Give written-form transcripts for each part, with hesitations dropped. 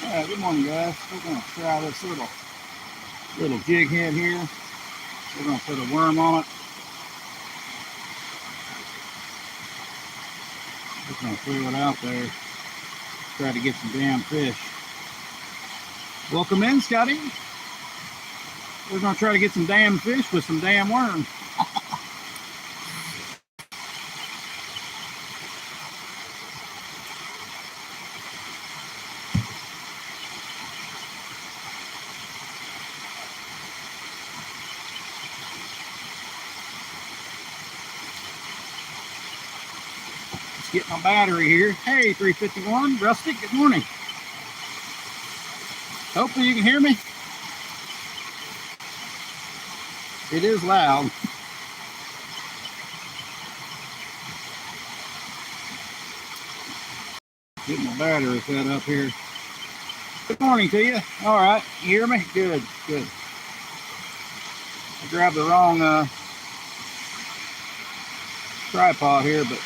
Alright, good morning guys. We're going to try this little jig head here. We're going to put a worm on it. Just going to throw it out there. Try to get some damn fish. Welcome in, Scotty. We're going to try to get some damn fish with some damn worms. Get my battery here. Hey, 351, Rustic, good morning. Hopefully you can hear me. It is loud. Get my battery set up here. Good morning to you. All right, you hear me? Good, good. I grabbed the wrong tripod here, but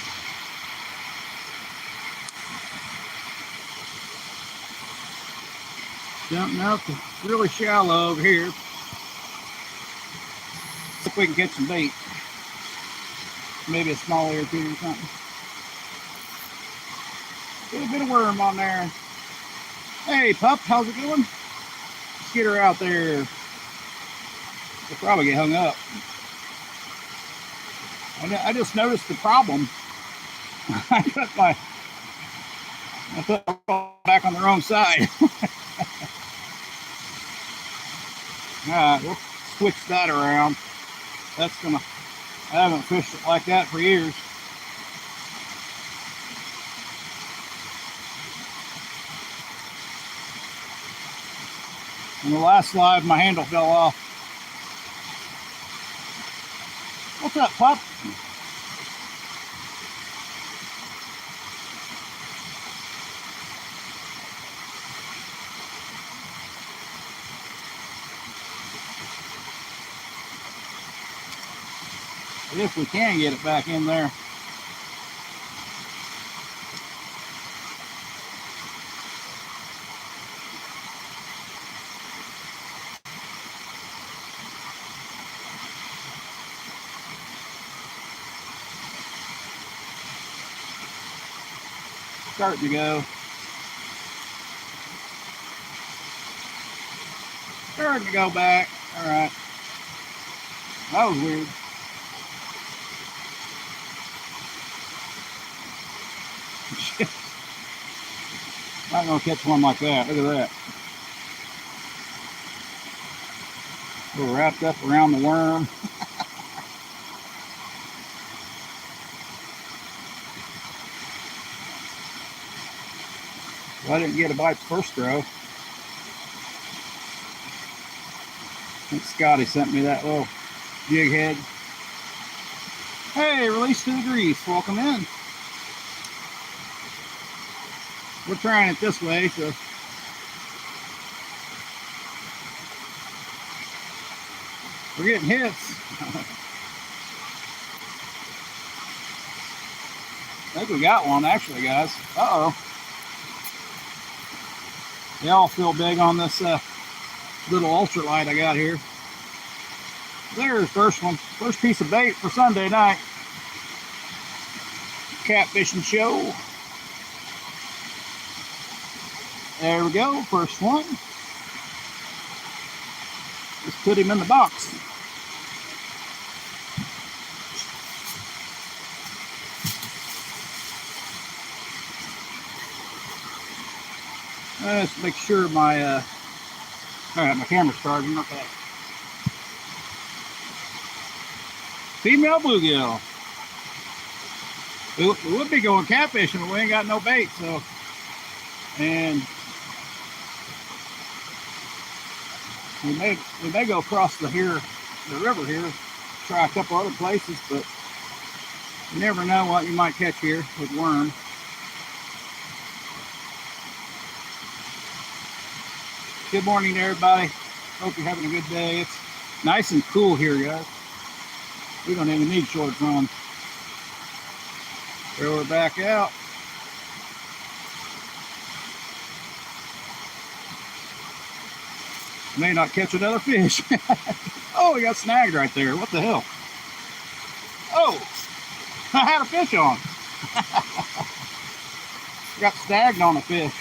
jumping up really shallow over here. See if we can get some bait. Maybe a small ear too or something. Get a bit of worm on there. Hey pup, how's it going? Let's get her out there. She'll probably get hung up. I just noticed the problem. I put my back on the wrong side. Alright, we'll switch that around. I haven't fished it like that for years. In the last slide, my handle fell off. What's up, pup? If we can get it back in there. Starting to go. Starting to go back. All right. That was weird. Not gonna catch one like that. Look at that. We're wrapped up around the worm. Well, I didn't get a bite the first throw. I think Scotty sent me that little jig head. Hey, release to the grease. Welcome in. We're trying it this way, so we're getting hits. I think we got one actually, guys. Uh-oh. They all feel big on this little ultralight I got here. There's the first one. First piece of bait for Sunday night. Catfishing show. There we go, first one. Just put him in the box. Let's make sure my all right, my camera's charging. Okay. Female bluegill. We would be going catfishing, but we ain't got no bait, so. And we may go across the river here, try a couple other places, but You never know what you might catch here with worms. Good morning to everybody. Hope you're having a good day. It's nice and cool here, guys. We don't even need shorts on. Throw her back out. May not catch another fish. Oh, we got snagged right there. What the hell? Oh, I had a fish on. Got snagged on a fish.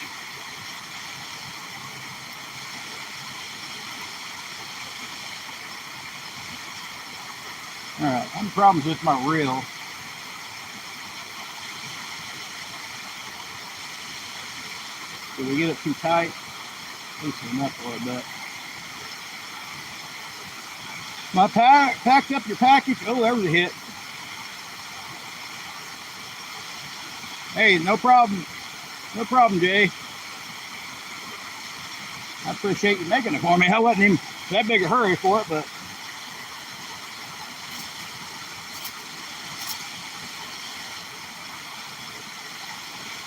All right, I'm having problems with my reel. Did we get it too tight? Loosen up a little bit. My packed up your package. Oh, there was a hit. Hey, no problem. No problem, Jay. I appreciate you making it for me. I wasn't in that big a hurry for it, but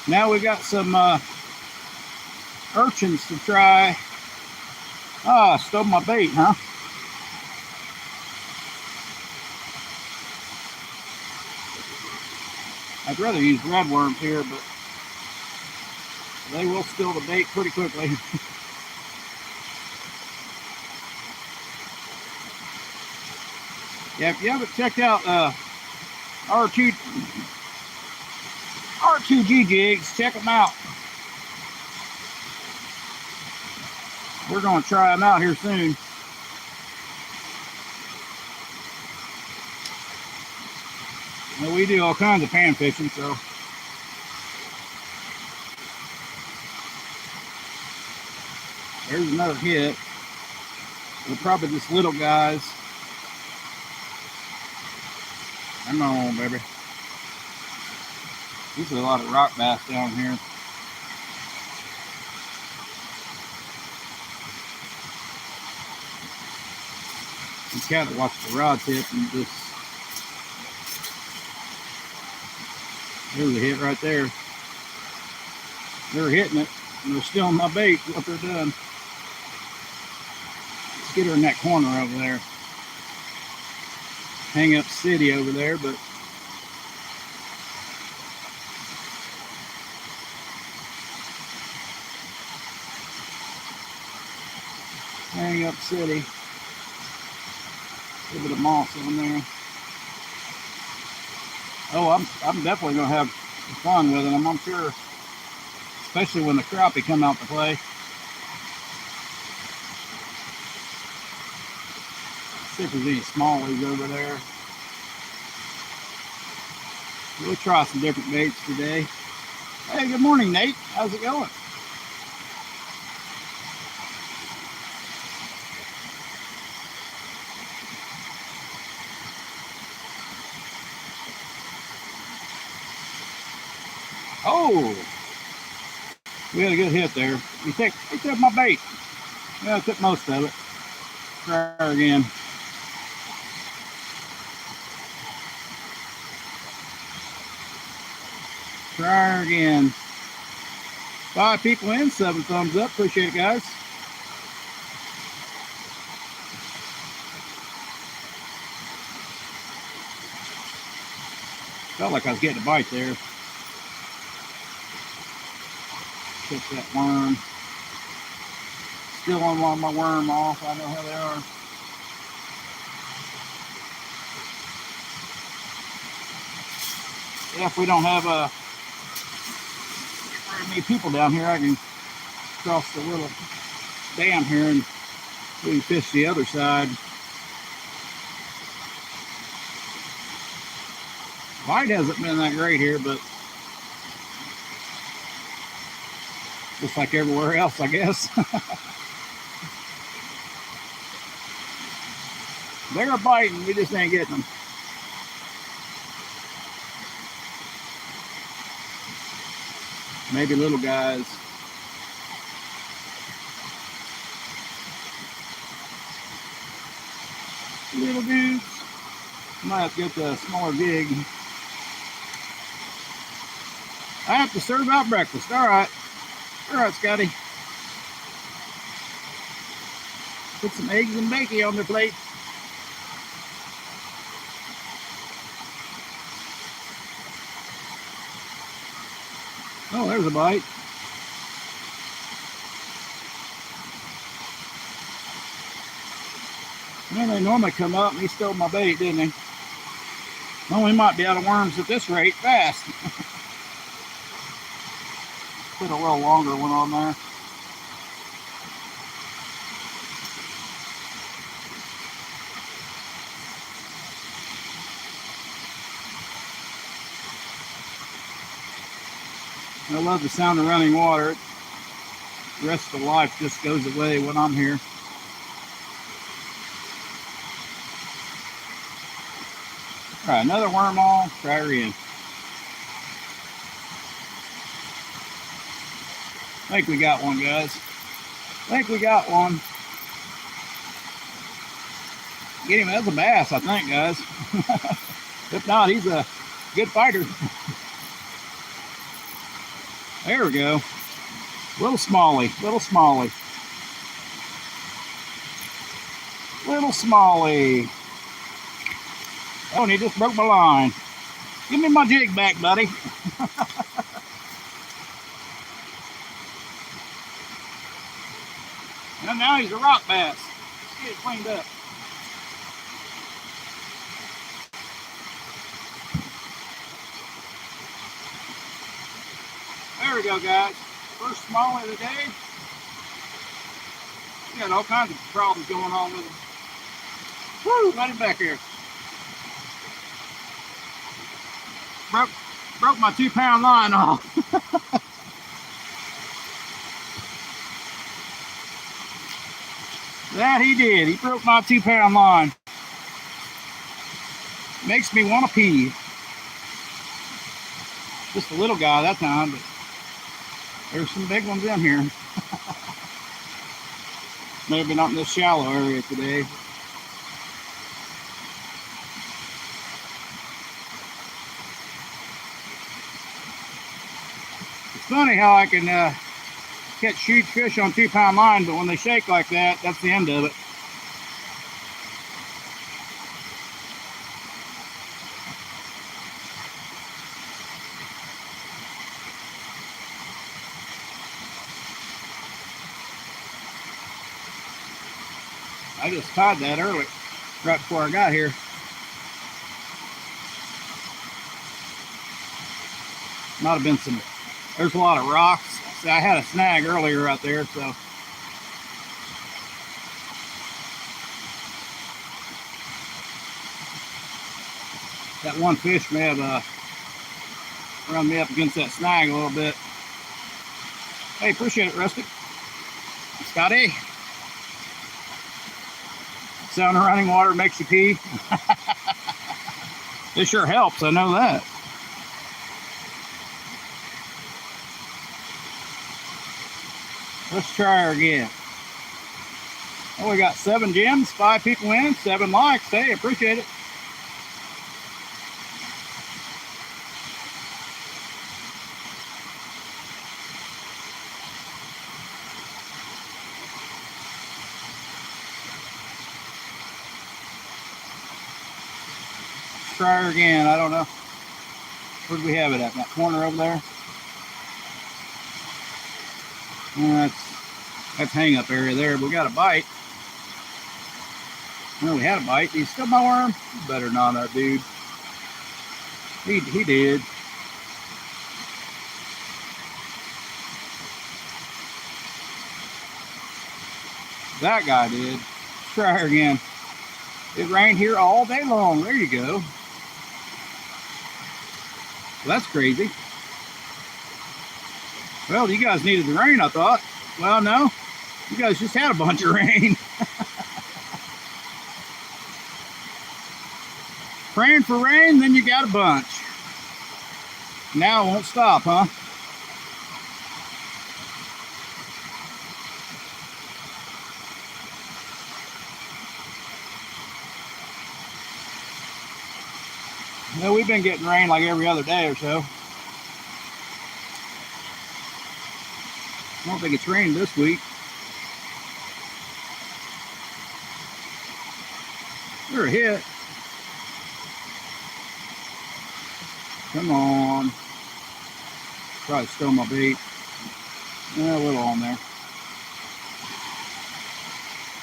now we got some urchins to try. Ah, stole my bait, huh? I'd rather use red worms here, but they will steal the bait pretty quickly. Yeah, if you haven't checked out R2G jigs, check them out. We're going to try them out here soon. Well, we do all kinds of pan fishing, so. There's another hit. They're probably just little guys. Come on, baby. There's a lot of rock bass down here. You gotta watch the rod tip and just. There's a hit right there. They're hitting it, and they're stealing my bait. What they're doing. Let's get her in that corner over there. Hang up city over there, but hang up city. A little bit of moss on there. Oh, I'm definitely gonna have fun with it. I'm sure, especially when the crappie come out to play. See if there's any smallies over there. We'll try some different baits today. Hey, good morning, Nate. How's it going? Oh, we had a good hit there. He took my bait. Yeah, I took most of it. Try her again. Try her again. 5 people in, 7 thumbs up. Appreciate it, guys. Felt like I was getting a bite there. Took that worm. Still on one of my worm off. I know how they are. Yeah, if we don't have very many people down here, I can cross the little dam here and we can fish the other side. Light hasn't been that great here, but just like everywhere else, I guess. They're biting, we just ain't getting them. Maybe little guys. Little dudes. Might have to get the smaller jig. I have to serve out breakfast. All right, Scotty. Put some eggs and bacon on their plate. Oh, there's a bite. Man, they normally come up, and he stole my bait, didn't he? Oh, we might be out of worms at this rate fast. Put a little longer one on there. I love the sound of running water. The rest of the life just goes away when I'm here. All right, another worm on. Try her in. I think we got one, guys. I think we got one. Get him. That's a bass, I think, guys. If not, he's a good fighter. There we go. Little smallie, little smallie. Little smallie. Oh, and he just broke my line. Give me my jig back, buddy. And now he's a rock bass. Let's get it cleaned up. There we go, guys. First smallie of the day. We got all kinds of problems going on with him. Woo, let him back here. Broke my 2-pound line off. That he did. He broke my 2-pound line. Makes me want to pee. Just a little guy that time, but there's some big ones in here. Maybe not in this shallow area today. It's funny how I can catch huge fish on 2-pound line, but when they shake like that, that's the end of it. I just tied that early, right before I got here. Might have been some, there's a lot of rocks. See, I had a snag earlier right there, so. That one fish may have run me up against that snag a little bit. Hey, appreciate it, Rustic. Scotty. Sound of running water makes you pee. It sure helps, I know that. Let's try her again. Oh, we got 7 gems, 5 people in, 7 likes. Hey, appreciate it. Try her again. I don't know. Where do we have it at? That corner over there? That's hang up area there. We got a bite. Well, we had a bite. Did he steal my worm? Better not, dude. He did. That guy did. Let's try her again. It rained here all day long. There you go. Well, that's crazy. Well, you guys needed the rain, I thought. Well, no. You guys just had a bunch of rain. Praying for rain, then you got a bunch. Now it won't stop, huh? Well, we've been getting rain like every other day or so. don't think it's rained this week. They're a hit. Come on. Probably stole my bait. Yeah, a little on there.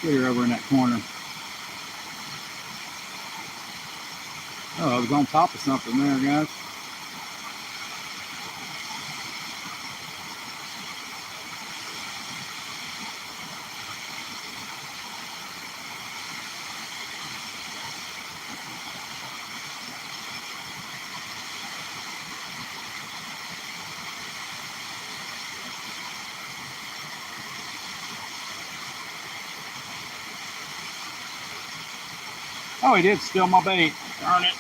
Get her over in that corner. Oh, I was on top of something there, guys. Oh, he did steal my bait. Darn it.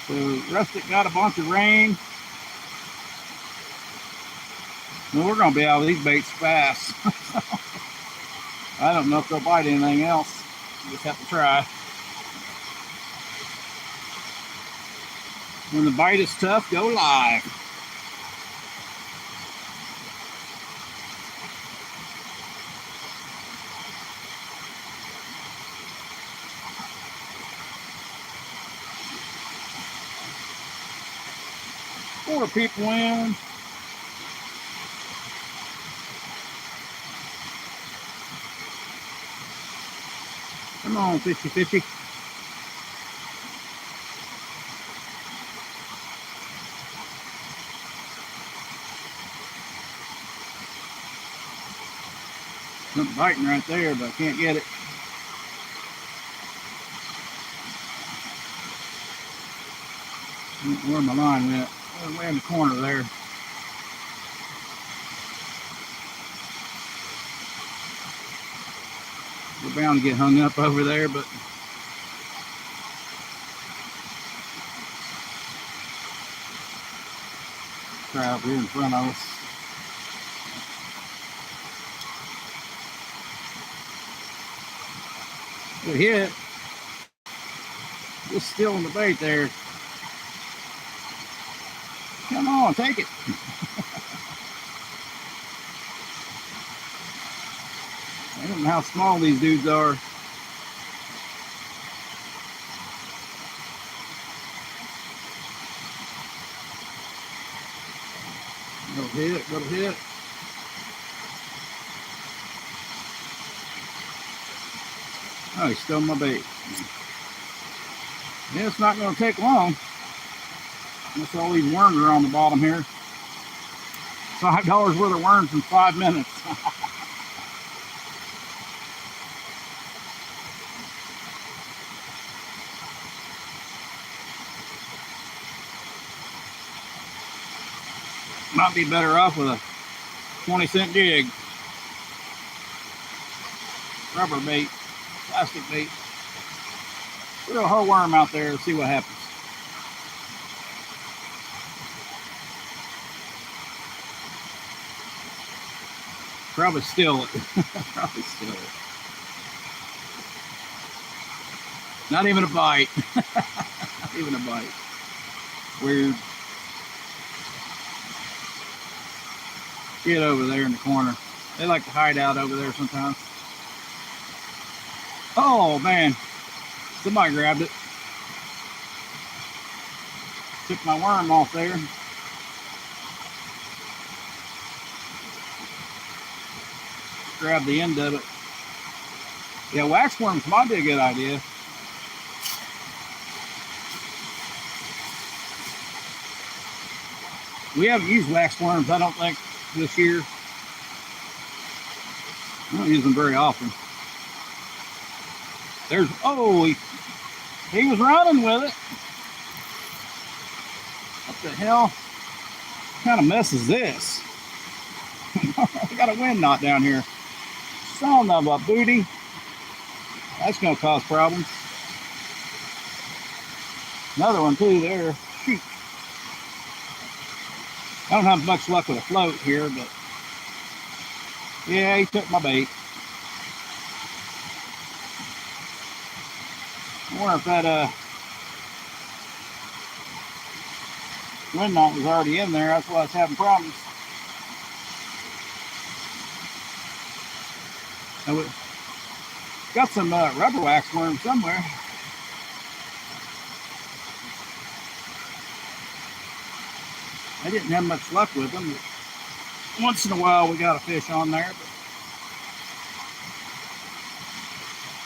So, Rustic got a bunch of rain. Well, we're going to be out of these baits fast. I don't know if they'll bite anything else. You just have to try. When the bite is tough, go live. Four people in. Come on, fishy, fishy. Something biting right there, but I can't get it. Where my line went? Way in the corner there. We're bound to get hung up over there, but try out here in front of us. Good hit. Just still in the bait there. Come on, take it. I don't know how small these dudes are. Little hit, little hit. Oh, he stole my bait. Yeah, it's not going to take long. That's all these worms are on the bottom here. $5 worth of worms in 5 minutes. Might be better off with a 20-cent jig. Rubber bait, plastic bait. Throw a whole worm out there and see what happens. Probably steal it. Probably steal it. Not even a bite. Not even a bite. Weird. Get over there in the corner. They like to hide out over there sometimes. Oh man, somebody grabbed it. Took my worm off there. Grab the end of it. Yeah, wax worms might be a good idea. We haven't used wax worms, I don't think, this year. I don't use them very often. There's, oh, he was running with it. What the hell? What kind of mess is this? I got a wind knot down here. Son of a booty. That's going to cause problems. Another one too there. Shoot. I don't have much luck with a float here, but yeah, he took my bait. I wonder if that wind knot was already in there. That's why I was having problems. we got some rubber wax worms somewhere. I didn't have much luck with them. Once in a while we got a fish on there.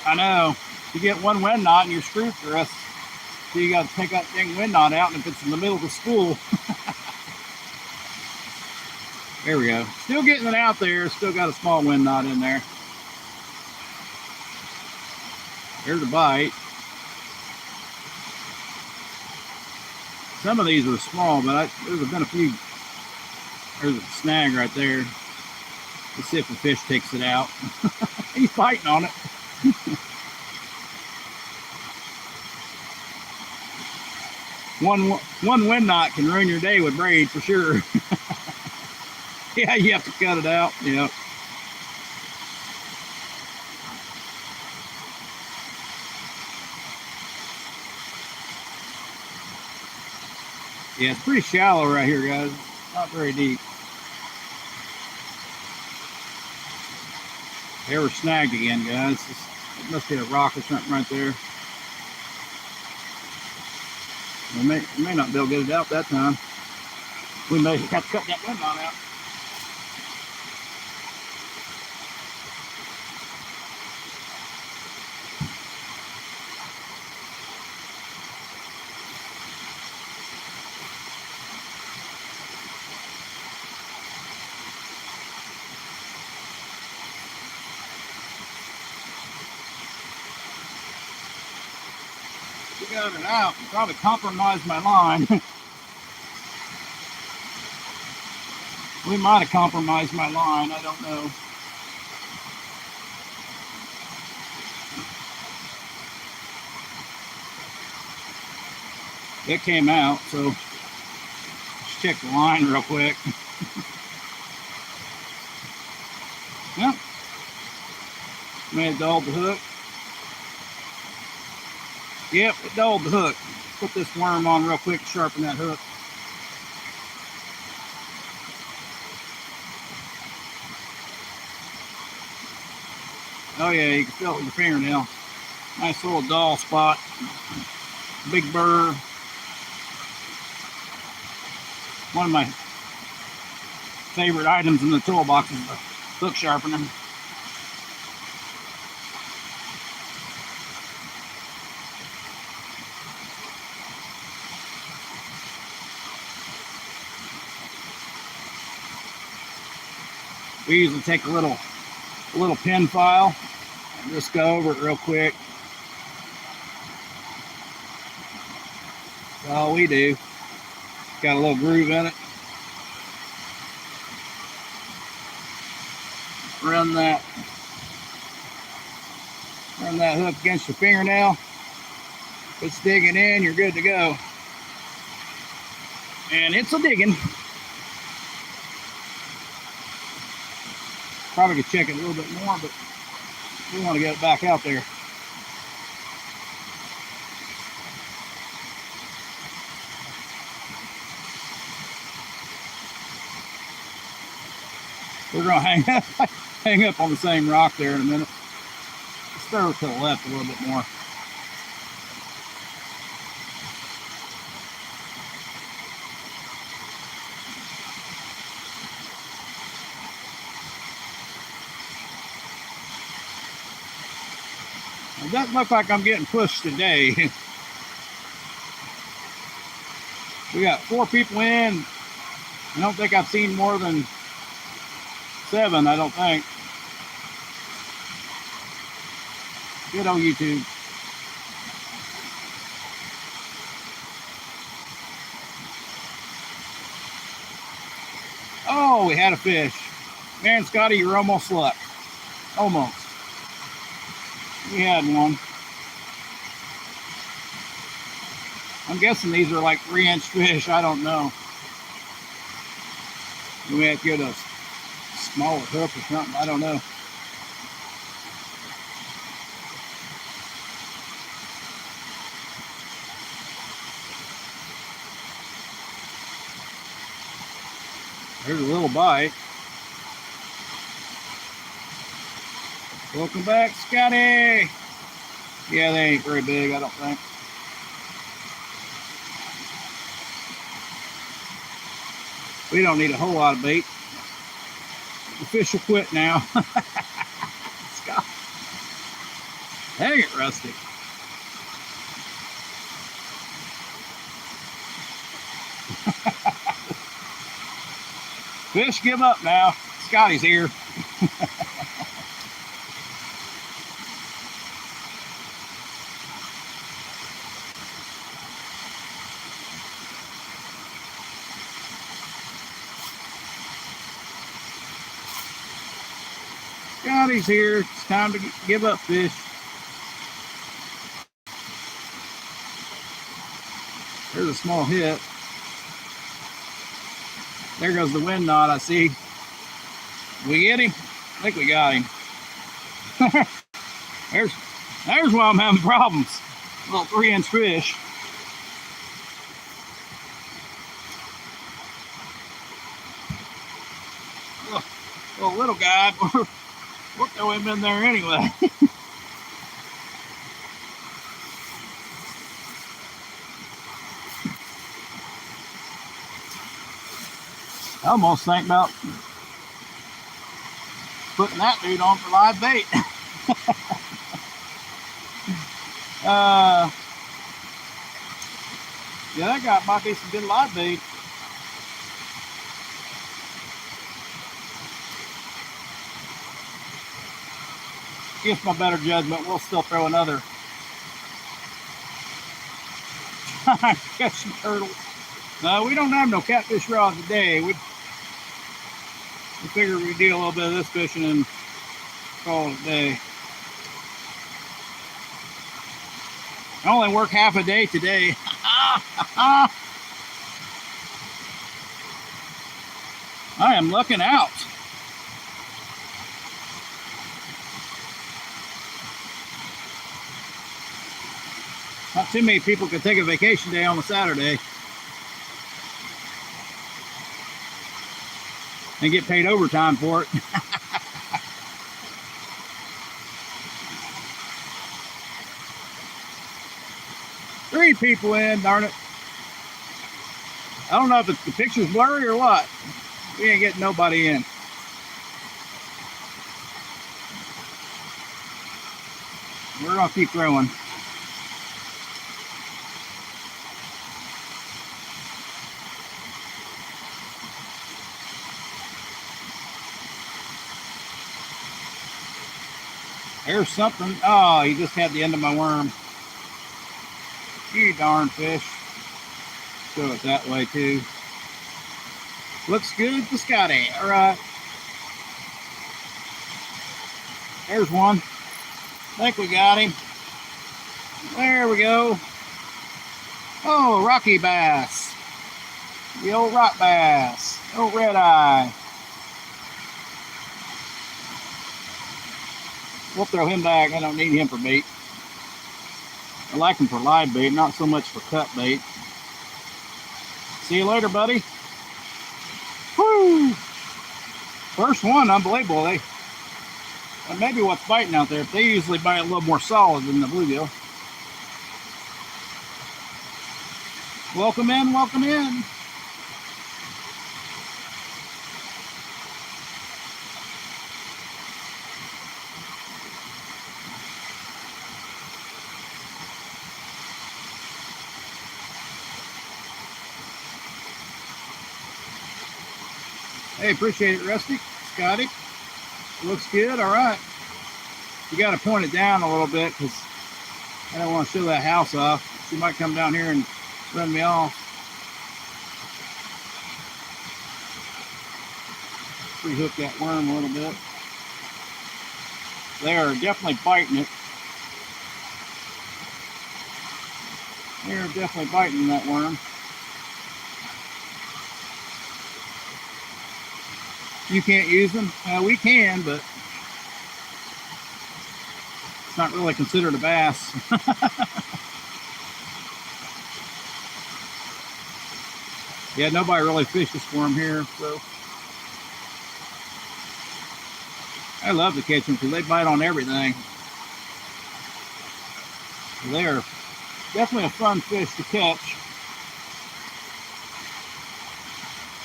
But I know. You get one wind knot and you're screwed for us. So you got to take that dang wind knot out, and if it's in the middle of the spool. There we go. Still getting it out there. Still got a small wind knot in there. There's a bite. Some of these are small, but there's been a few. There's a snag right there. Let's see if the fish takes it out. He's biting on it. One wind knot can ruin your day with braid for sure. Yeah, you have to cut it out. Yep. Yeah, it's pretty shallow right here, guys. Not very deep. They were snagged again, guys. It must be a rock or something right there. We may not be able to get it out that time. We may have to cut that wind knot out. We got it out. Probably compromised my line. We might have compromised my line. I don't know. It came out, so let's check the line real quick. Yep. May have dulled the hook. Yep, it dulled the hook. Put this worm on real quick to sharpen that hook. Oh yeah, you can feel it with your fingernail. Nice little dull spot. Big burr. One of my favorite items in the toolbox is the hook sharpener. We usually take a little pin file and just go over it real quick. That's all we do. Got a little groove in it. Run that hook against your fingernail. If it's digging in, you're good to go. And it's a digging. Probably could check it a little bit more, but we want to get it back out there. We're going to hang up on the same rock there in a minute. Let's throw it to the left a little bit more. It doesn't look like I'm getting pushed today. We got 4 people in. I don't think I've seen more than 7, I don't think. Good old YouTube. Oh, we had a fish. Man, Scotty, you're almost luck. Almost. We had one. I'm guessing these are like 3-inch fish. I don't know. We may have to get a smaller hook or something. I don't know. There's a little bite. Welcome back, Scotty. Yeah, they ain't very big, I don't think. We don't need a whole lot of bait. The fish will quit now. Scott. Dang it, Rusty. Fish give up now. Scotty's here. Scotty's here. It's time to give up fish. There's a small hit. There goes the wind knot, I see. We get him? I think we got him. there's why I'm having problems. A little 3-inch fish. Well, little guy, we'll throw him in there anyway. I almost think about putting that dude on for live bait. Yeah, that guy might be some good live bait. Against my better judgment, we'll still throw another. Catch some turtles. No, we don't have no catfish rod today. We figured we'd do a little bit of this fishing and call it a day. I only work half a day today. I am looking out. Not too many people can take a vacation day on a Saturday and get paid overtime for it. Three people in, darn it. I don't know if it's the picture's blurry or what. We ain't getting nobody in. We're gonna keep throwing. There's something. Oh, he just had the end of my worm. You darn fish. Go it that way too. Looks good to Scotty. All right. There's one. I think we got him. There we go. Oh, rocky bass. The old rock bass. Old red eye. We'll throw him back. I don't need him for bait. I like him for live bait, not so much for cut bait. See you later, buddy. Woo! First one, unbelievable. Maybe what's biting out there. They usually bite a little more solid than the bluegill. Welcome in, welcome in. Hey, appreciate it, Rusty. Scotty. Looks good. All right. You got to point it down a little bit because I don't want to show that house off. She might come down here and run me off. Rehook that worm a little bit. They are definitely biting it. They're definitely biting that worm. You can't use them? We can, but it's not really considered a bass. Yeah, nobody really fishes for them here, so. I love to catch them because they bite on everything. They are definitely a fun fish to catch.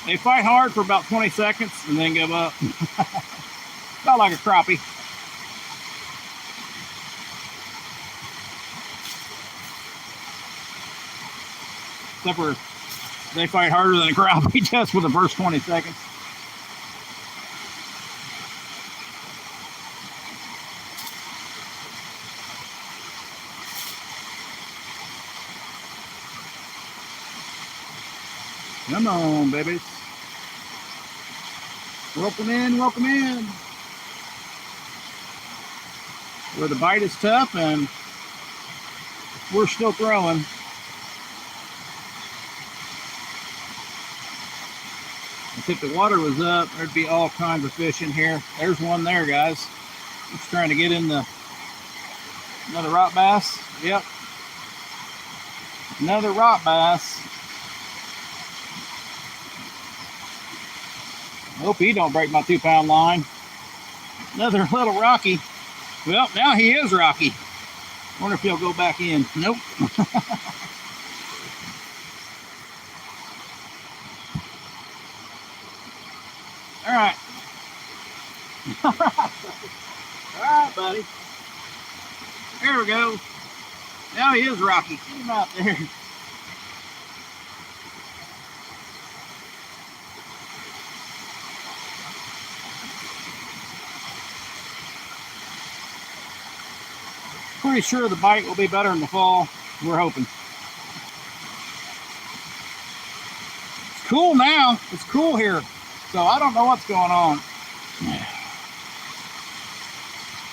They fight hard for about 20 seconds and then give up. About like a crappie. Except for they fight harder than a crappie just for the first 20 seconds. Come on, babies. Welcome in, welcome in. Where the bite is tough and we're still throwing. If the water was up, there'd be all kinds of fish in here. There's one there, guys. Just trying to get in the another rock bass. Yep. Another rock bass. Hope he don't break my 2-pound line. Another little Rocky. Well, now he is Rocky. Wonder if he'll go back in. Nope. All right. All right, buddy. There we go. Now he is Rocky. Get him out there. Pretty sure the bite will be better in the fall. We're hoping. It's cool now. It's cool here. So I don't know what's going on.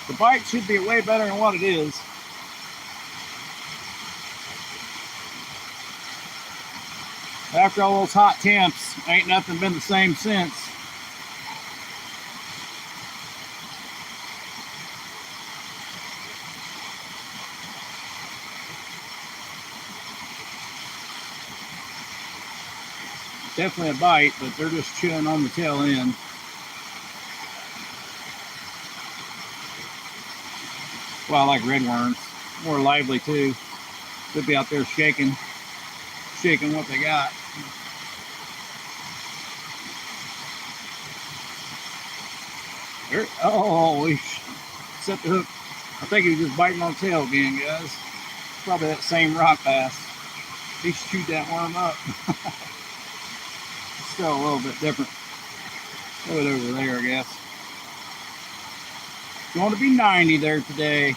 The bite should be way better than what it is. After all those hot temps, ain't nothing been the same since. Definitely a bite, but they're just chewing on the tail end. Well, I like red worms. More lively too. Could be out there shaking what they got. Oh, he set the hook. I think he was just biting on the tail again, guys. Probably that same rock bass. He chewed that worm up. Still a little bit different. Throw it over there, I guess. It's going to be 90 there today.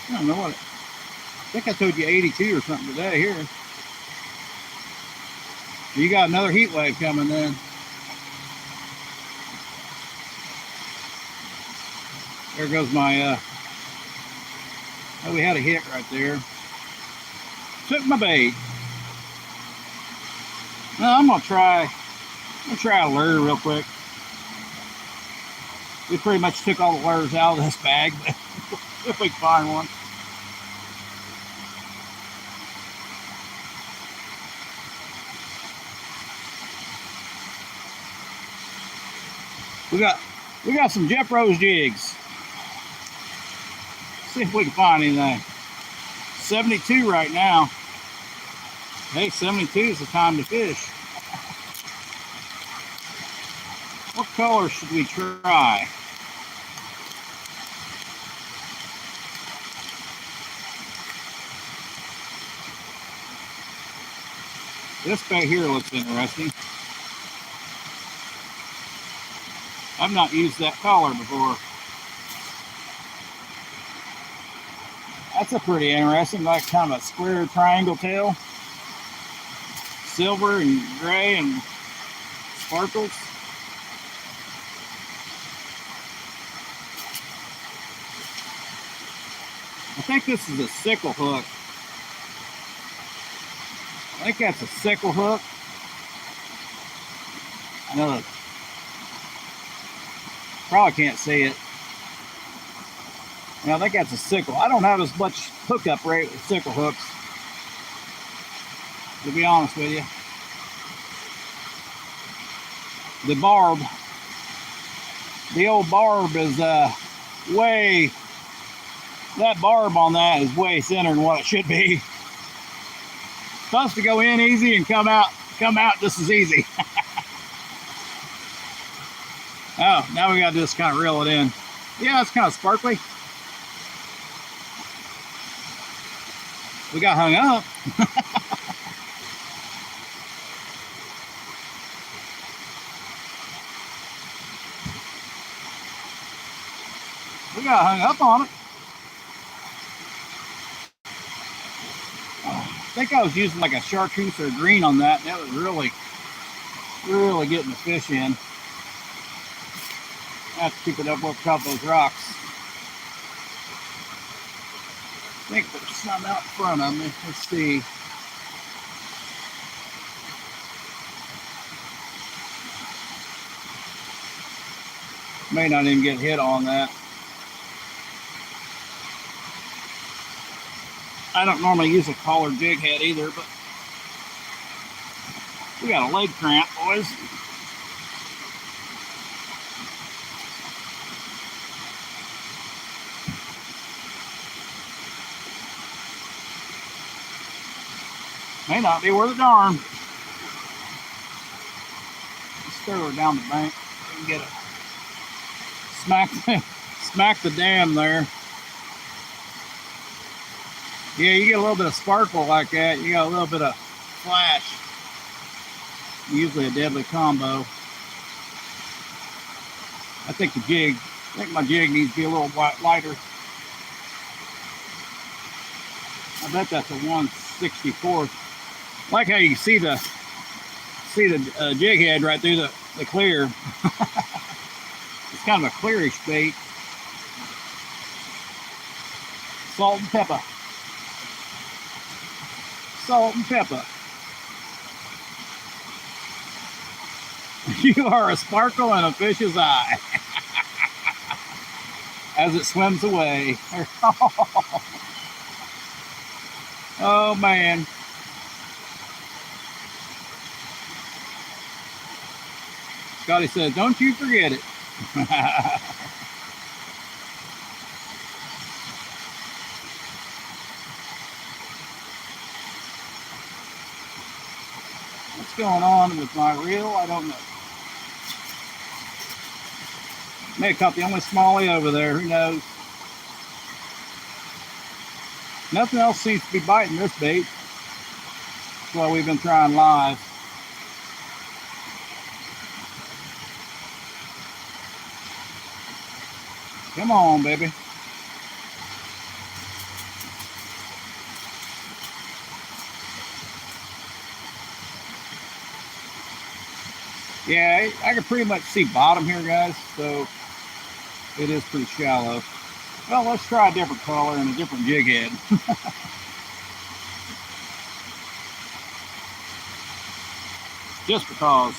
I don't know what. I think I told you 82 or something today here. You got another heat wave coming then. There goes my, oh, we had a hit right there. Took my bait. Now I'm gonna try a lure real quick. We pretty much took all the lures out of this bag, but if we can find one. We got some Jeff Rose jigs. See if we can find anything. 72 right now. Hey, 72 is the time to fish. What color should we try? This bait here looks interesting. I've not used that color before. That's a pretty interesting, like kind of a square triangle tail. Silver and gray and sparkles. I think this is a sickle hook. I think that's a sickle hook. No, probably can't see it. I think that's a sickle. I don't have as much hookup rate with sickle hooks, to be honest with you. The barb The old barb is way, that barb on that is way thinner than what it should be. Supposed to go in easy and come out just as easy. Oh, now we got to just kind of reel it in. Yeah, it's kind of sparkly. We got hung up. We got hung up on it. I think I was using like a chartreuse or green on that. That was really getting the fish in. I have to keep it up on top of those rocks. I think there's some out in front of me. Let's see. May not even get hit on that. I don't normally use a collar jig head either, but we got a leg cramp, boys. May not be worth a darn. Let's stir her down the bank and get it. Smack the dam there. Yeah, you get a little bit of sparkle like that. You got a little bit of flash. Usually a deadly combo. I think my jig needs to be a little lighter. I bet that's a 1/64. Like how you see the jig head right through the clear. It's kind of a clearish bait. Salt and pepper. Salt and pepper. You are a sparkle in a fish's eye. As it swims away. Oh man. Scotty says, don't you forget it. What's going on with my reel? I don't know. May have caught the only smallie over there. Who knows? Nothing else seems to be biting this bait. That's why we've been trying live. Come on, baby. Yeah, I can pretty much see bottom here, guys, so it is pretty shallow. Well, let's try a different color and a different jig head. Just because.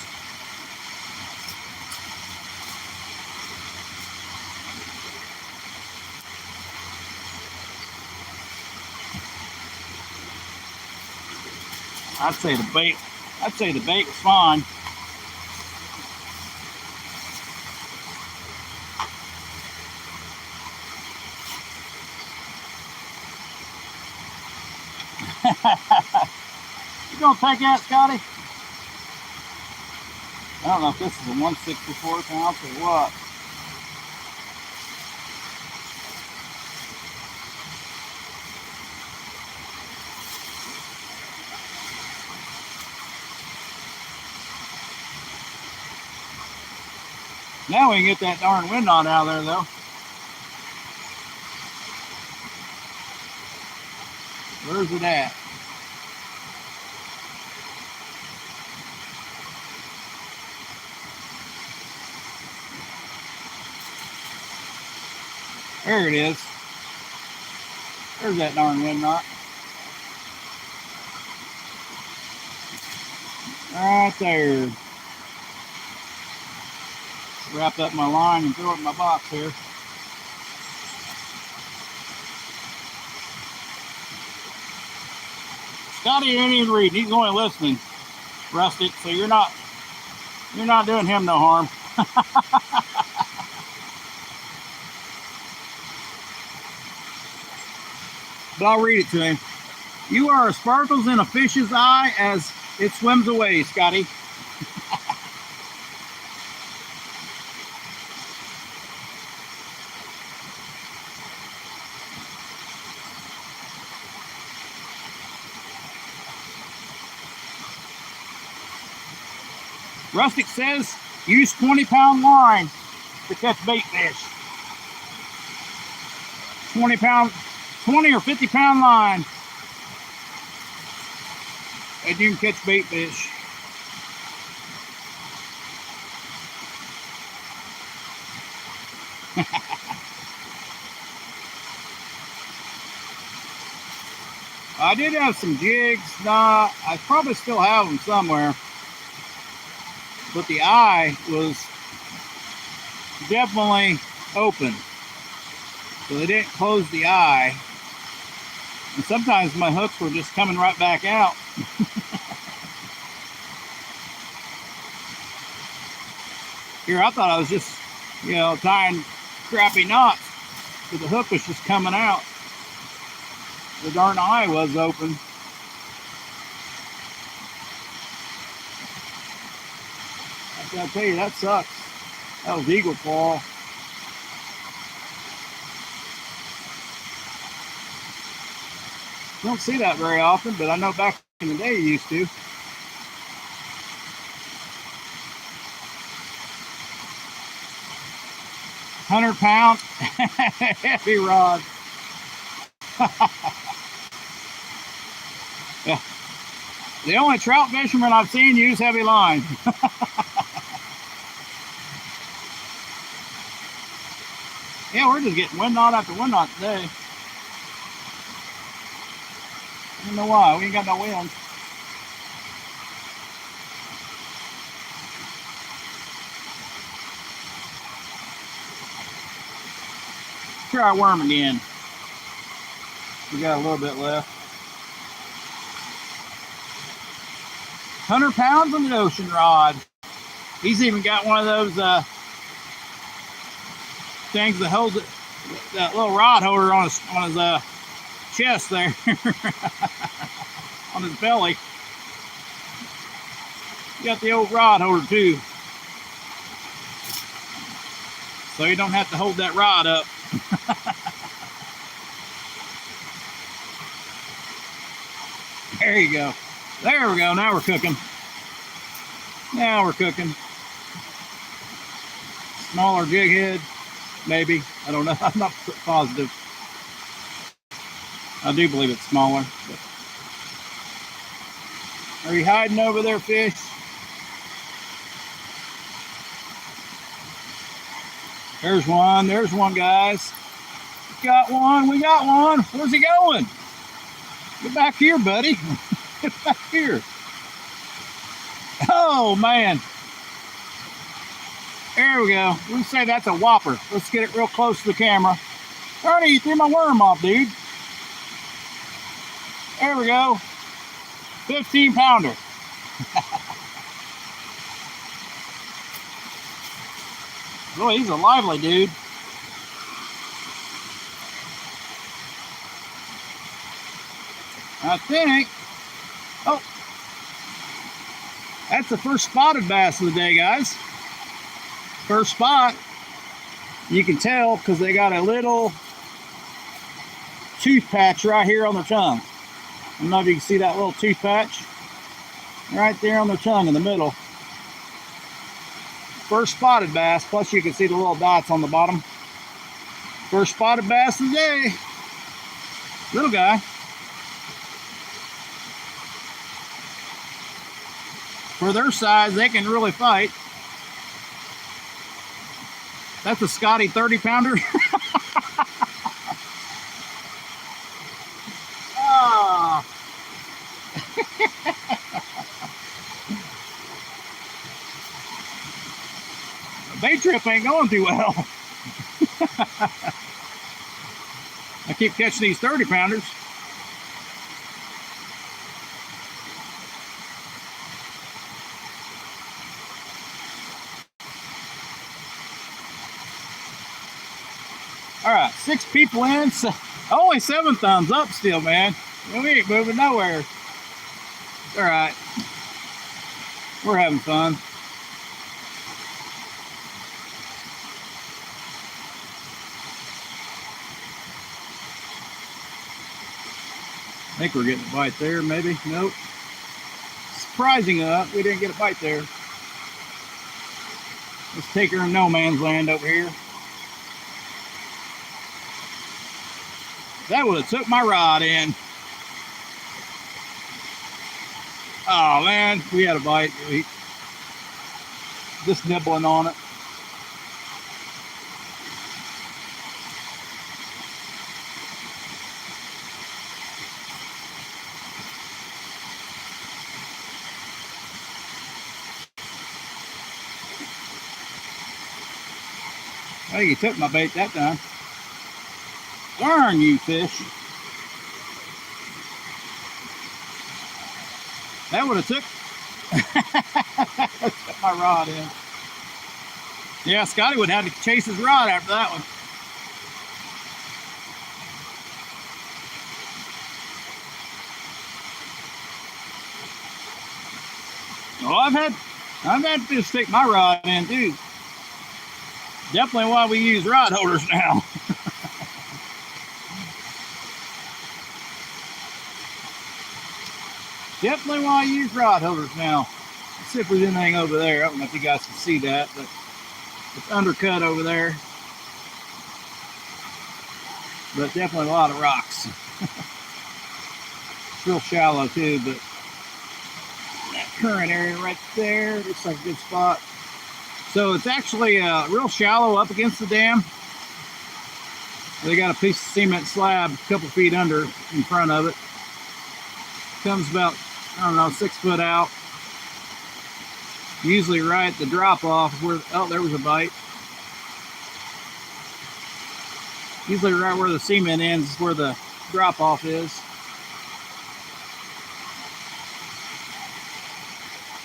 I'd say the bait was fine. You gonna take that, Scotty? I don't know if this is a 1/64 ounce or what. Now we can get that darn wind knot out of there, though. Where's it at? There it is. There's that darn wind knot. Right there. Wrap up my line and throw it in my box here. Scotty ain't even reading, he's only listening. Rustic, so you're not doing him no harm. but I'll read it to him. You are as sparkles in a fish's eye as it swims away, Scotty. Rustic says use 20-pound line to catch bait fish. 20 or 50-pound line, and you can catch bait fish. I did have some jigs. Nah, I probably still have them somewhere. But the eye was definitely open. So they didn't close the eye. And sometimes my hooks were just coming right back out. Here, I thought I was just, tying crappy knots, but the hook was just coming out. The darn eye was open. I gotta tell you, that sucks. That was eagle claw. Don't see that very often, but I know back in the day you used to. £100 heavy rod. Yeah. The only trout fisherman I've seen use heavy line. Yeah, we're just getting wind knot after wind knot today. I don't know why. We ain't got no wind. Try worm again. We got a little bit left. 100 pounds on the ocean rod. He's even got one of those things that holds it, that little rod holder on his chest there, on his belly. He got the old rod holder too, so you don't have to hold that rod up. There you go. There we go. Now we're cooking. Now we're cooking. Smaller jig head, maybe. I don't know. I'm not positive. I do believe it's smaller. But... Are you hiding over there, fish? There's one. There's one, guys. We got one. We got one. Where's he going? Get back here, buddy. Get back here. Oh, man. There we go. We say that's a whopper. Let's get it real close to the camera. Ernie, you threw my worm off, dude. There we go. 15-pounder. Boy, he's a lively dude. I think, oh, that's the first spotted bass of the day, guys. First spot. You can tell because they got a little tooth patch right here on their tongue. I don't know if you can see that little tooth patch right there on their tongue in the middle. First spotted bass, plus you can see the little dots on the bottom. First spotted bass of the day. Little guy. For their size, they can really fight. That's a Scotty 30-pounder. Ah. The bait trip ain't going too well. I keep catching these 30-pounders. All right, 6 people in, so Only 7 thumbs up still, man. We ain't moving nowhere. All right. We're having fun. I think we're getting a bite there, maybe. Nope. Surprising enough, we didn't get a bite there. Let's take her in no man's land over here. That would have took my rod in. Oh man, we had a bite. Just nibbling on it. I think he took my bait that time. Darn you, fish. That would have took my rod in. Yeah, Scotty would have to chase his rod after that one. Oh, I've had fish stick my rod in too. Definitely why we use rod holders now. Definitely why I use rod holders now. Let's see if there's anything over there. I don't know if you guys can see that, but it's undercut over there. But definitely a lot of rocks. It's real shallow too, but that current area right there looks like a good spot. So it's actually real shallow up against the dam. They got a piece of cement slab a couple feet under in front of it. Comes about, I don't know, 6 foot out. Usually right at the drop off where, oh, there was a bite. Usually right where the cement ends is where the drop off is.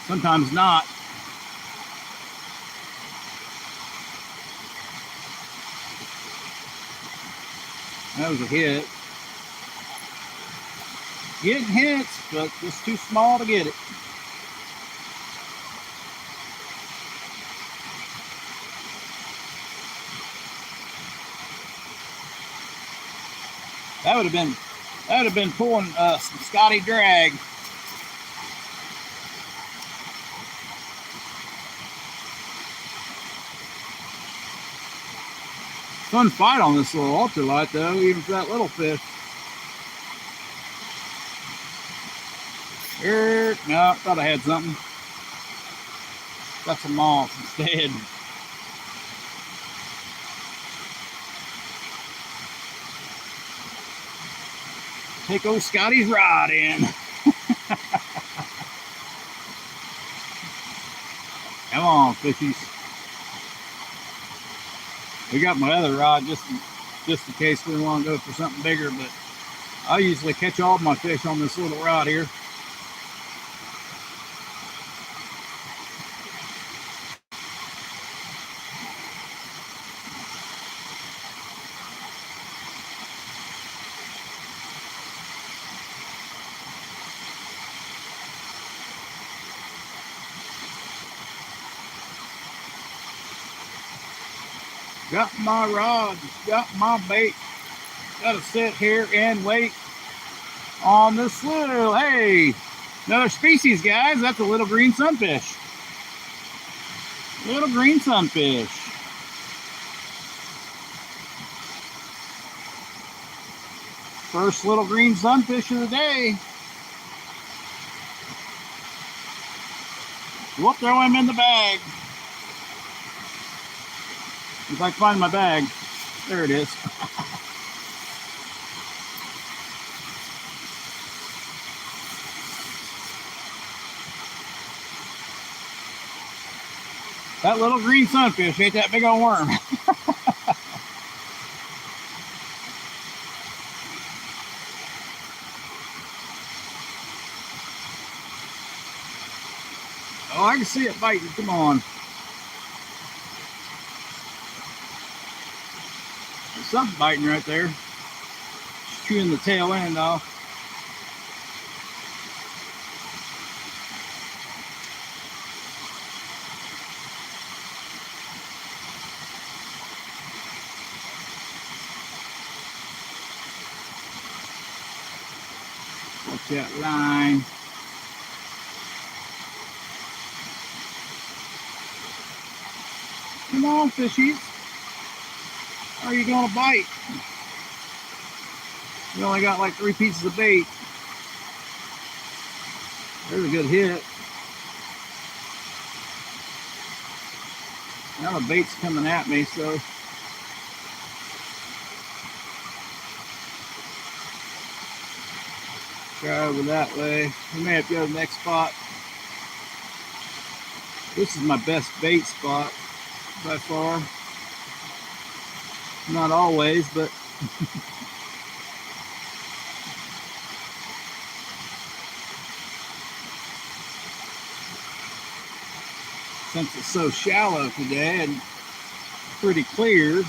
Sometimes not. That was a hit. Getting hits, but just too small to get it. That would have been pulling some Scotty drag. Fun fight on this little ultralight though, even for that little fish. No, I thought I had something. Got some moss instead. Take old Scotty's rod in. Come on, fishies. We got my other rod just in case we want to go for something bigger, but I usually catch all my fish on this little rod here. Got my rod, got my bait. Gotta sit here and wait on this little, hey, another species, guys. That's a little green sunfish. Little green sunfish. First little green sunfish of the day. We'll throw him in the bag. If I can find my bag. There it is. That little green sunfish ate that big old worm. Oh, I can see it biting. Come on. There's something biting right there. chewing the tail end off. Watch that line. Come on, fishies. Are you gonna bite? You only got like 3 pieces of bait. There's a good hit. Now the bait's coming at me, so try over that way. We may have to go to the next spot. This is my best bait spot by far. Not always, but since it's so shallow today and pretty clear,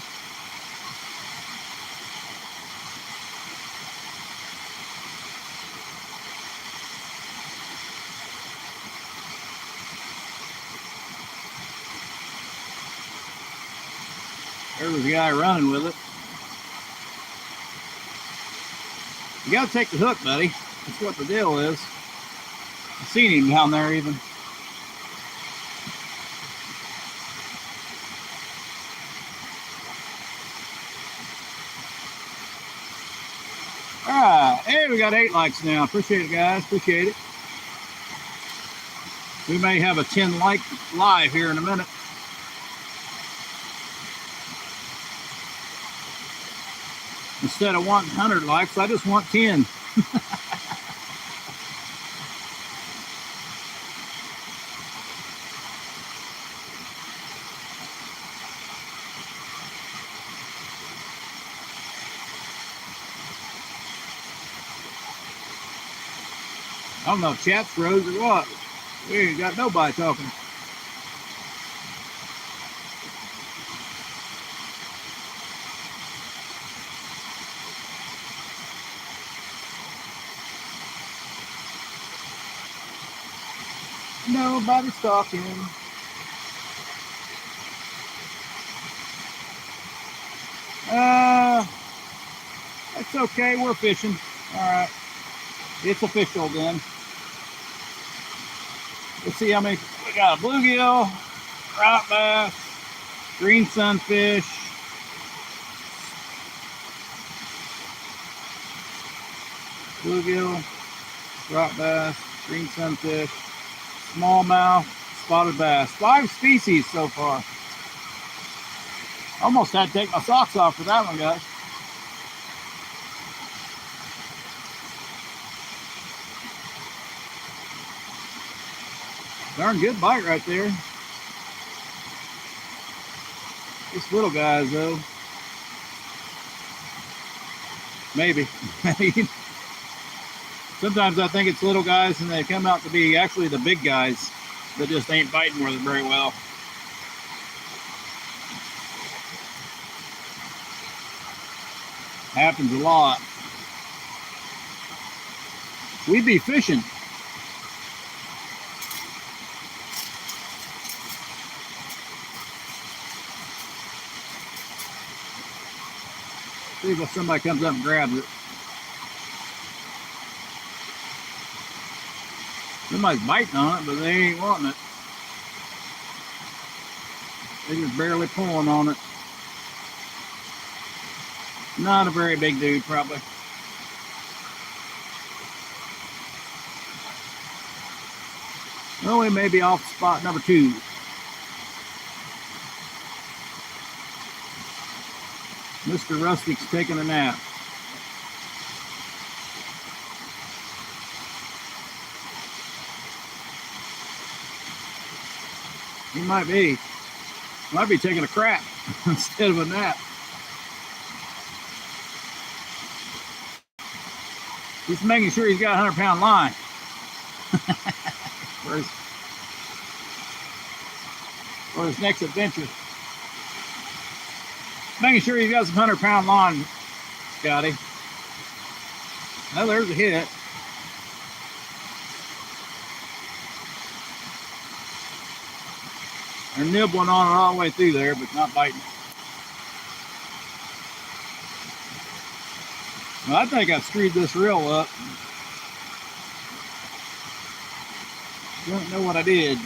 there was a guy running with it. You gotta take the hook, buddy. That's what the deal is. I've seen him down there even. Alright, hey, we got 8 likes now. Appreciate it, guys. Appreciate it. We may have a 10 like live here in a minute. Instead of wanting 100 likes, I just want 10. I don't know if chat's froze or what. We ain't got nobody talking. Nobody's talking. That's okay. We're fishing. All right. It's official then. Let's see how many. We got a bluegill, rock bass, green sunfish, bluegill, rock bass, green sunfish, smallmouth, spotted bass. 5 species so far. Almost had to take my socks off for that one, guys. Darn good bite right there. Just little guys though. Maybe. Sometimes I think it's little guys and they come out to be actually the big guys that just ain't biting very well. Happens a lot. We be fishing. See if somebody comes up and grabs it. Somebody's biting on it, but they ain't wanting it. They're just barely pulling on it. Not a very big dude, probably. Well, we may be off spot number 2. Mr. Rustic's taking a nap. He might be. Might be taking a crap instead of a nap. He's making sure he's got a 100-pound line. for his next adventure. Making sure he's got some 100-pound line, Scotty. Oh, there's a hit. They're nibbling on it all the way through there, but not biting. Well, I think I've screwed this reel up. Don't know what I did.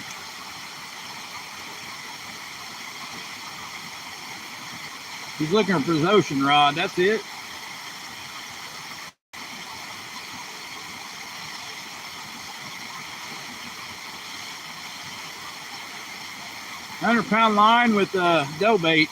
He's looking for his ocean rod. That's it. £100-pound line with dough bait.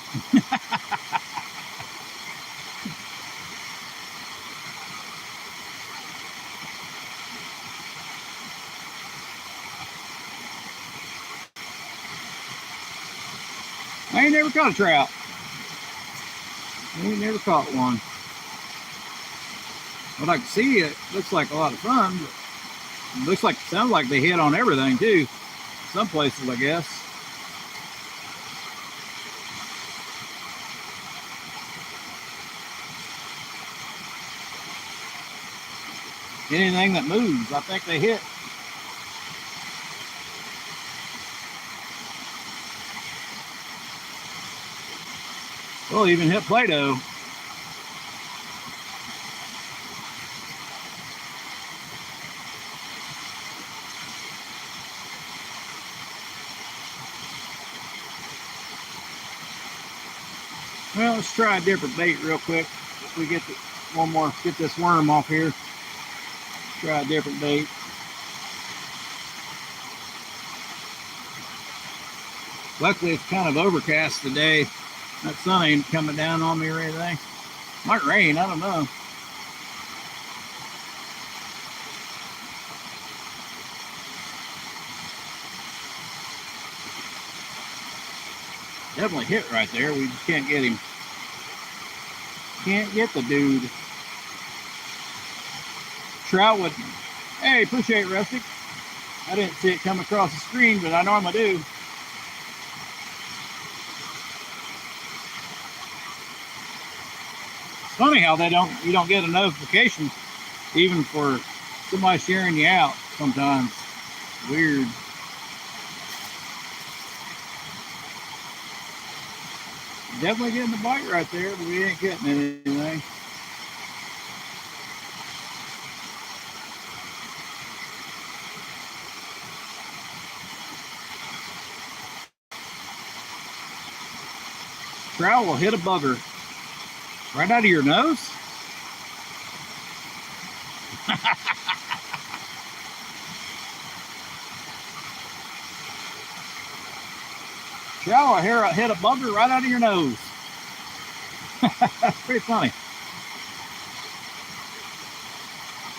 I ain't never caught a trout. I ain't never caught one. But I can see it. Looks like a lot of fun. But it looks like, sounds like they hit on everything too. Some places, I guess. Anything that moves, I think they hit. Well, even hit Play-Doh. Well, let's try a different bait real quick. If we get one more, get this worm off here. Try a different bait. Luckily, it's kind of overcast today. That sun ain't coming down on me or anything. Might rain, I don't know. Definitely hit right there. We just can't get him. Can't get the dude. Trout would. Hey, appreciate it, Rustic. I didn't see it come across the screen, but I normally do. It's funny how you don't get a notification even for somebody sharing you out sometimes. Weird. Definitely getting the bite right there, but we ain't getting anything. Trout will hit a bugger right out of your nose. Trout will hit a bugger right out of your nose. That's pretty funny.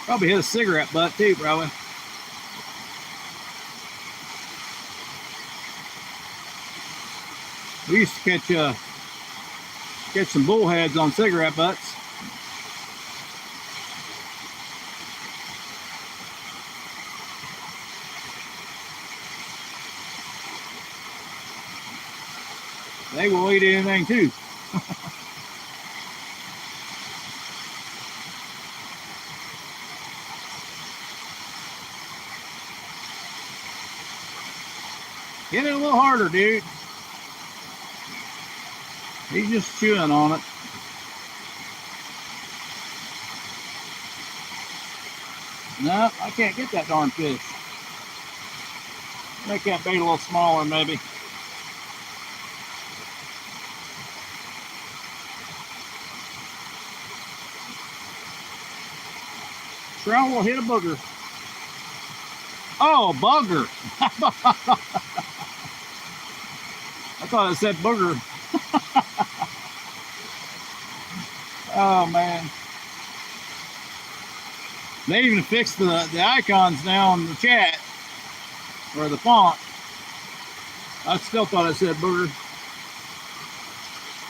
Probably hit a cigarette butt too, probably. We used to catch some bullheads on cigarette butts. They will eat anything too. Get it a little harder, dude. He's just chewing on it. No, I can't get that darn fish. Make that bait a little smaller, maybe. Trout will hit a booger. Oh, bugger. I thought it said booger. Oh, man. They even fixed the icons now in the chat, or the font. I still thought it said booger.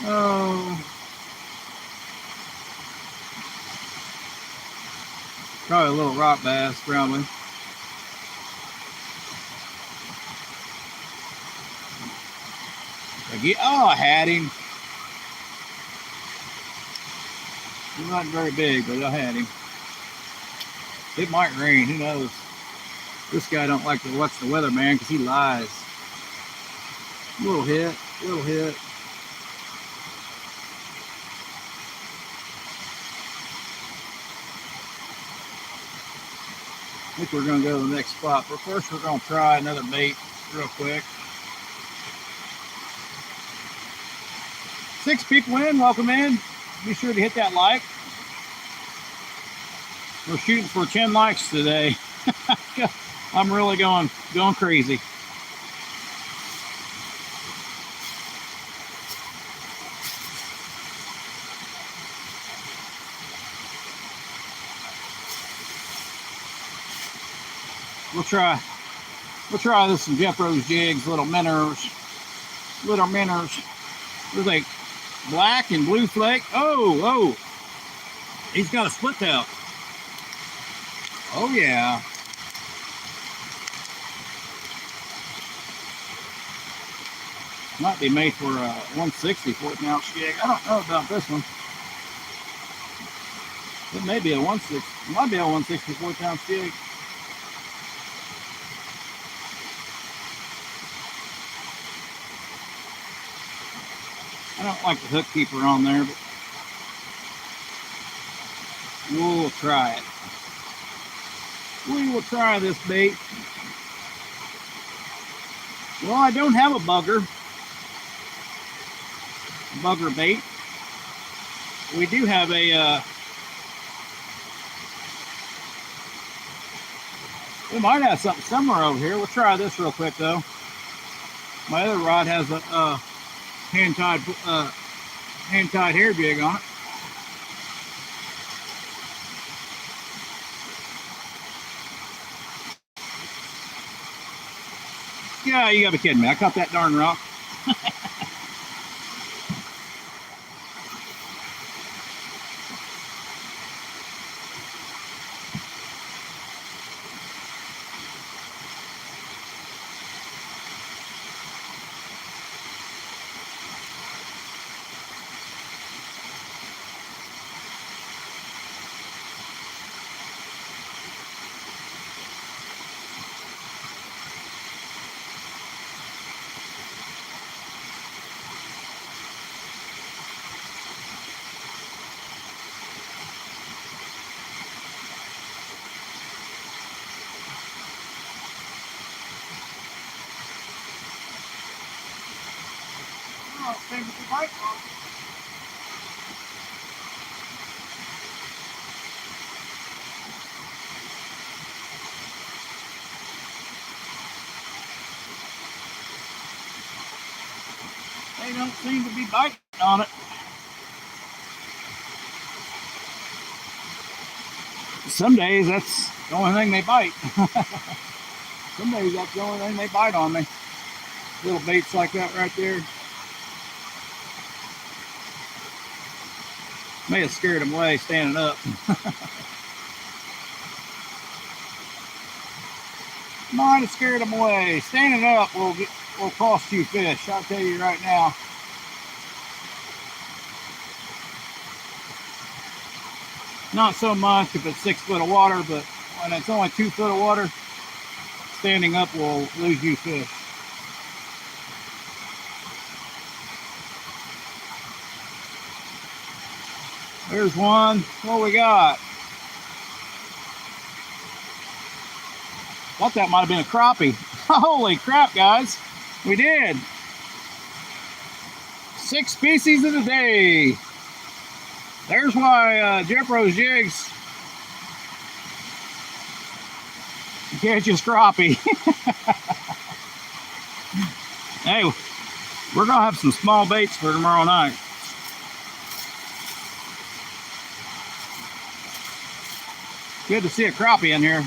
Oh. Probably a little rock bass, probably. Oh, I had him. He wasn't very big, but I had him. It might rain, who knows? This guy don't like to watch the weather, man, because he lies. Little hit, little hit. I think we're going to go to the next spot, but first we're going to try another bait real quick. 6 people in, welcome in. Be sure to hit that like. We're shooting for 10 likes today. I'm really going crazy. We'll try this some Jeff Rose jigs, little minnows. There's a black and blue flake. Oh, he's got a split tail. Oh yeah. Might be made for a 160 14-ounce jig. I don't know about this one. It may be a 160. It might be a 160 14-ounce jig. I don't like the hook keeper on there, but we'll try it. We will try this bait. Well, I don't have a bugger bait. We do have a we might have something similar over here. We'll try this real quick though. My other rod has a hand-tied hair jig on it. Yeah, you gotta be kidding me. I caught that darn rock. They don't seem to be biting on it. Some days that's the only thing they bite. Some days that's the only thing they bite on me. Little baits like that right there. May have scared them away standing up. Might have scared them away. Standing up will cost you fish. I'll tell you right now. Not so much if it's 6 foot of water, but when it's only 2 foot of water, standing up will lose you fish. There's one. What we got? Thought that might have been a crappie. Holy crap, guys. We did. 6 species in a day. There's why Jeff Rose jigs catch a crappie. Hey, we're gonna have some small baits for tomorrow night. Good to see a crappie in here.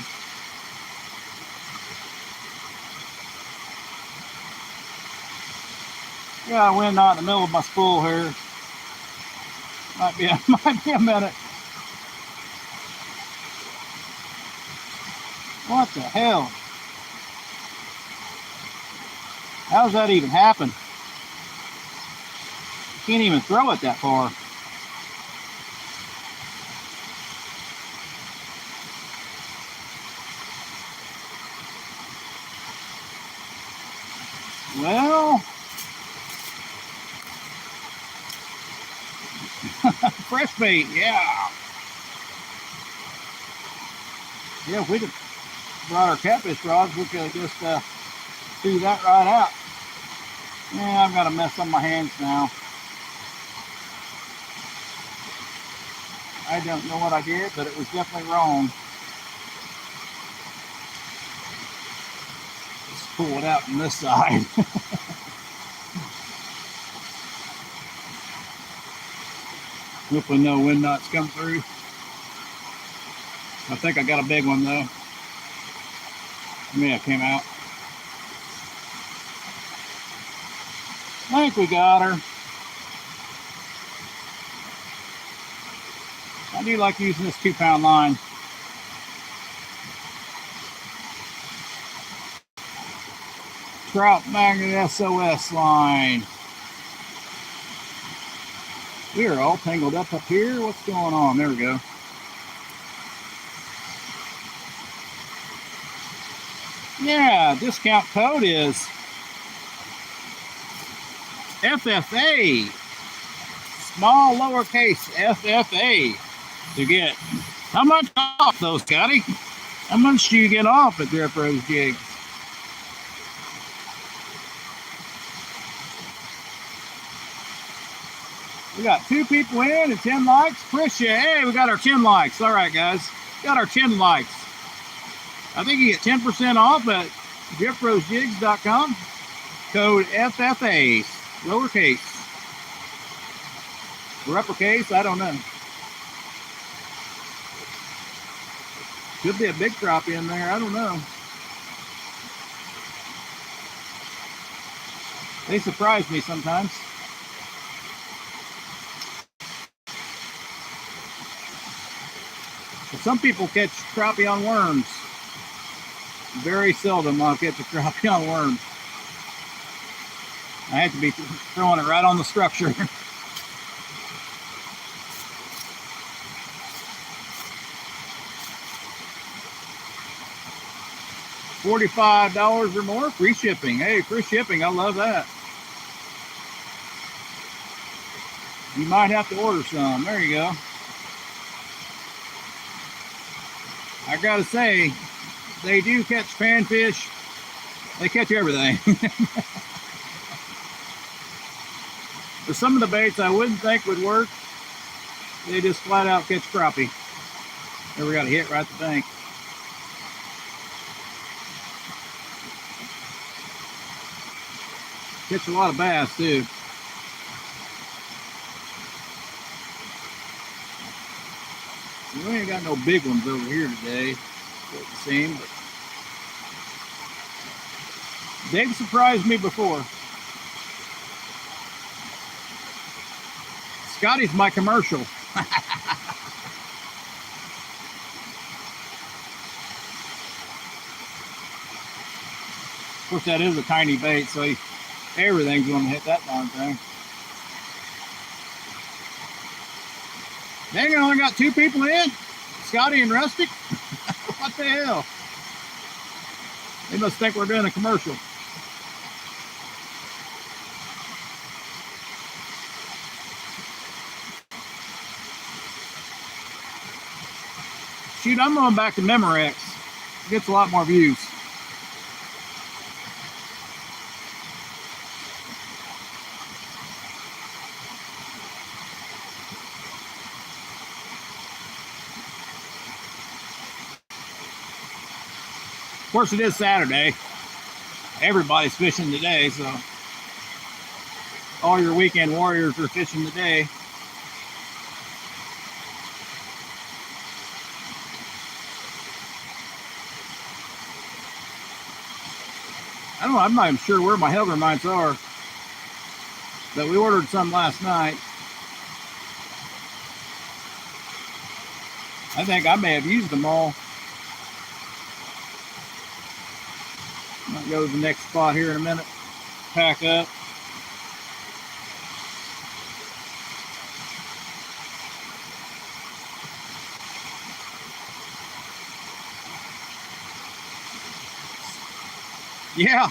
Got a wind out in the middle of my spool here. Might be a minute. What the hell? How does that even happen? Can't even throw it that far. Well, fresh bait, yeah. Yeah, if we'd have brought our catfish rods, we could have just threw that right out. Yeah, I've got a mess on my hands now. I don't know what I did, but it was definitely wrong. Let's pull it out from this side. Hopefully no wind knots come through. I think I got a big one though. Yeah, it came out. I think we got her. I do like using this 2-pound line. Trout Magnet SOS line. We are all tangled up here. What's going on? There we go. Yeah, discount code is FFA. Small lowercase FFA to get. How much off though, Scotty? How much do you get off at Jeff Rose Jigs? We got 2 people in and 10 likes. Appreciate it. Hey, we got our 10 likes. All right, guys. Got our 10 likes. I think you get 10% off at jeffrosejigs.com. Code FFA. Lowercase. Or uppercase, I don't know. Could be a big crappie in there. I don't know. They surprise me sometimes. But some people catch crappie on worms. Very seldom I'll catch a crappie on worms. I have to be throwing it right on the structure. $45 or more, free shipping. Hey, free shipping, I love that. You might have to order some. There you go. I gotta say, they do catch panfish. They catch everything. For some of the baits I wouldn't think would work, they just flat out catch crappie. Never got a hit right at the bank. Catch a lot of bass too. We ain't got no big ones over here today, it seems. But they've surprised me before. Scotty's my commercial. Of course, that is a tiny bait, so everything's going to hit that darn thing. Dang, I only got 2 people in. Scotty and Rustic. What the hell? They must think we're doing a commercial. Shoot, I'm going back to Memorex. It gets a lot more views. Of course, it is Saturday. Everybody's fishing today, so all your weekend warriors are fishing today. I don't know, I'm not even sure where my Hellgrammites are, but we ordered some last night. I think I may have used them all. Might go to the next spot here in a minute. Pack up. Yeah,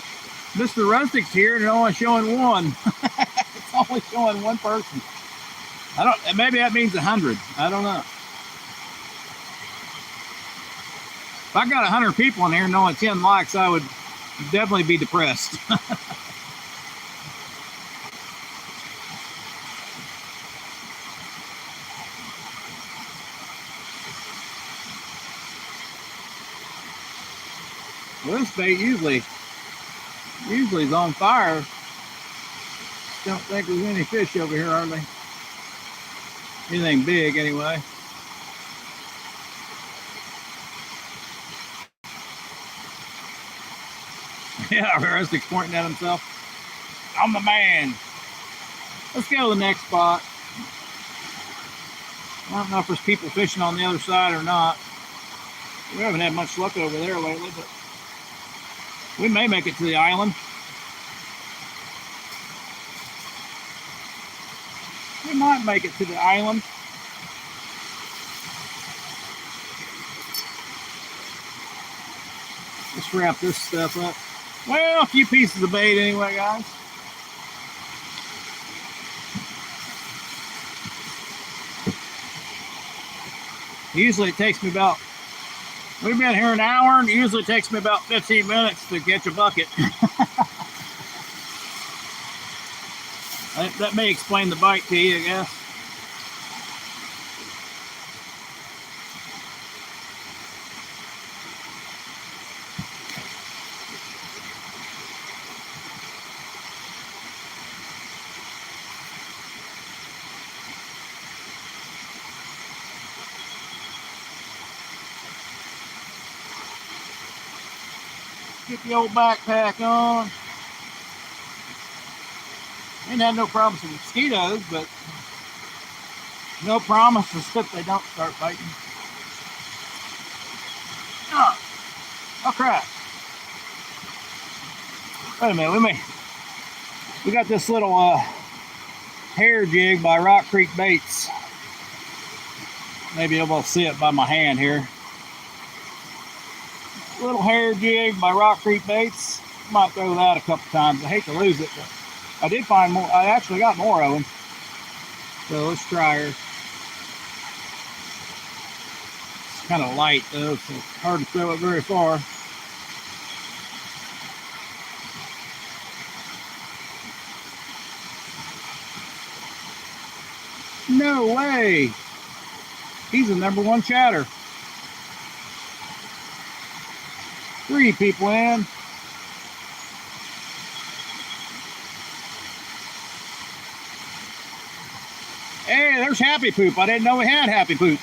Mr. Rustic's here and it's only showing one. It's only showing one person. I don't. Maybe that means 100. I don't know. If I got 100 people in here and only 10 likes, I would definitely be depressed. Well, this bait usually is on fire. Don't think there's any fish over here, hardly. Anything big, anyway. Yeah, Rustic's pointing at himself. I'm the man. Let's go to the next spot. I don't know if there's people fishing on the other side or not. We haven't had much luck over there lately, but we may make it to the island. We might make it to the island. Let's wrap this stuff up. Well, a few pieces of bait anyway, guys. Usually it takes me about, we've been here an hour, and it usually takes me about 15 minutes to catch a bucket. That may explain the bite to you, I guess. Get the old backpack on. Ain't had no problems with mosquitoes, but no promises that they don't start biting. Oh crap. Wait a minute, we got this little hair jig by Rock Creek Baits. Maybe you'll be able to see it by my hand here. Little hair jig by Rock Creek Baits. Might throw that a couple times. I hate to lose it, but I did find more. I actually got more of them. So let's try her. It's kind of light though, so it's hard to throw it very far. No way! He's the #1 chatter. 3 people in. Hey, there's Happy Poop. I didn't know we had Happy Poop.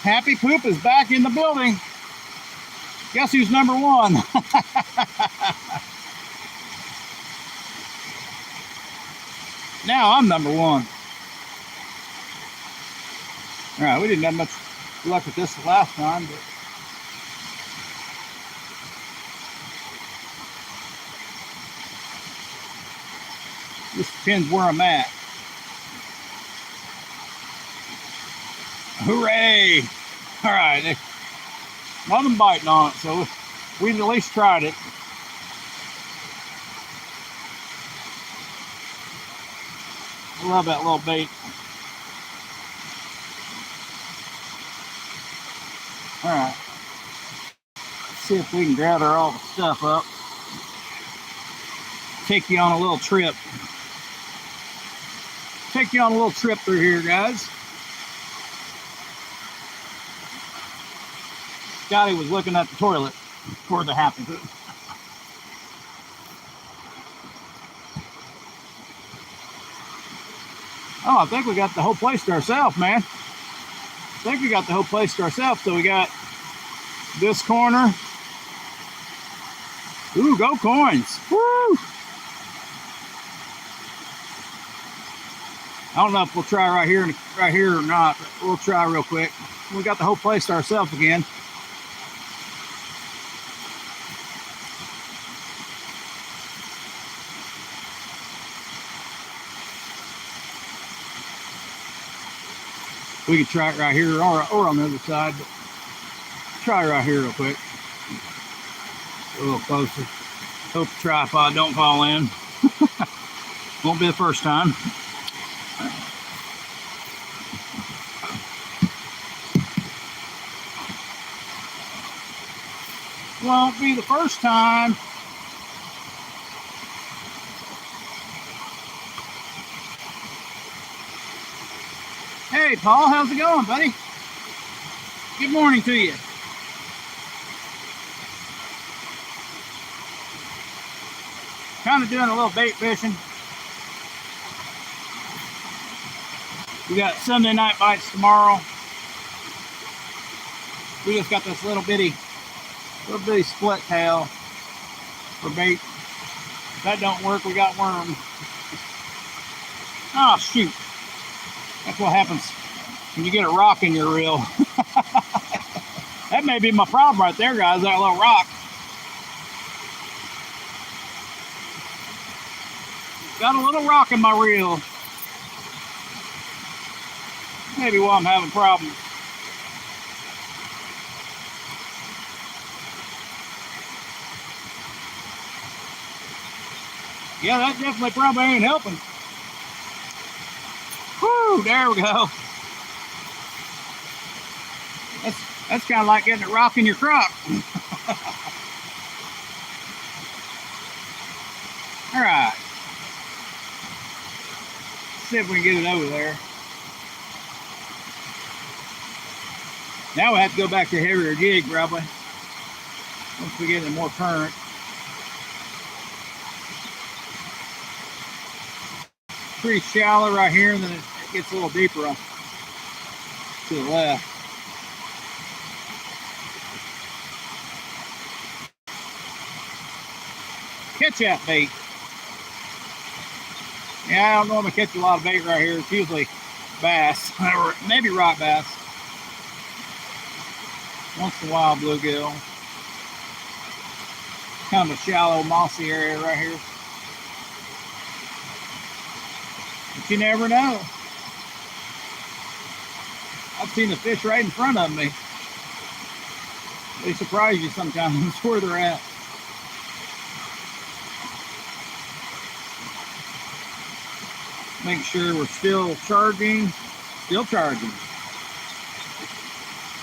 Happy Poop is back in the building. Guess who's #1? Now I'm #1. All right, we didn't have much luck with this the last time, but this depends where I'm at. Hooray! All right, nothing biting on it, so we at least tried it. I love that little bait. All right, let's see if we can gather all the stuff up. Take you on a little trip. Take you on a little trip through here, guys. Scotty was looking at the toilet for the Happy Poop. Oh, I think we got the whole place to ourselves, man. I think we got the whole place to ourselves. So we got this corner. Ooh, go coins. Woo! I don't know if we'll try right here or not, but we'll try real quick. We got the whole place to ourselves again. We could try it right here or on the other side, but try it right here real quick. A little closer. Hope the tripod don't fall in. Won't be the first time. Won't be the first time. Hey, Paul, how's it going, buddy? Good morning to you. Kind of doing a little bait fishing. We got Sunday night bites tomorrow. We just got this little bitty split tail for bait. If that don't work, we got worms. Oh, shoot. That's what happens when you get a rock in your reel. That may be my problem right there, guys, that little rock. Got a little rock in my reel. Maybe why I'm having problems. Yeah, that definitely probably ain't helping. Whew, there we go. That's kind of like getting a rock in your crop. All right. See if we can get it over there. Now we have to go back to a heavier jig, probably. Once we get in more current. Pretty shallow right here, and then it gets a little deeper to the left. Catch that bait. Yeah, I don't normally catch a lot of bait right here. It's usually bass, or maybe rock bass. Once in a while, bluegill. Kind of a shallow, mossy area right here. But you never know. I've seen the fish right in front of me. They surprise you sometimes where they're at. Make sure we're still charging. Still charging.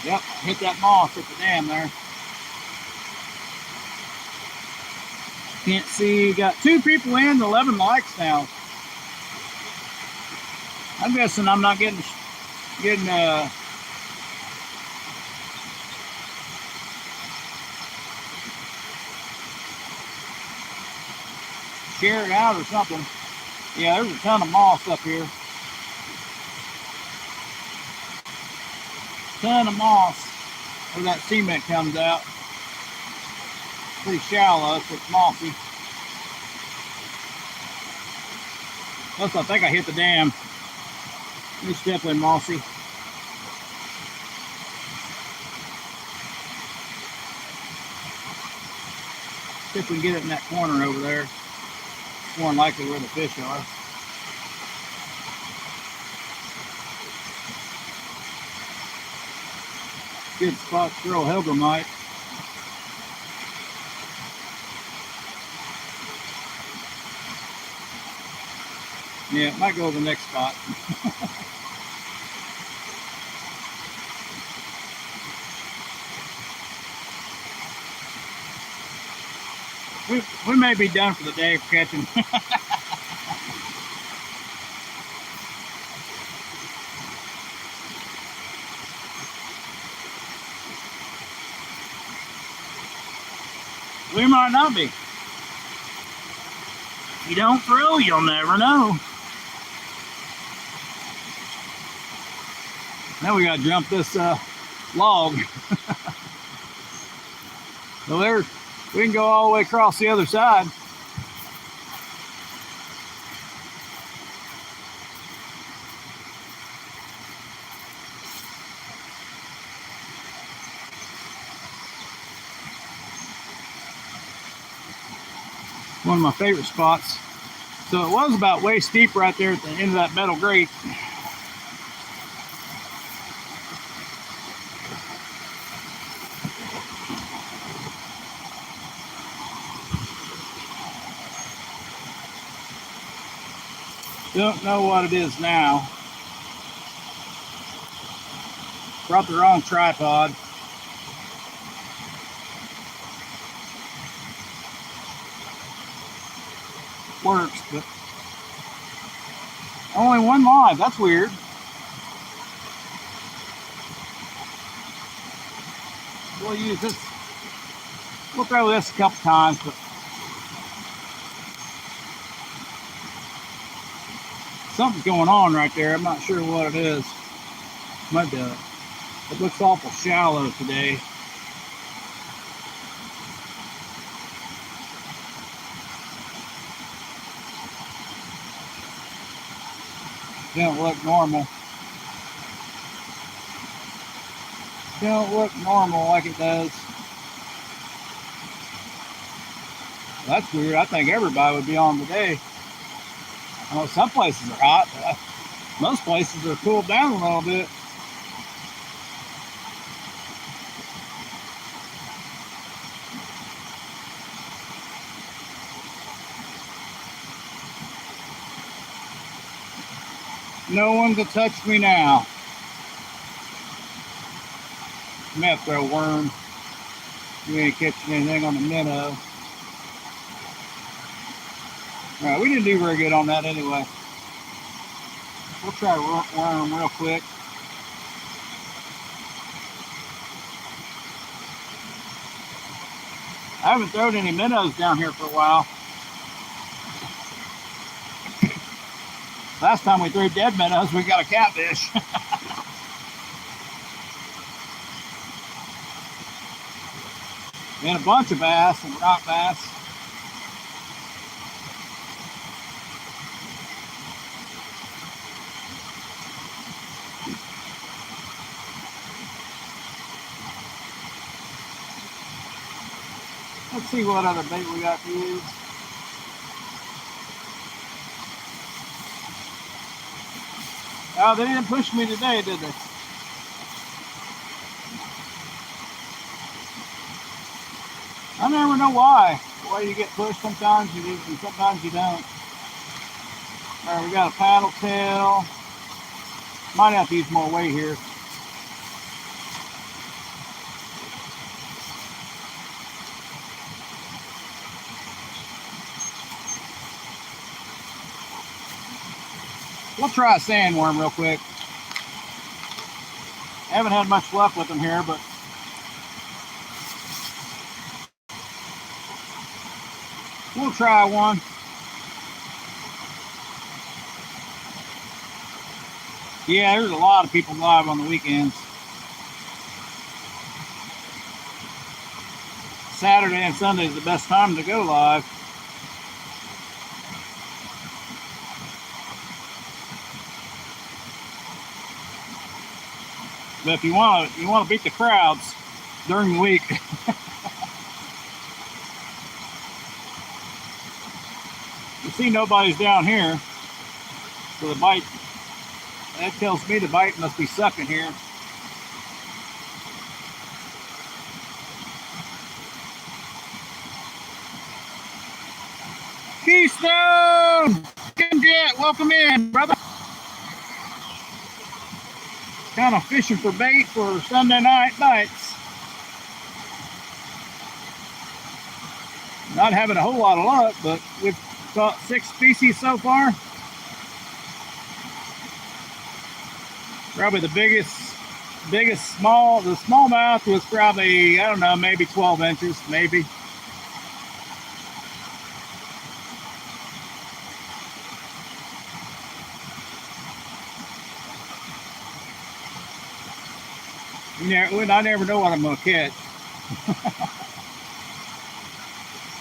Yep, hit that moss at the dam there. Can't see, got 2 people in, 11 likes now. I'm guessing I'm not getting share it out or something. Yeah, there's a ton of moss up here. Ton of moss where that cement comes out. Pretty shallow, so it's mossy. Plus, I think I hit the dam. It's definitely mossy. See if we can get it in that corner over there. It's more than likely where the fish are. Good spot to throw a hellgrammite. Yeah, it might go to the next spot. We may be done for the day for catching. We might not be. If you don't throw, you'll never know. Now we gotta jump this log. So there, we can go all the way across the other side. One of my favorite spots. So it was about waist deep right there at the end of that metal grate. Don't know what it is now. Brought the wrong tripod. Works, but only one live. That's weird. We'll use this. We'll throw this a couple times, but something's going on right there. I'm not sure what it is. Might be. It looks awful shallow today. Don't look normal. Don't look normal like it does. Well, that's weird. I think everybody would be on today. I know some places are hot, but most places are cooled down a little bit. No one can touch me now. I may have to throw a worm. We ain't catching anything on the minnow. Alright, we didn't do very good on that anyway. We'll try a worm real quick. I haven't thrown any minnows down here for a while. Last time we threw dead minnows, we got a catfish. And a bunch of bass and rock bass. Let's see what other bait we got to use. Oh, they didn't push me today, did they? I never know why. Why you get pushed sometimes you do and sometimes you don't. Alright, we got a paddle tail. Might have to use more weight here. We'll try a sandworm real quick. I haven't had much luck with them here, but we'll try one. Yeah, there's a lot of people live on the weekends. Saturday and Sunday is the best time to go live. But if you want to beat the crowds during the week. You see nobody's down here, so the bite, that tells me the bite must be sucking here. Keystone! Jet, welcome in, brother. Kind of fishing for bait for Sunday night bites. Not having a whole lot of luck, but we've caught 6 species so far. Probably the the smallmouth was probably, I don't know, maybe 12 inches, maybe. Yeah, I never know what I'm going to catch.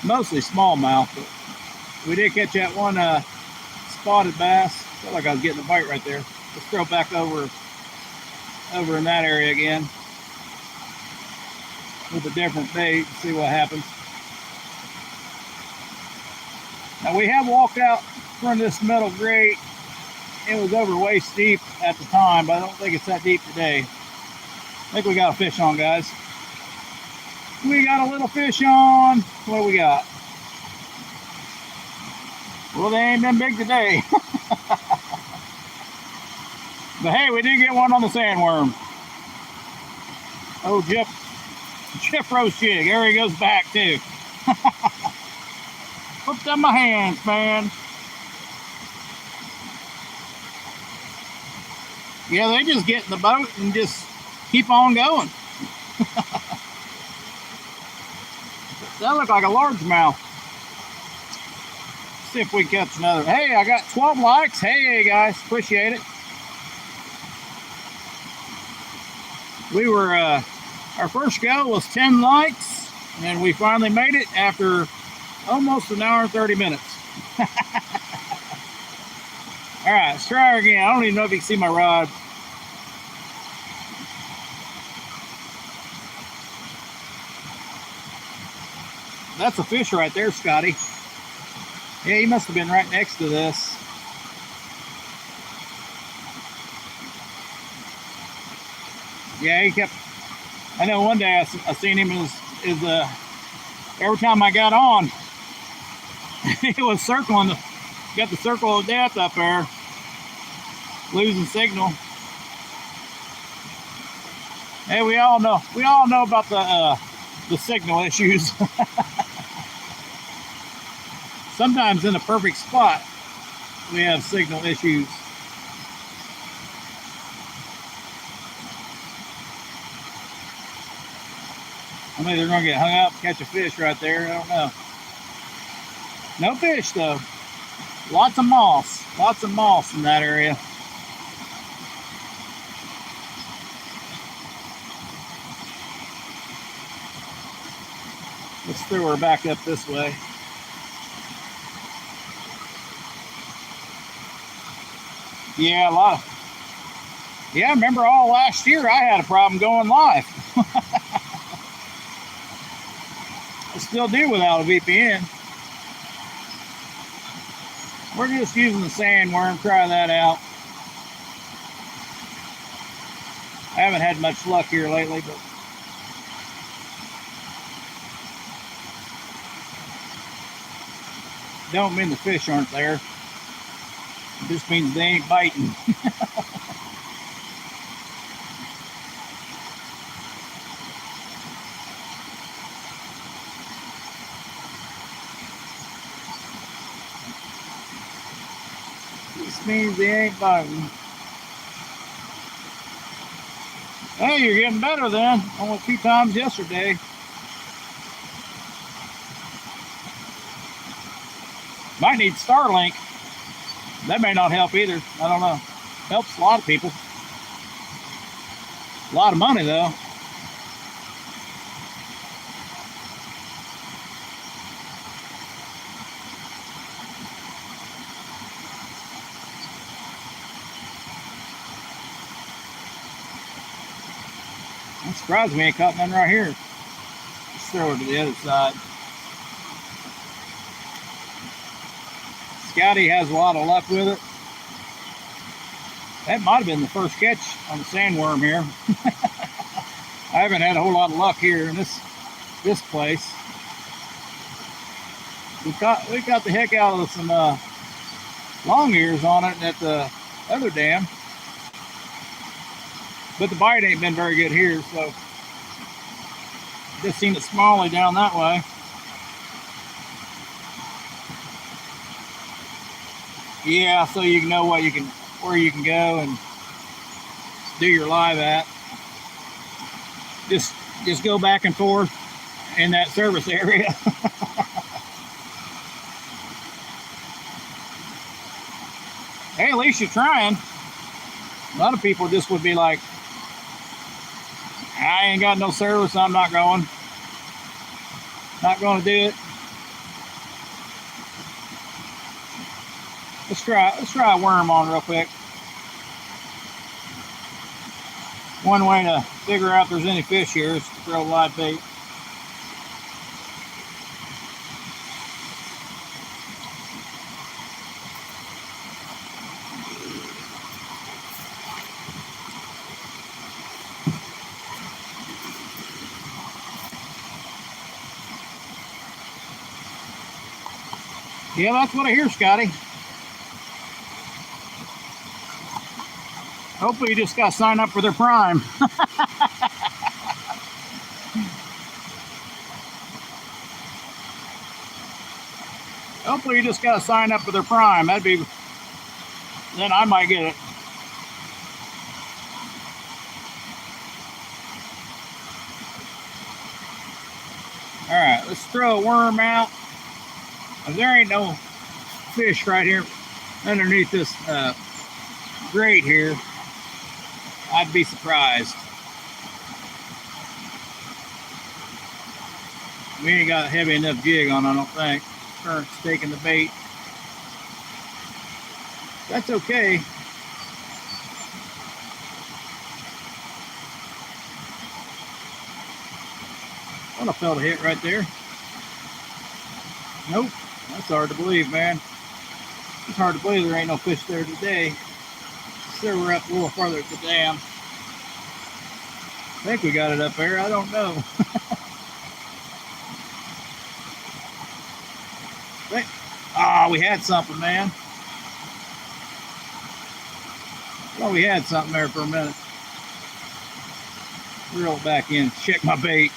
Mostly smallmouth, but we did catch that one spotted bass. Felt like I was getting a bite right there. Let's throw back over in that area again with a different bait and see what happens. Now we have walked out from this metal grate. It was over waist deep at the time, but I don't think it's that deep today. I think we got a fish on, guys. We got a little fish on. What do we got? Well, they ain't been big today. But hey, we did get one on the sandworm. Oh, Jeff Roast jig. There he goes back too. Put them in my hands, man. Yeah, they just get in the boat and just keep on going. That looked like a largemouth. See if we catch another. Hey, I got 12 likes. Hey, guys, appreciate it. We were, our first go was 10 likes, and we finally made it after almost an hour and 30 minutes. All right, let's try again. I don't even know if you can see my rod. That's a fish right there, Scotty. Yeah, he must have been right next to this. Yeah, he kept. I know one day I seen him every time I got on, it was circling. Got the circle of death up there, losing signal. Hey, we all know about the signal issues. Sometimes in a perfect spot, we have signal issues. I mean, they're gonna get hung up, catch a fish right there. I don't know. No fish though. Lots of moss in that area. Let's throw her back up this way. Yeah, I remember all last year I had a problem going live. I still do without a VPN. We're just using the sandworm, try that out. I haven't had much luck here lately, but don't mean the fish aren't there. It just means they ain't biting. This means they ain't biting. Hey, you're getting better then. Only 2 times yesterday. Might need Starlink. That may not help either. I don't know. Helps a lot of people. A lot of money though. I'm surprised we ain't caught none right here. Let's throw it to the other side. Scotty has a lot of luck with it. That might have been the first catch on the sandworm here. I haven't had a whole lot of luck here in this place. We got the heck out of some long ears on it at the other dam. But the bite ain't been very good here, so just seen it smally down that way. Yeah, so you can know where you can go and do your live at. Just go back and forth in that service area. Hey, at least you're trying. A lot of people just would be like, I ain't got no service, I'm not going. Not going to do it. Let's try a worm on real quick. One way to figure out if there's any fish here is to throw live bait. Yeah, that's what I hear, Scotty. Hopefully you just got to sign up for their Prime. Hopefully you just got to sign up for their Prime. That'd be... Then I might get it. Alright, let's throw a worm out. There ain't no fish right here underneath this grate here. I'd be surprised. We ain't got a heavy enough jig on, I don't think. Current's taking the bait. That's okay. Well, I felt a hit right there. Nope. That's hard to believe, man. It's hard to believe there ain't no fish there today. So we're up a little farther at the dam. I think we got it up there. I don't know. Oh, we had something, man. Well, we had something there for a minute. Reel it back in. Check my bait.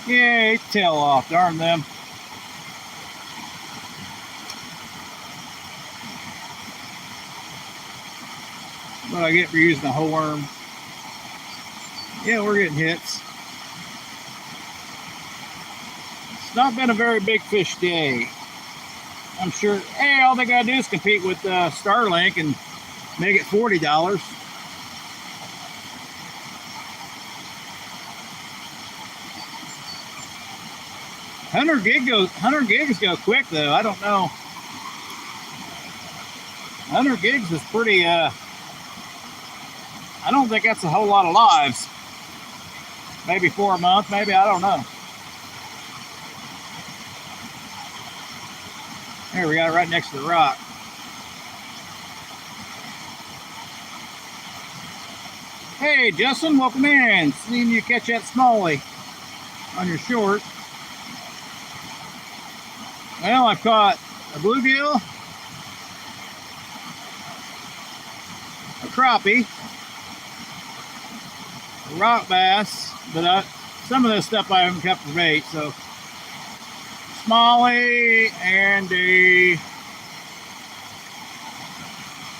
Yay, tail off. Darn them. What I get for using a whole worm. Yeah, we're getting hits. It's not been a very big fish day. I'm sure, hey, all they gotta do is compete with Starlink and make it $40. 100 gigs go quick though. I don't know. 100 gigs is pretty, I don't think that's a whole lot of lives. Maybe for a month, maybe, I don't know. Here, we got it right next to the rock. Hey, Justin, welcome in. Seeing you catch that smallie on your short. Well, I've caught a bluegill, a crappie, a rock bass, but some of this stuff I haven't kept for bait, so smallie and a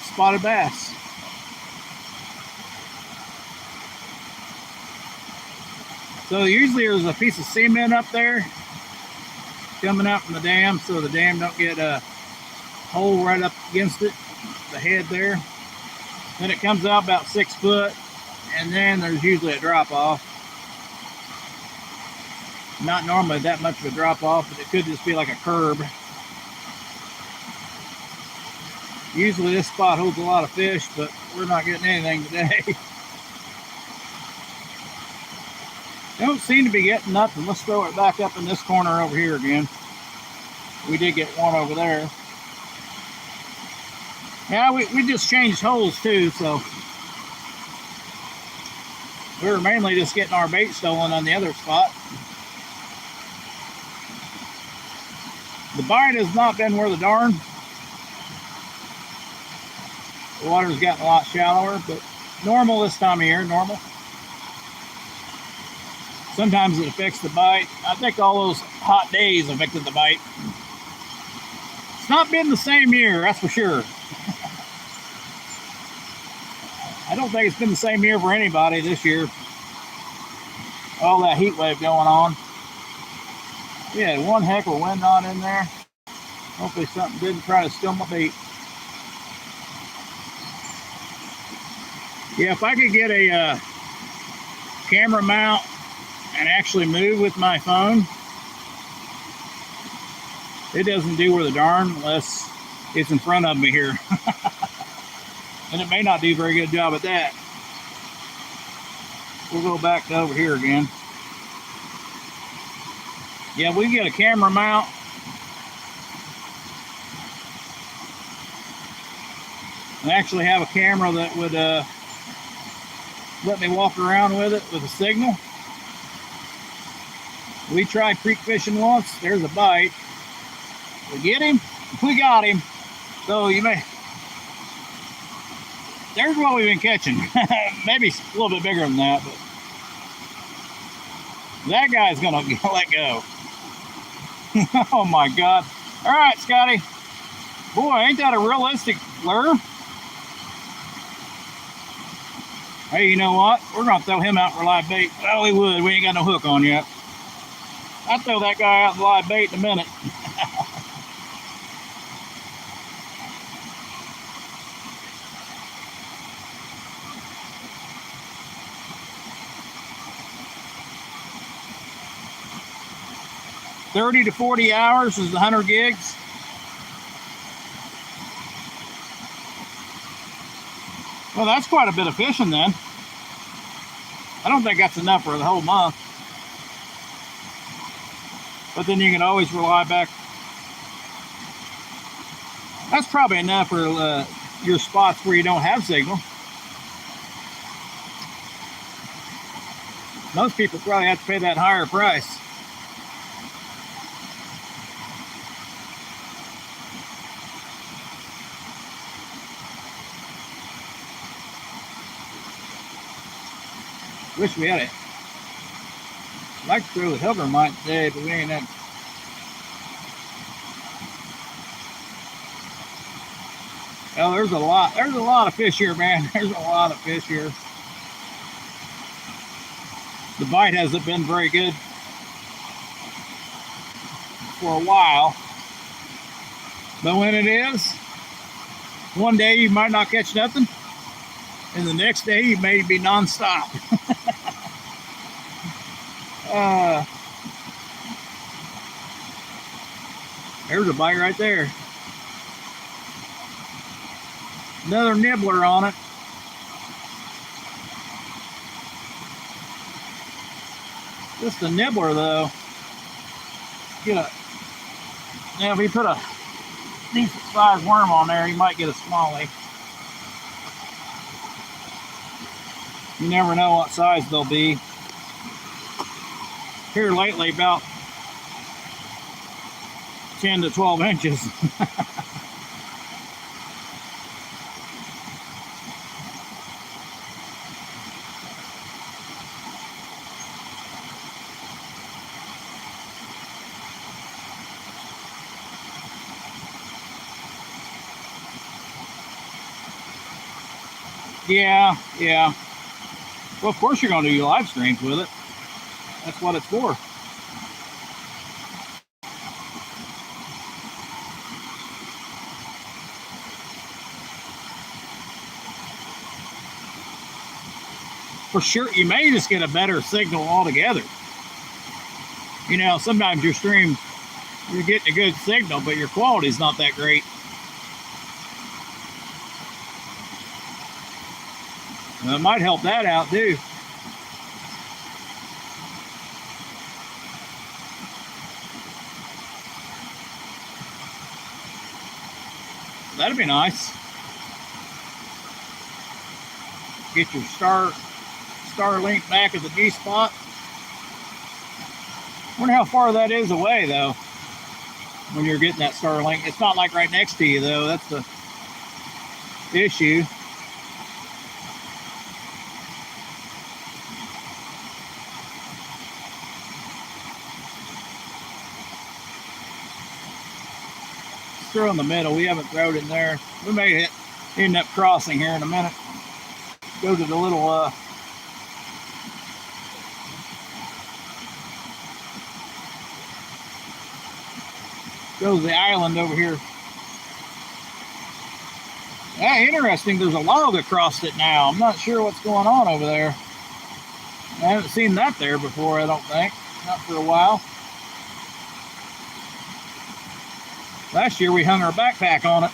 spotted bass. So usually there's a piece of cement up there coming out from the dam, so the dam don't get a hole right up against it, the head there. Then it comes out about 6 foot, and then there's usually a drop off. Not normally that much of a drop off, but it could just be like a curb. Usually this spot holds a lot of fish, but we're not getting anything today. Don't seem to be getting nothing. Let's throw it back up in this corner over here again. We did get one over there. Yeah, we just changed holes too, so we were mainly just getting our bait stolen on the other spot. The bite has not been worth a darn. The water's gotten a lot shallower, but normal this time of year, normal. Sometimes it affects the bite. I think all those hot days affected the bite. It's not been the same year, that's for sure. I don't think it's been the same year for anybody this year. All that heat wave going on. We had one heck of a wind on in there. Hopefully something didn't try to steal my bait. Yeah, if I could get a camera mount and actually move with my phone, it doesn't do worth a darn unless it's in front of me here. And it may not do a very good job at that. We'll go back to over here again. Yeah, we can get a camera mount. And actually have a camera that would let me walk around with it with a signal. We tried creek fishing once. There's a bite. We get him. We got him. So you may. There's what we've been catching. Maybe a little bit bigger than that, but that guy's gonna let go. Oh my God. All right, Scotty. Boy, ain't that a realistic lure? Hey, you know what? We're gonna throw him out for live bait. Well, we would. We ain't got no hook on yet. I'll throw that guy out in live bait in a minute. $30 to $40 hours is the 100 gigs. Well, that's quite a bit of fishing then. I don't think that's enough for the whole month. But then you can always rely back. That's probably enough for your spots where you don't have signal. Most people probably have to pay that higher price. Wish we had it. I'd like to throw the Hilgermite today, but we ain't had. Well, there's a lot. There's a lot of fish here, man. There's a lot of fish here. The bite hasn't been very good for a while, but when it is, one day you might not catch nothing, and the next day you may be nonstop. There's a bite right there. Another nibbler on it. Just a nibbler though. Now if you put a decent sized worm on there, you might get a smallie. You never know what size they'll be. Here lately, about 10 to 12 inches. Yeah. Well, of course you're going to do your live streams with it. That's what it's for. For sure, you may just get a better signal altogether. You know, sometimes your stream, you're getting a good signal, but your quality's not that great. Well, it might help that out too. That'd be nice. Get your Starlink back at the G spot. Wonder how far that is away though. When you're getting that Starlink, it's not like right next to you though. That's the issue. Throw in the middle. We haven't thrown in there. We may end up crossing here in a minute. Go to the little go to the island over here. Yeah, interesting. There's a log across it now. I'm not sure what's going on over there. I haven't seen that there before, I don't think. Not for a while. Last year we hung our backpack on it.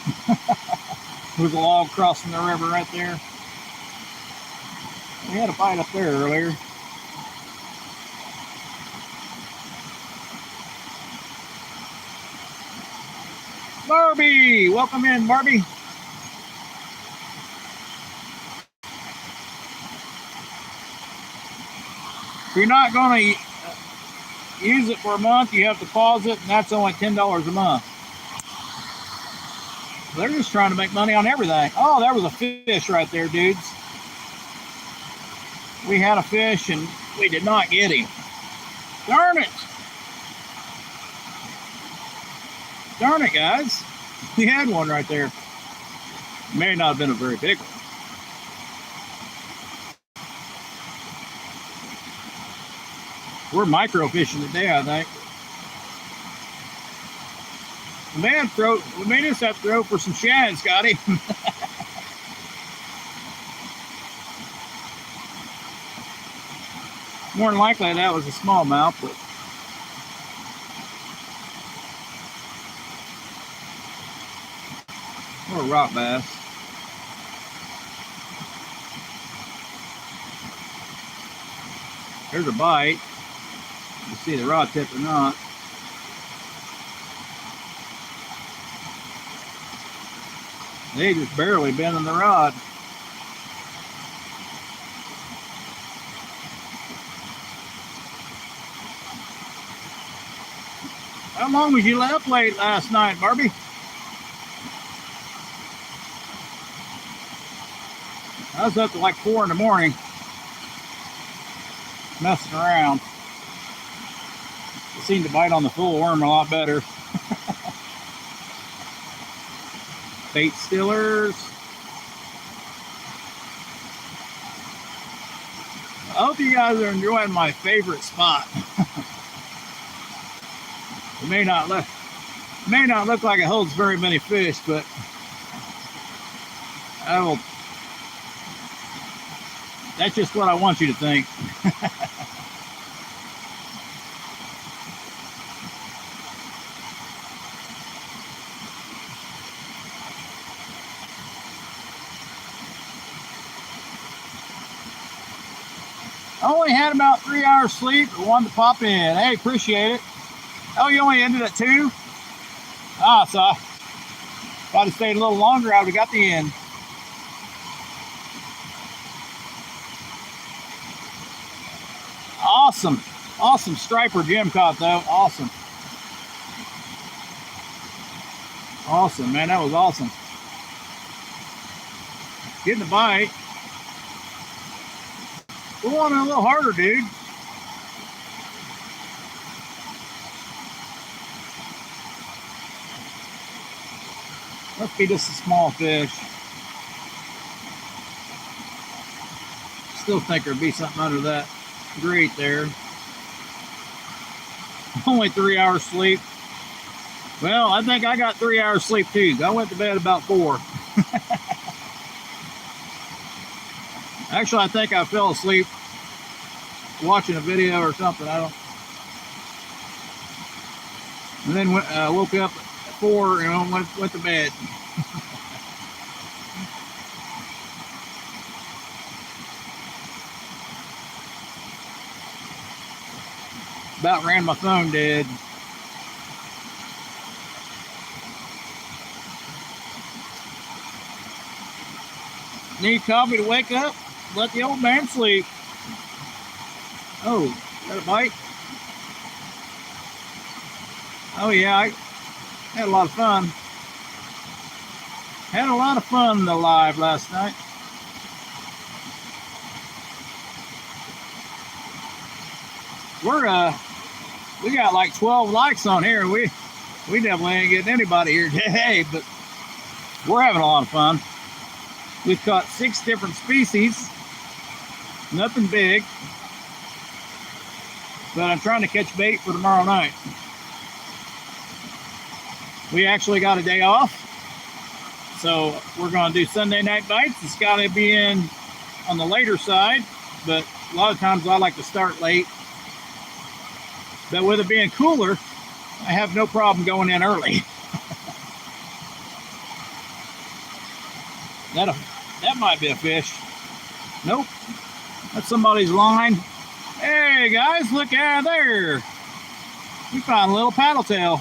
There was a log crossing the river right there. We had a bite up there earlier. Barbie! Welcome in, Barbie. If you're not going to use it for a month, you have to pause it, and that's only $10 a month. They're just trying to make money on everything. Oh, there was a fish right there, dudes. We had a fish and we did not get him. Darn it. Darn it, guys. We had one right there. May not have been a very big one. We're microfishing today, I think. We may just have to throw for some shad, Scotty. More than likely that was a smallmouth, but or a rock bass. There's a bite. You see the rod tip or not. They just barely bending the rod. How long was you up late last night, Barbie? I was up to like 4 in the morning, messing around. It seemed to bite on the full worm a lot better. Bait stillers. I hope you guys are enjoying my favorite spot. It may not look like it holds very many fish, but that's just what I want you to think. I only had about 3 hours sleep, but wanted to pop in. Hey, appreciate it. Oh, you only ended at 2? Ah, so if I'd have stayed a little longer, I would have got the end. Awesome. Awesome striper Jim caught, though. Awesome. Awesome, man. That was awesome. Getting the bite. We're on a little harder, dude. Must be just a small fish. Still think there'd be something under that grate there. Only 3 hours sleep. Well, I think I got 3 hours sleep too. I went to bed about 4. Actually, I think I fell asleep watching a video or something. I don't. And then woke up at 4 and went to bed. About ran my phone dead. Need coffee to wake up? Let the old man sleep. Oh, got a bite? Oh yeah, I had a lot of fun. Had a lot of fun live last night. We got like 12 likes on here. We definitely ain't getting anybody here today, but we're having a lot of fun. We've caught 6 different species. Nothing big. But I'm trying to catch bait for tomorrow night. We actually got a day off. So we're going to do Sunday night bites. It's got to be in on the later side. But a lot of times I like to start late. But with it being cooler, I have no problem going in early. That might be a fish. Nope. That's somebody's line. Hey guys, look out there. We found a little paddletail.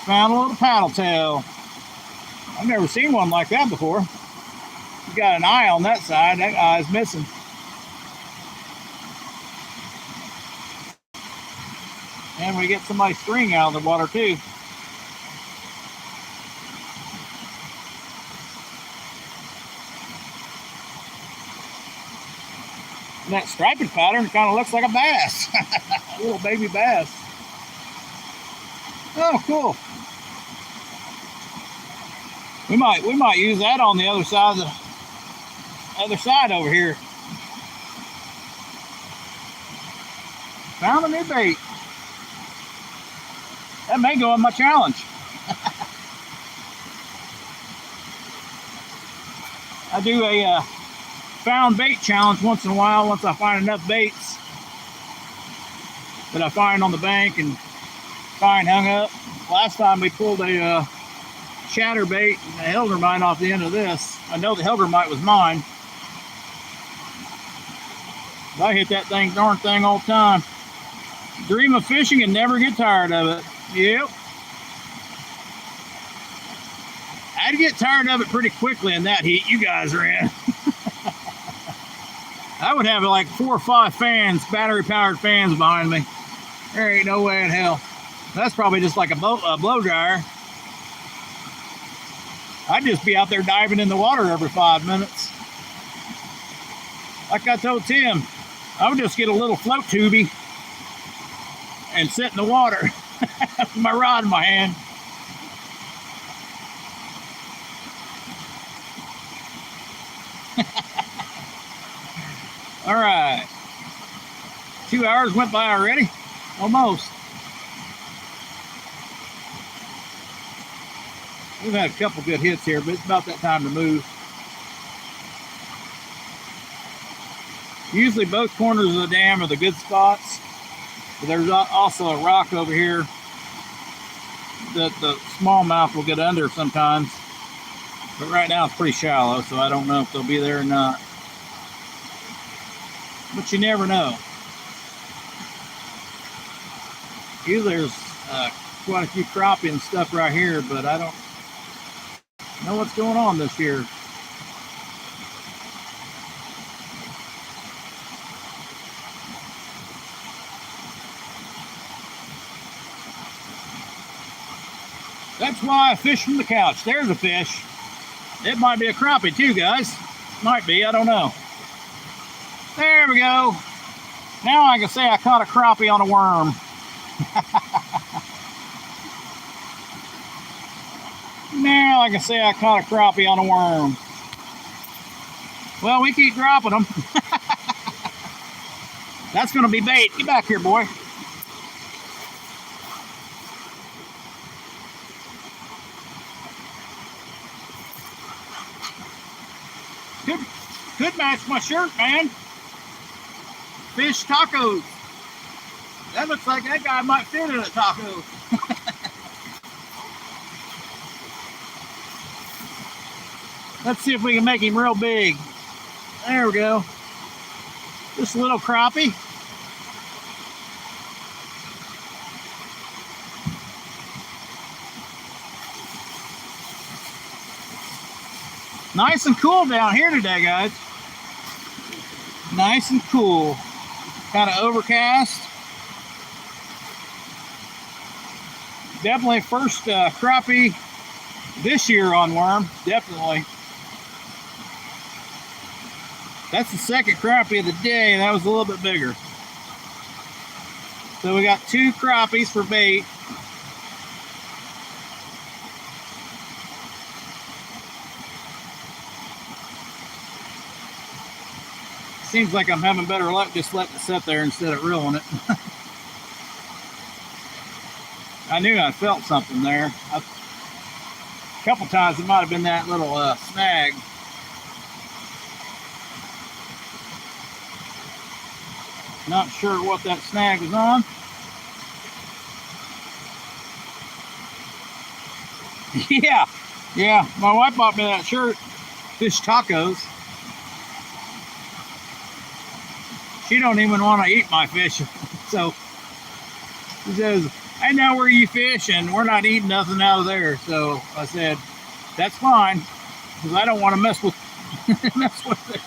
Found a little paddletail. I've never seen one like that before. You got an eye on that side. That eye's missing. And we get somebody's string out of the water too. That striping pattern kind of looks like a bass. A little baby bass. Oh, cool. We might use that on the other side over here. Found a new bait. That may go on my challenge. I do a found bait challenge once in a while once I find enough baits that I find on the bank and find hung up. Last time we pulled a chatterbait and a Hellgrammite off the end of this. I know the Hellgrammite was mine. But I hit that darn thing all the time. Dream of fishing and never get tired of it. Yep. I'd get tired of it pretty quickly in that heat you guys are in. I would have like 4 or 5 fans, battery powered fans behind me. There ain't no way in hell. That's probably just like a blow dryer. I'd just be out there diving in the water every 5 minutes. Like I told Tim, I would just get a little float tubey and sit in the water with my rod in my hand. All right. 2 hours went by already? Almost. We've had a couple good hits here, but it's about that time to move. Usually both corners of the dam are the good spots, but there's also a rock over here that the smallmouth will get under sometimes. But right now it's pretty shallow, so I don't know if they'll be there or not. But you never know. Usually there's quite a few crappie and stuff right here, but I don't know what's going on this year. That's why I fish from the couch. There's a fish. It might be a crappie too, guys. Might be, I don't know. There we go. Now I can say I caught a crappie on a worm. Now I can say I caught a crappie on a worm. Well, we keep dropping them. That's going to be bait. Get back here, boy. Could match my shirt, man. Fish tacos. That looks like that guy might fit in a taco. Let's see if we can make him real big. There we go. Just a little crappie. Nice and cool down here today, guys. Nice and cool. Kind of overcast. Definitely first crappie this year on worm. Definitely. That's the second crappie of the day. That was a little bit bigger. So we got 2 crappies for bait. Seems like I'm having better luck just letting it sit there instead of reeling it. I knew I felt something there. A couple times it might have been that little snag. Not sure what that snag was on. Yeah, my wife bought me that shirt, Fish Tacos. She don't even want to eat my fish. So she says, I know where you fish and we're not eating nothing out of there. So I said, that's fine, because I don't want to mess with it.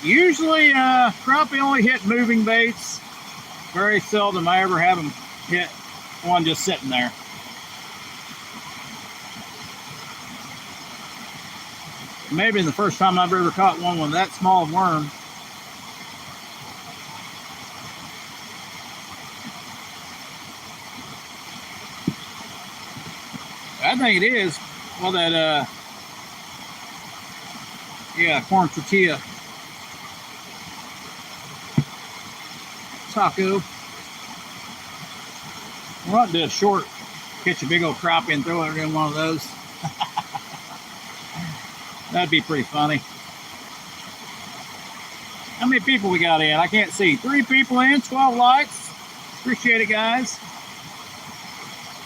Usually crappie only hit moving baits. Very seldom I ever have them hit one just sitting there. Maybe the first time I've ever caught one with that small worm. I think it is. Well, that, yeah, corn tortilla taco. I want to do a short, catch a big old crappie and throw it in one of those. That'd be pretty funny. How many people we got in? I can't see. 3 people in, 12 likes. Appreciate it, guys.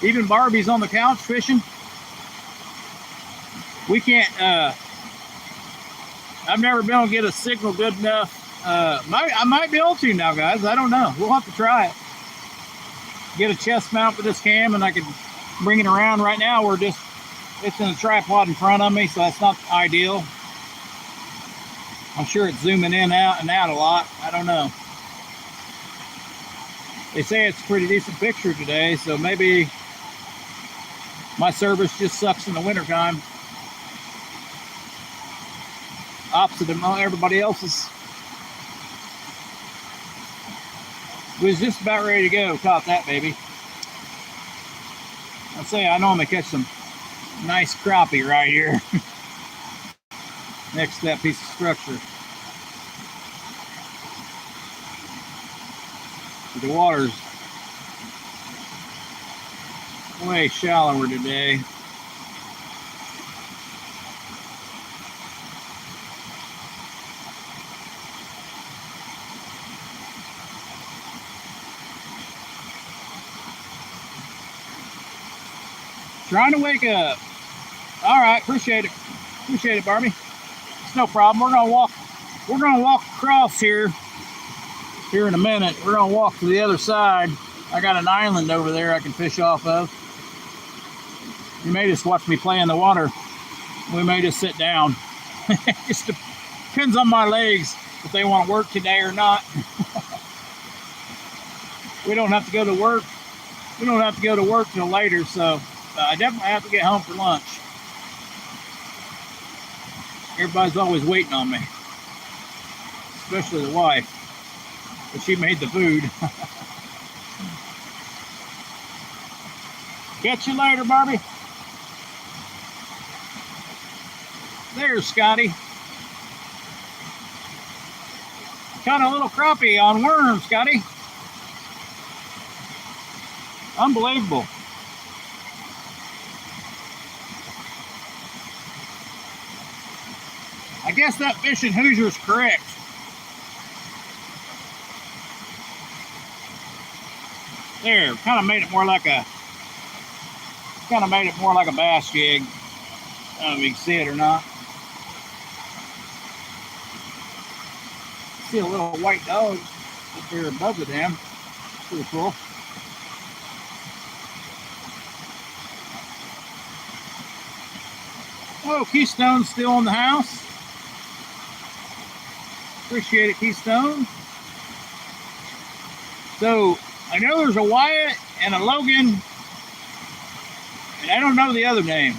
Even Barbie's on the couch fishing. We can't, I've never been able to get a signal good enough. I might be able to now, guys. I don't know. We'll have to try it. Get a chest mount for this cam and I can bring it around. Right now it's in a tripod in front of me, so that's not ideal. I'm sure it's zooming in out and out a lot. I don't know. They say it's a pretty decent picture today, so maybe my service just sucks in the wintertime. Opposite of everybody else's. Was just about ready to go. Caught that baby. I'll say I normally catch some nice crappie right here next to that piece of structure. The water's way shallower today. Trying to wake up. All right, appreciate it. Appreciate it, Barbie. It's no problem. We're gonna walk across here in a minute. We're gonna walk to the other side. I got an island over there I can fish off of. You may just watch me play in the water. We may just sit down. It just depends on my legs if they want to work today or not. We don't have to go to work. We don't have to go to work till later, so I definitely have to get home for lunch. Everybody's always waiting on me, especially the wife, but she made the food. Catch you later, Barbie. There's Scotty. Caught a little crappie on worms, Scotty. Unbelievable. I guess that fish in Hoosier's correct. There, kind of made it more like a bass jig. I don't know if you can see it or not. See a little white dog up there above the dam. Pretty cool. Oh, Keystone's still in the house. Appreciate it, Keystone. So, I know there's a Wyatt and a Logan, and I don't know the other name.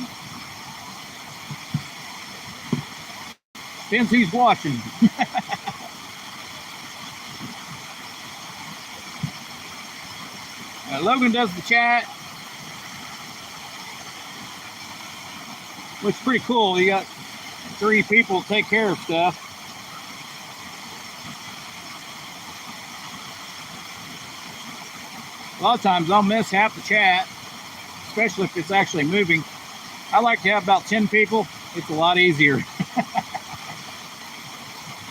Depends who's watching. Logan does the chat, which is pretty cool. You got 3 people to take care of stuff. A lot of times I'll miss half the chat, especially if it's actually moving. I like to have about 10 people. It's a lot easier.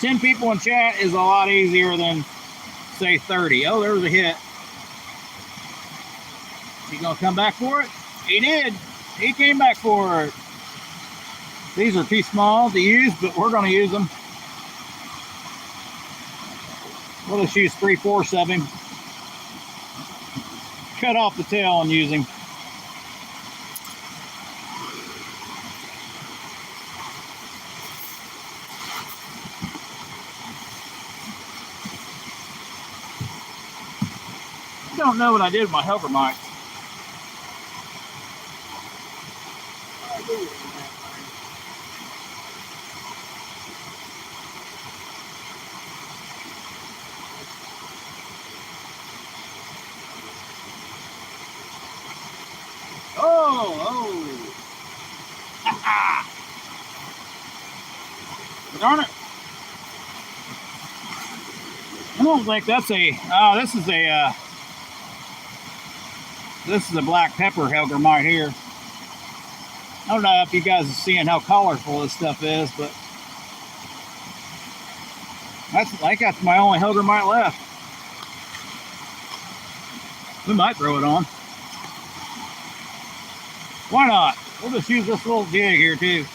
10 people in chat is a lot easier than, say, 30. Oh, there was a hit. He gonna come back for it? He did. He came back for it. These are too small to use, but we're gonna use them. We'll just use 3/4 of him. Cut off the tail and use him. don't know what I did with my helper mites. Oh! Darn it. I don't think that's a, oh, this is a black pepper Hellgrammite here. I don't know if you guys are seeing how colorful this stuff is, but I think that's my only Hellgrammite left. We might throw it on. Why not? We'll just use this little jig here too.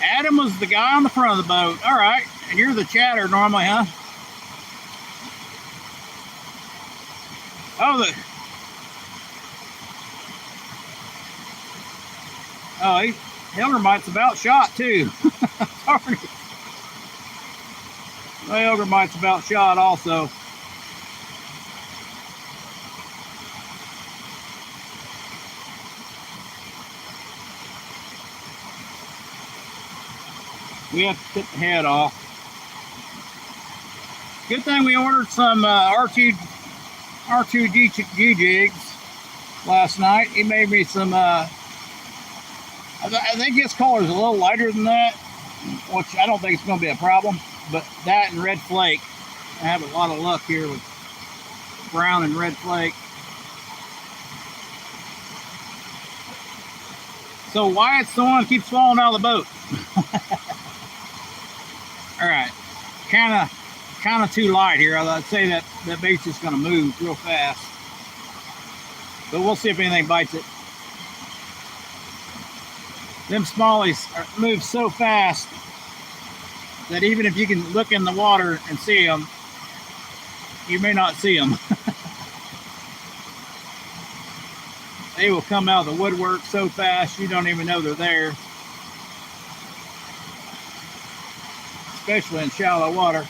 Adam was the guy on the front of the boat. All right, and you're the chatter normally, huh? Oh, Hellgrammite's about shot too. Sorry. The Hellgrammite's about shot also. We have to cut the head off. Good thing we ordered some R2G jigs last night. He made me some, I think his color is a little lighter than that, which I don't think it's going to be a problem, but that and red flake. I have a lot of luck here with brown and red flake. So Wyatt's the one that keeps falling out of the boat. All right, kind of too light here. I'd say that bait's just going to move real fast, but we'll see if anything bites it. Them smallies move so fast that even if you can look in the water and see them, you may not see them. They will come out of the woodwork so fast you don't even know they're there. Especially in shallow water.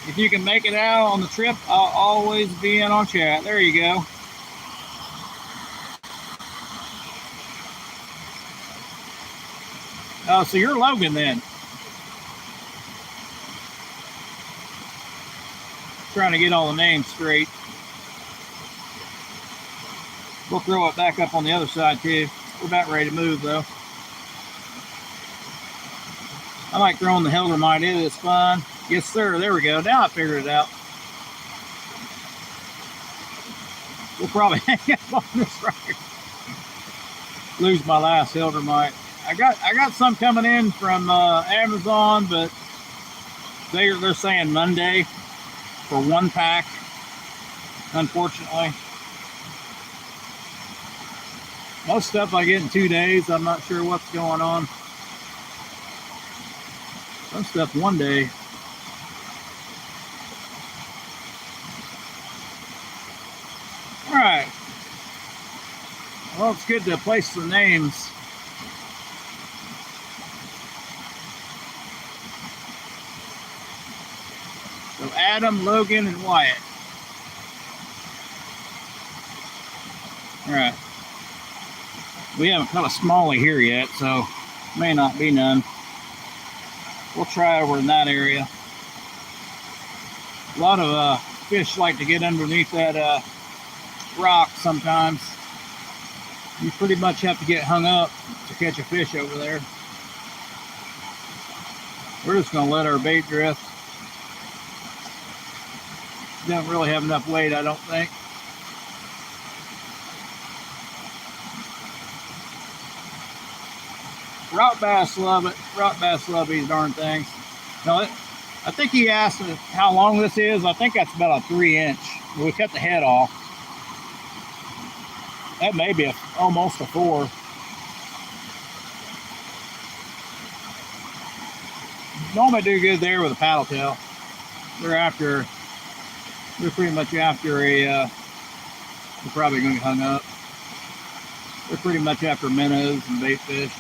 If you can make it out on the trip, I'll always be in on chat. There you go. Oh, so you're Logan then. Trying to get all the names straight. We'll throw it back up on the other side too. We're about ready to move though. I like throwing the Hellgrammite in. It's fun. Yes sir, there we go. Now I figured it out. We'll probably hang up on this right here. Lose my last Hellgrammite. I got some coming in from Amazon, but they're saying Monday for one pack, unfortunately. Most stuff I get in 2 days. I'm not sure what's going on. Some stuff 1 day. All right. Well, it's good to place the names. So Adam, Logan, and Wyatt. All right. We haven't caught a smallie here yet, so may not be none. We'll try over in that area. A lot of fish like to get underneath that rock sometimes. You pretty much have to get hung up to catch a fish over there. We're just going to let our bait drift. Don't really have enough weight, I don't think. Rock bass love it. Rock bass love these darn things. Now, I think he asked how long this is. I think that's about a 3-inch. We cut the head off. That may be almost a 4. Normally do good there with a paddle tail. They're pretty much after a, they're probably going to get hung up. They're pretty much after minnows and bait fish.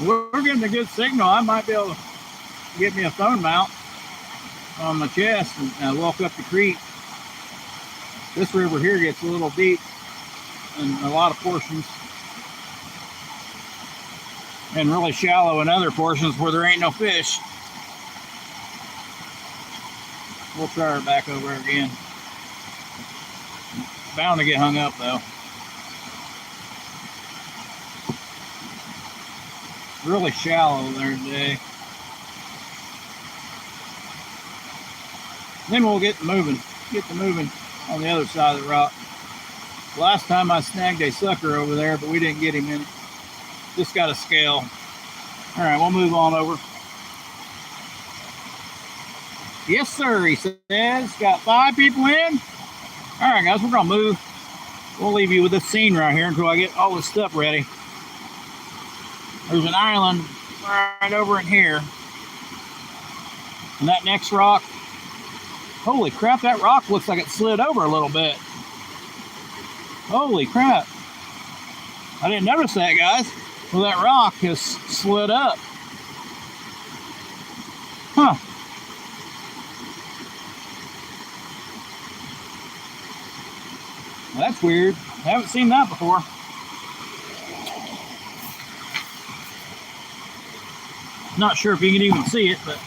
We're getting a good signal. I might be able to get me a phone mount on my chest and walk up the creek. This river here gets a little deep in a lot of portions, and really shallow in other portions where there ain't no fish. We'll try her back over again. Bound to get hung up though. Really shallow there today. Then we'll get to moving on the other side of the rock. Last time I snagged a sucker over there, but we didn't get him in it. Just got a scale. All right, we'll move on over. Yes, sir, he says. Got 5 people in. All right, guys, we're gonna move. We'll leave you with this scene right here until I get all this stuff ready. There's an island right over in here. And that next rock, holy crap, that rock looks like it slid over a little bit. Holy crap. I didn't notice that, guys. Well, that rock has slid up. Huh. Well, that's weird. I haven't seen that before. Not sure if you can even see it, but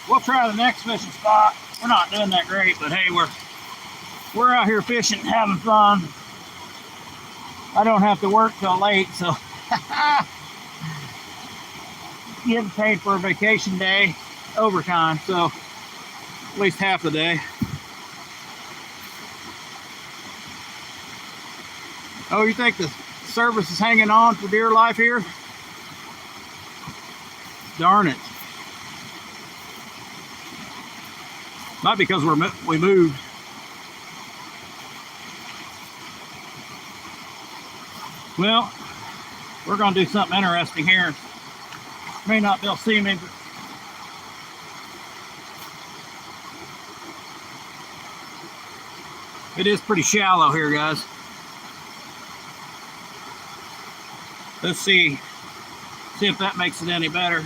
we'll try the next fishing spot. We're not doing that great, but hey, we're out here fishing, having fun. I don't have to work till late, so getting paid for a vacation day, overtime, so at least half the day. Oh, you think the service is hanging on for dear life here? Darn it. Not because we moved. Well, we're going to do something interesting here. May not be able to see me, but it is pretty shallow here, guys. Let's see if that makes it any better.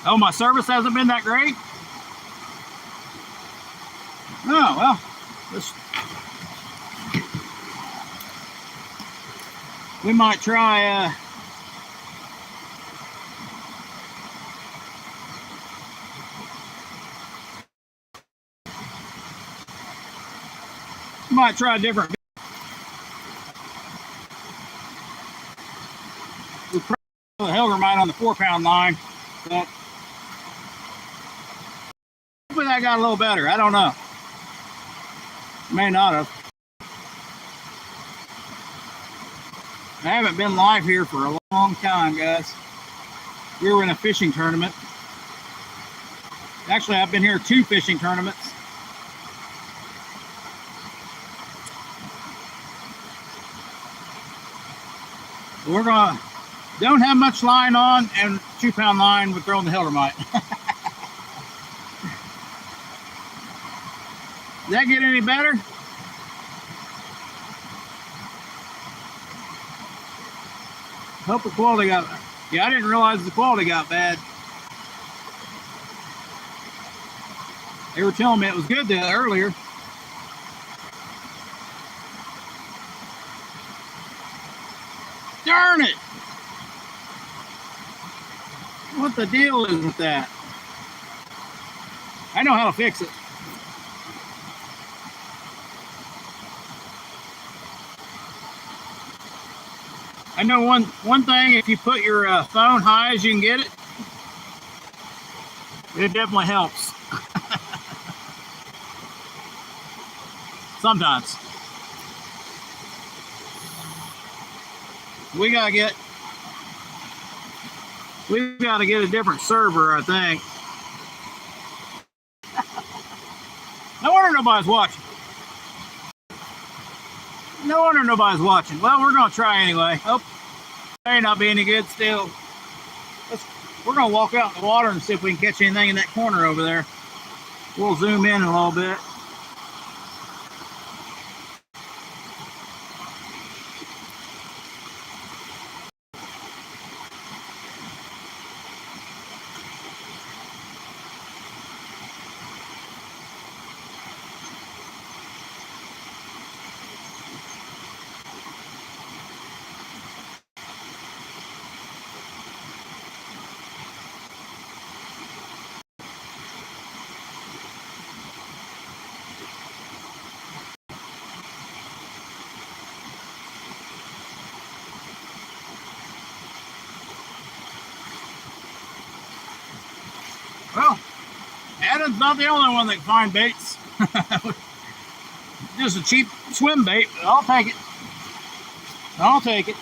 Oh, my service hasn't been that great? Oh, well, we might try, a different. We probably the Hellgrammite on the 4-pound line, but hopefully that got a little better. I don't know. May not have. I haven't been live here for a long time, guys. We were in a fishing tournament. Actually, I've been here 2 fishing tournaments. Don't have much line on, and 2-pound line, we're throwing the Hellgrammite. Did that get any better? Hope the quality got, yeah, I didn't realize the quality got bad. They were telling me it was good earlier. Darn it! What the deal is with that? I know how to fix it. I know one thing, if you put your phone high as you can get it, it definitely helps. Sometimes. We've got to get a different server, I think. No wonder nobody's watching. No wonder nobody's watching. Well, we're going to try anyway. Oh, may not be any good still. We're going to walk out in the water and see if we can catch anything in that corner over there. We'll zoom in a little bit. Well, Adam's not the only one that can find baits. Just a cheap swim bait, but I'll take it. I'll take it.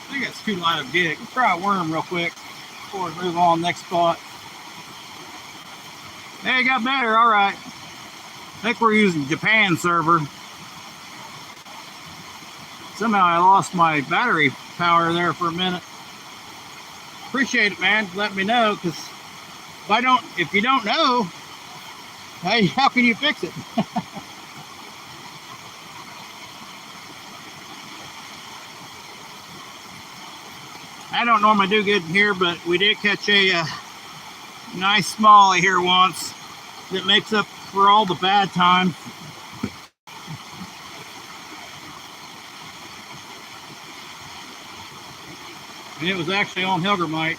I think that's too light of jig. Let's try a worm real quick before we move on next spot. Hey, it got better. All right. I think we're using Japan server. Somehow I lost my battery power there for a minute. Appreciate it, man. Let me know, because if you don't know, hey, how can you fix it? I don't normally do good in here, but we did catch a nice smallie here once that makes up for all the bad times. And it was actually on Hellgrammite.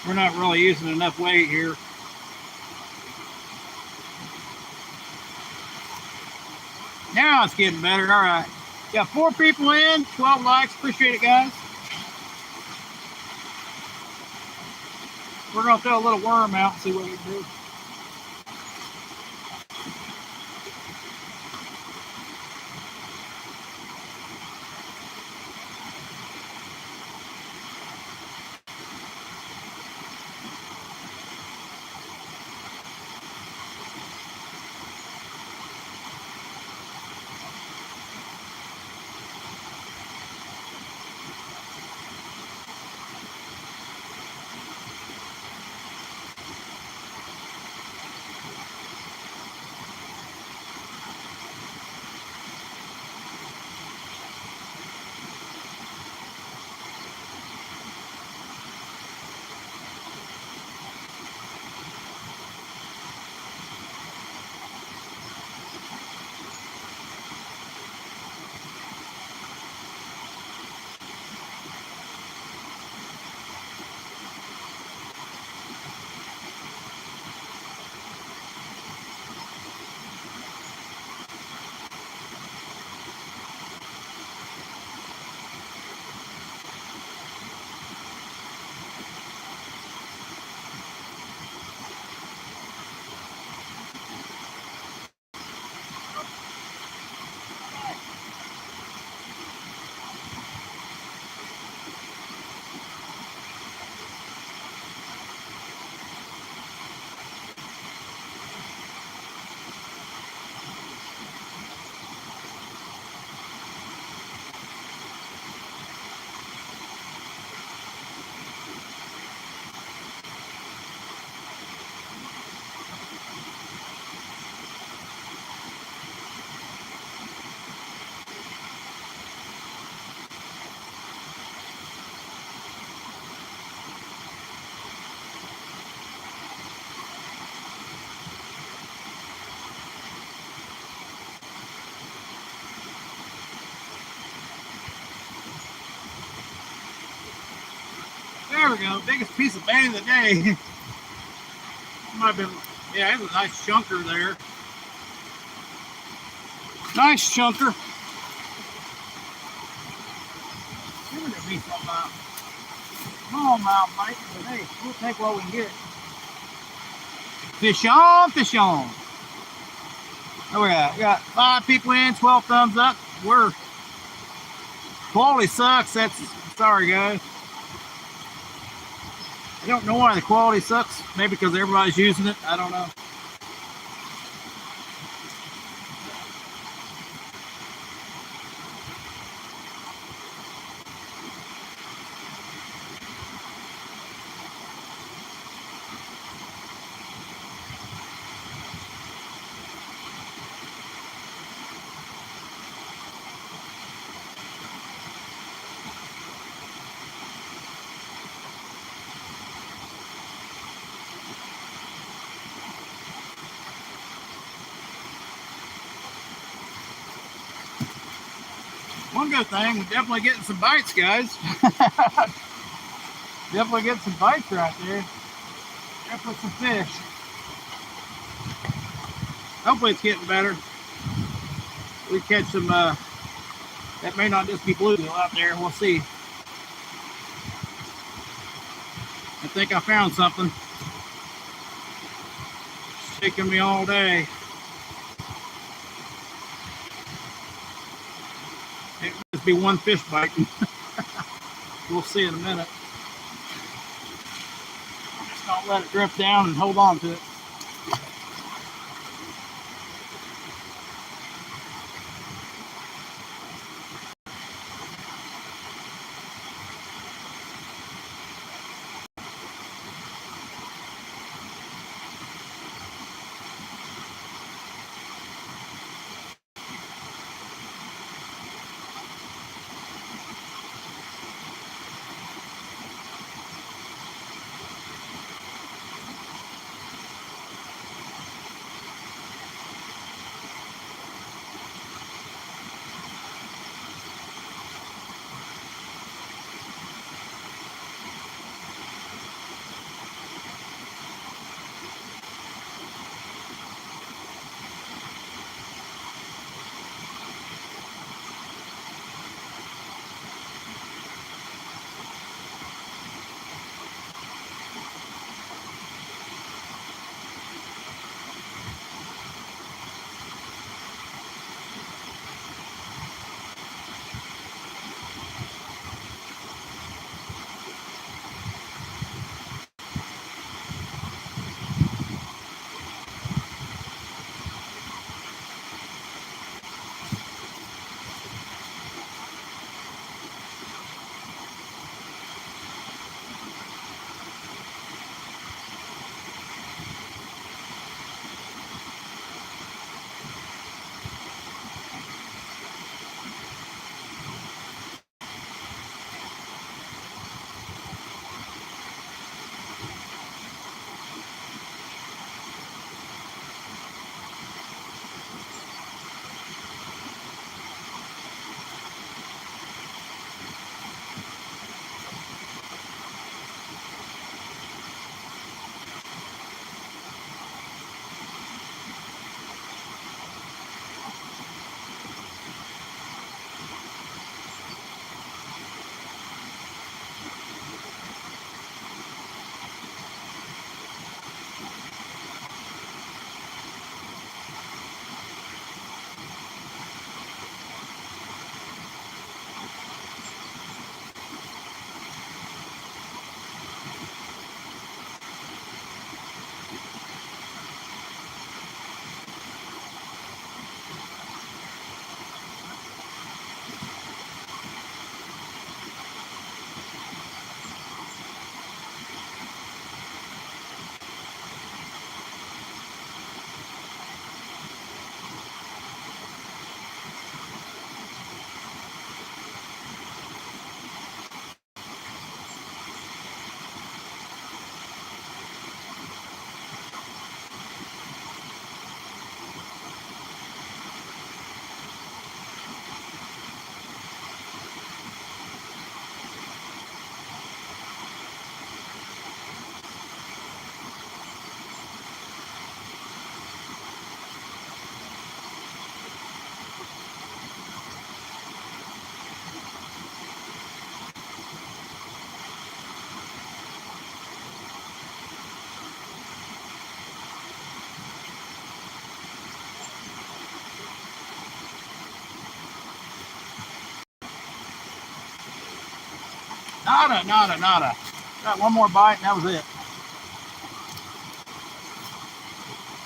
We're not really using enough weight here. Now it's getting better. All right. Got 4 people in, 12 likes. Appreciate it, guys. We're going to throw a little worm out and see what we can do. There we go. Biggest piece of bait of the day. Might have been, yeah, it was a nice chunker there. Nice chunker. Give it to me some smallmouth bite, but hey, we'll take what we can get. Fish on, fish on. Oh, we got 5 people in, 12 thumbs up. We're quality sucks. That's sorry, guys. I don't know why the quality sucks. Maybe because everybody's using it. I don't know. One good thing, we're definitely getting some bites, guys. Definitely getting some bites right there. Definitely some fish. Hopefully it's getting better. We catch some, that may not just be bluegill out there. We'll see. I think I found something. It's taking me all day. It must be one fish biting. We'll see in a minute. I'm just gonna let it drift down and hold on to it. Nada, nada, nada. Got one more bite and that was it.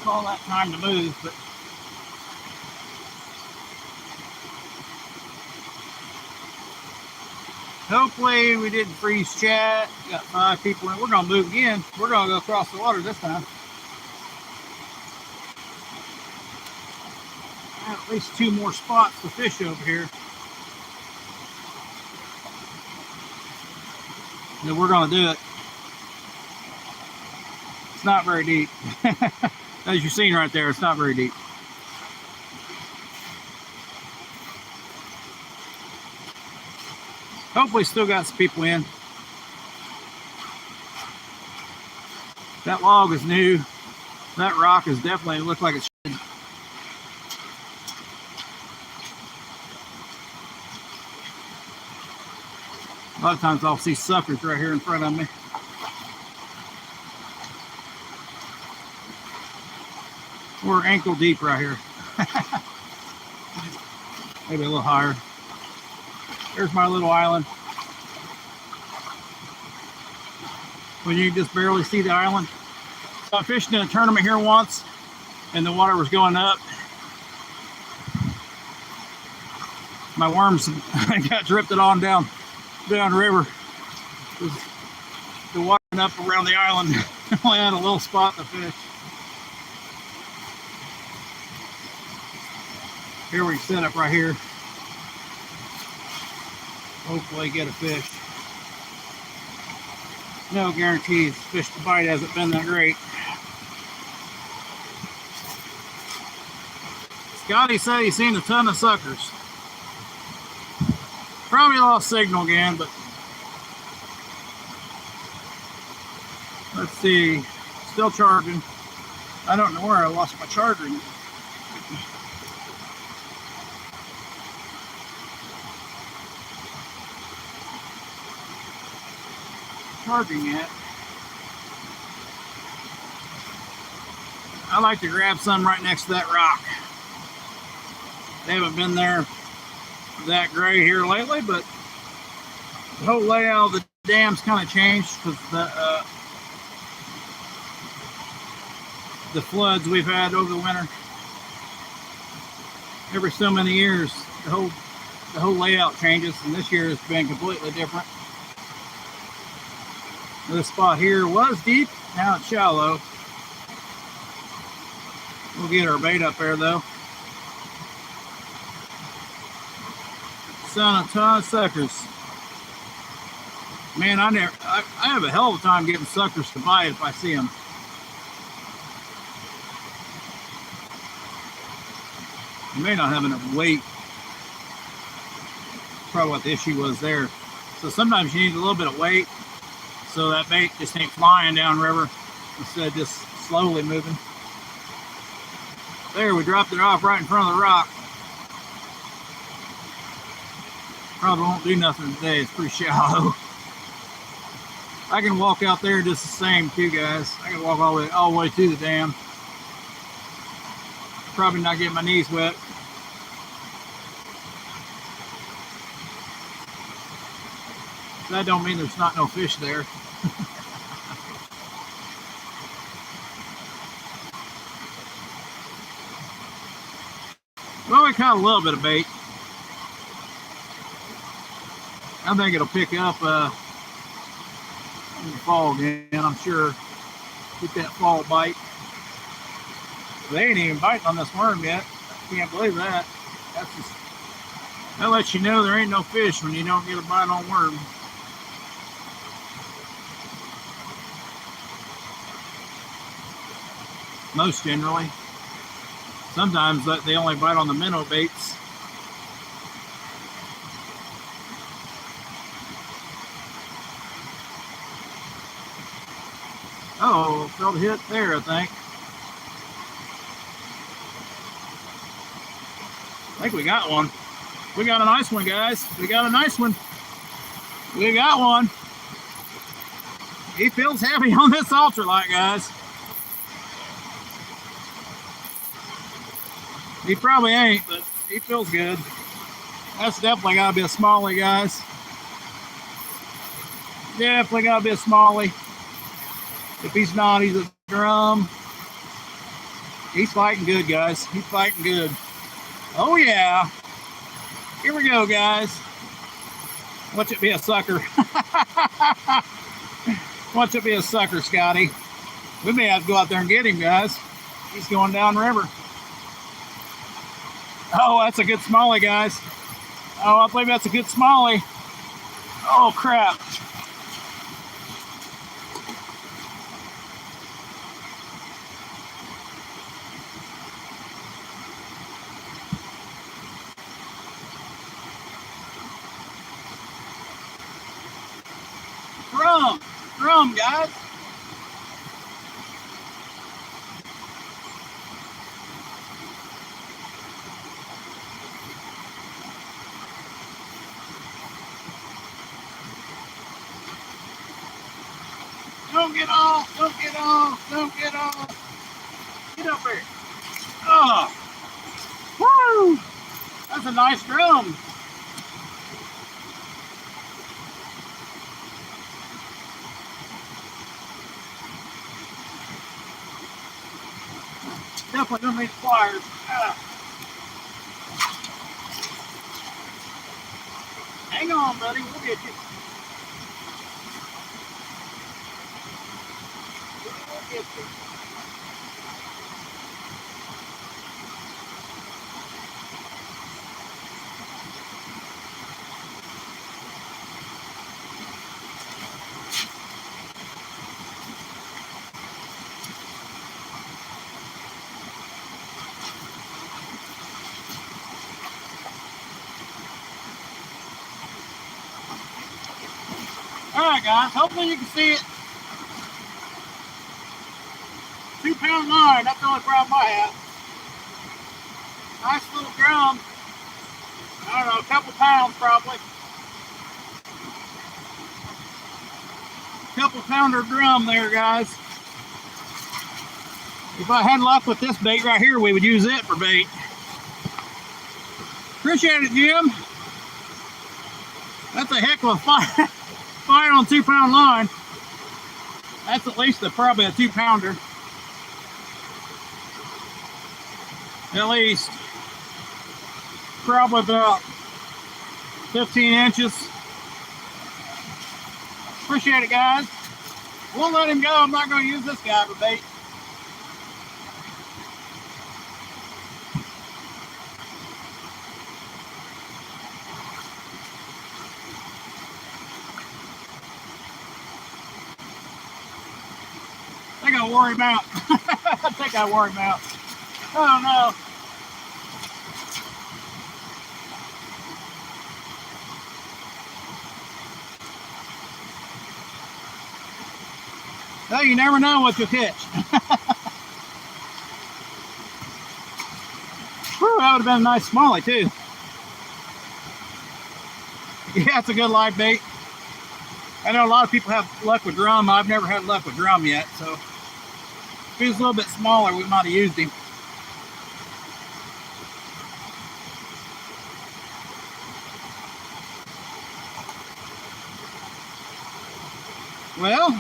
All that time to move, but hopefully we didn't freeze chat. Got 5 people in. We're gonna move again. We're gonna go across the water this time. I have at least 2 more spots to fish over here. And then we're gonna do it. It's not very deep. As you've seen right there, it's not very deep. Hopefully still got some people in. That log is new. That rock is definitely look like it should. A lot of times I'll see suckers right here in front of me. We're ankle deep right here. Maybe a little higher. There's my little island. When you just barely see the island. So I fished in a tournament here once and the water was going up. My worms got drifted on down river. The water went up around the island. Only had a little spot to fish. Here we set up right here. Hopefully get a fish. No guarantees. Fish to bite hasn't been that great. Scotty said he's seen a ton of suckers. Probably lost signal again, but let's see. Still charging. I don't know where I lost my charger. Charging yet. I like to grab some right next to that rock. They haven't been there that great here lately, but the whole layout of the dam's kind of changed because the floods we've had over the winter. Every so many years, the whole layout changes, and this year has been completely different. This spot here was deep, now it's shallow. We'll get our bait up there though. Son, a ton of suckers. Man, I have a hell of a time getting suckers to bite if I see them. You may not have enough weight. Probably what the issue was there. So sometimes you need a little bit of weight so that bait just ain't flying downriver instead of just slowly moving. There, we dropped it off right in front of the rock. Probably won't do nothing today, it's pretty shallow. I can walk out there just the same too, guys. I can walk all the way to the dam. Probably not getting my knees wet. That don't mean there's not no fish there. Well, we caught a little bit of bait. I think it'll pick up in the fall again, I'm sure. Get that fall bite. They ain't even biting on this worm yet. Can't believe that. That lets you know there ain't no fish when you don't get a bite on worm. Most generally. Sometimes they only bite on the minnow baits. Oh, felt a hit there, I think. I think we got one. We got a nice one, guys. We got a nice one. We got one. He feels heavy on this ultralight, guys. He probably ain't, but he feels good. That's definitely gotta be a smallie, guys. Definitely gotta be a smallie. If he's not, he's a drum. He's fighting good, guys. He's fighting good. Oh yeah. Here we go, guys. Watch it be a sucker. Watch it be a sucker, Scotty. We may have to go out there and get him, guys. He's going down river. Oh, that's a good smallie, guys. Oh, I believe that's a good smallie. Oh, crap. Drum, guys. Don't get off, don't get off, don't get off. Get up there. Oh, woo! That's a nice drum. Definitely gonna need pliers. Hang on, buddy, we'll get you. We'll get you. All right, guys, hopefully you can see it. 2 pound line, that's the only problem I have. Nice little drum. I don't know, a couple pounds probably. Couple pounder drum there, guys. If I had luck with this bait right here, we would use it for bait. Appreciate it, Jim. That's a heck of a fight. Fight on 2 pound line. That's at least probably a 2 pounder. At least. Probably about 15 inches. Appreciate it, guys. We'll let him go. I'm not going to use this guy for bait. I think I wore him out. I think I wore him out. Oh no. Well, you never know what you'll catch. Whew, that would have been a nice smallie too. Yeah, it's a good live bait. I know a lot of people have luck with drum. I've never had luck with drum yet, so if he was a little bit smaller, we might have used him. Well,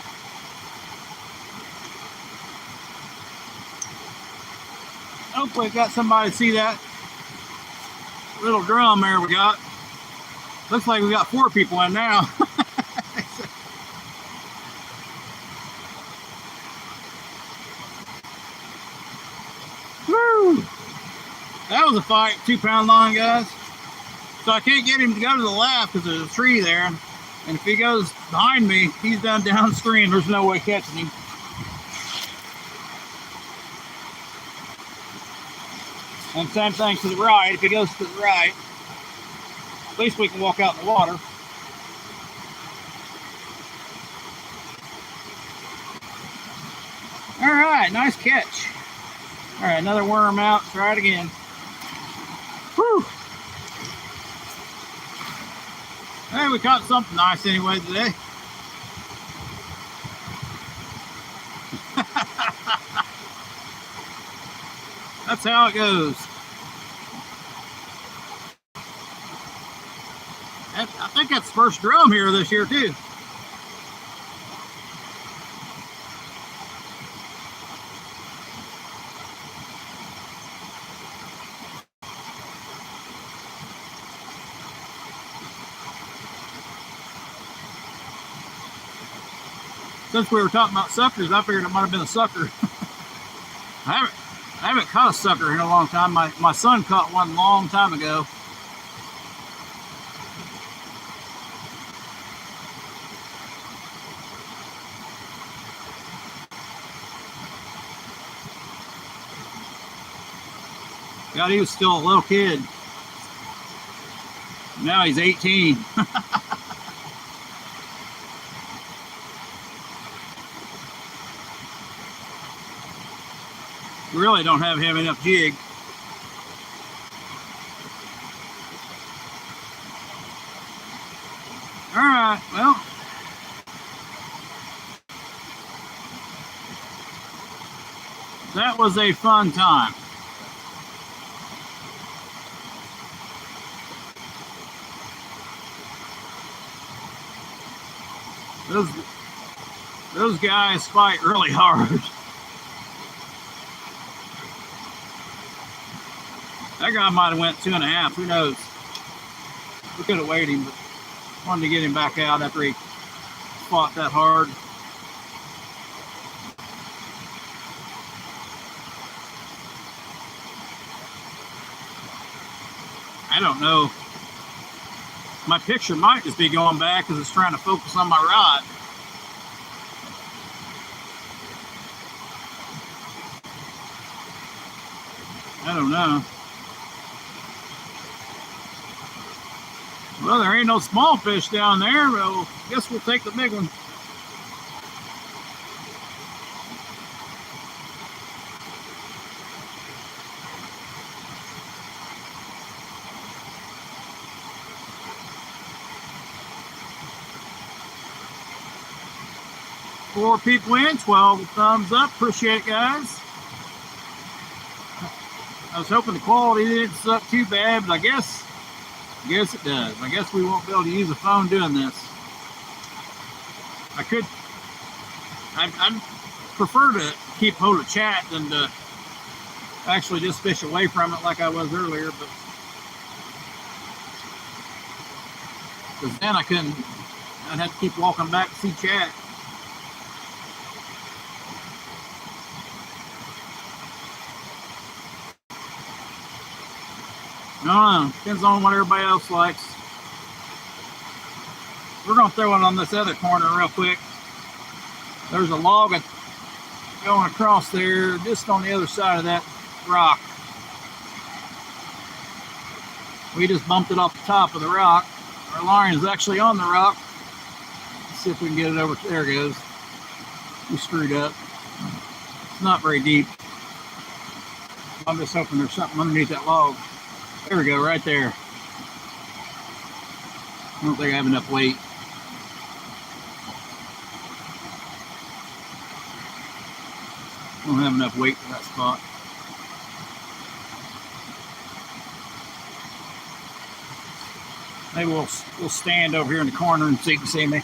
hopefully we've got somebody to see that little drum there we got. Looks like we got 4 people in now. Woo! That was a fight, 2 pound line, guys. So I can't get him to go to the left because there's a tree there. And if he goes behind me, he's done downstream. There's no way catching him. And same thing to the right. If he goes to the right, at least we can walk out in the water. All right, nice catch. All right, another worm out. Try it again. Whew. Hey, we caught something nice anyway today. That's how it goes. I think that's the first drum here this year too. since we were talking about suckers, I figured it might have been a sucker. I haven't caught a sucker in a long time. My son caught one a long time ago. God, he was still a little kid. Now he's 18. We really don't have him enough jig. All right, well. That was a fun time. Those guys fight really hard. That guy might have went 2.5. Who knows? We could have weighed him, but wanted to get him back out after he fought that hard. I don't know. My picture might just be going back because it's trying to focus on my rod. I don't know. Well, there ain't no small fish down there. Well, guess we'll take the big one. Four people in, 12 thumbs up. Appreciate it, guys. I was hoping the quality didn't suck too bad, but I guess it does. I guess we won't be able to use a phone doing this. I'd prefer to keep hold of chat than to actually just fish away from it like I was earlier, but because then I'd have to keep walking back to see chat. No, depends on what everybody else likes. We're going to throw it on this other corner real quick. There's a log going across there just on the other side of that rock. We just bumped it off the top of the rock. Our line is actually on the rock. Let's see if we can get it over. There it goes. We screwed up. It's not very deep. I'm just hoping there's something underneath that log. There we go, right there. I don't think I have enough weight. I don't have enough weight for that spot. Maybe we'll stand over here in the corner and see if you can see me.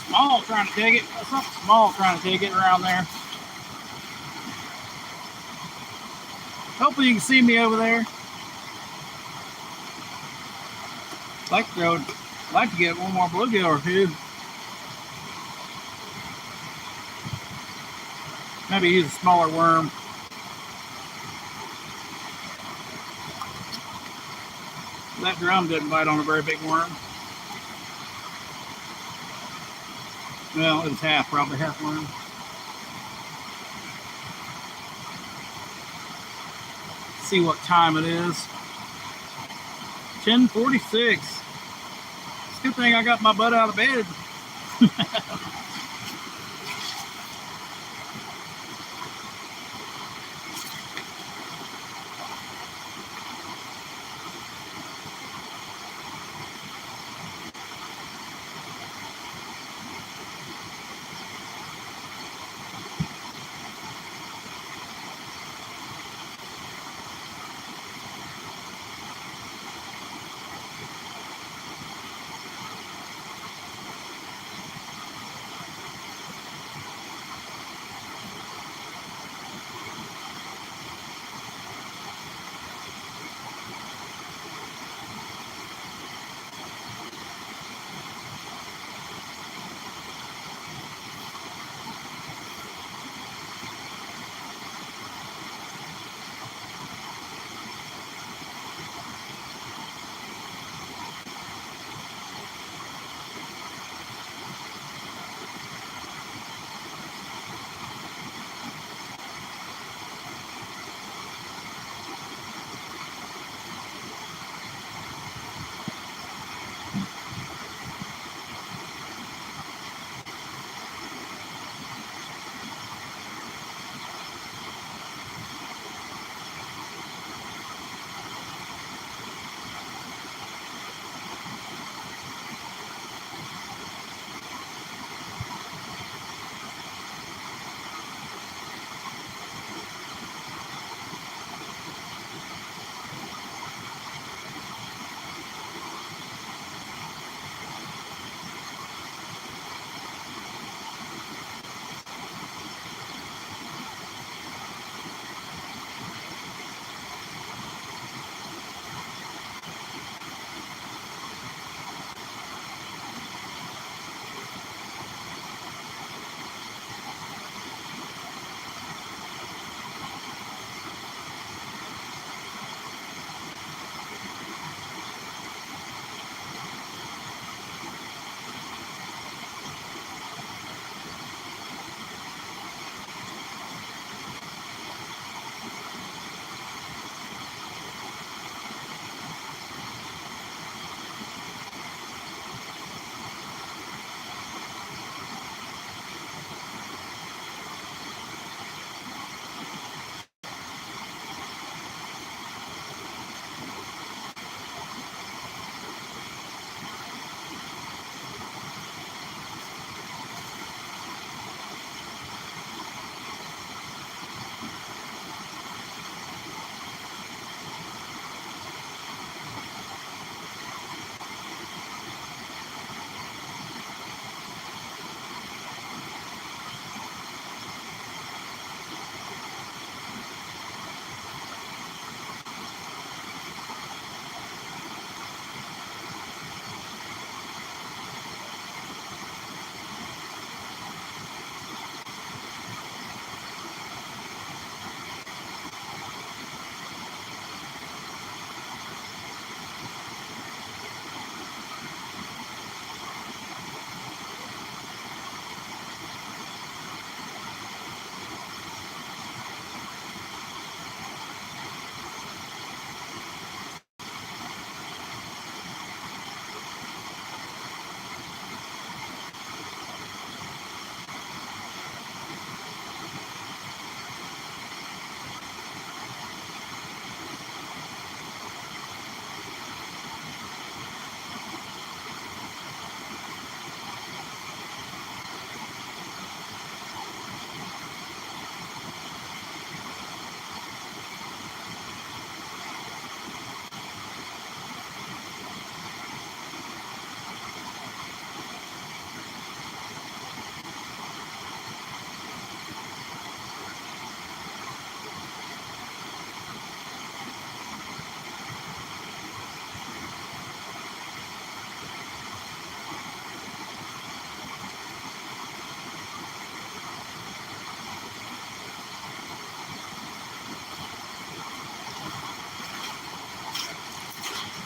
Small trying to take it. Something small trying to take it around there. Hopefully you can see me over there. Like to get one more bluegill or two. Maybe use a smaller worm. That drum didn't bite on a very big worm. Well, it was probably half worm. See what time it is. 10:46. It's a good thing I got my butt out of bed.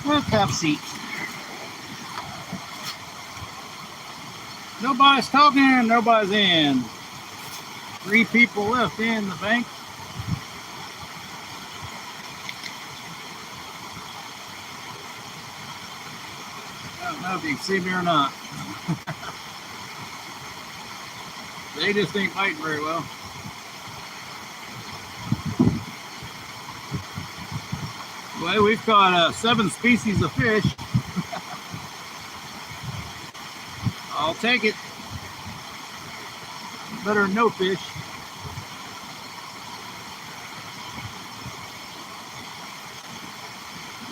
Let's have a seat. Nobody's talking, nobody's in. 3 people left in the bank. I don't know if you can see me or not. They just ain't biting very well. Well, we've caught 7 species of fish. I'll take it. Better than no fish.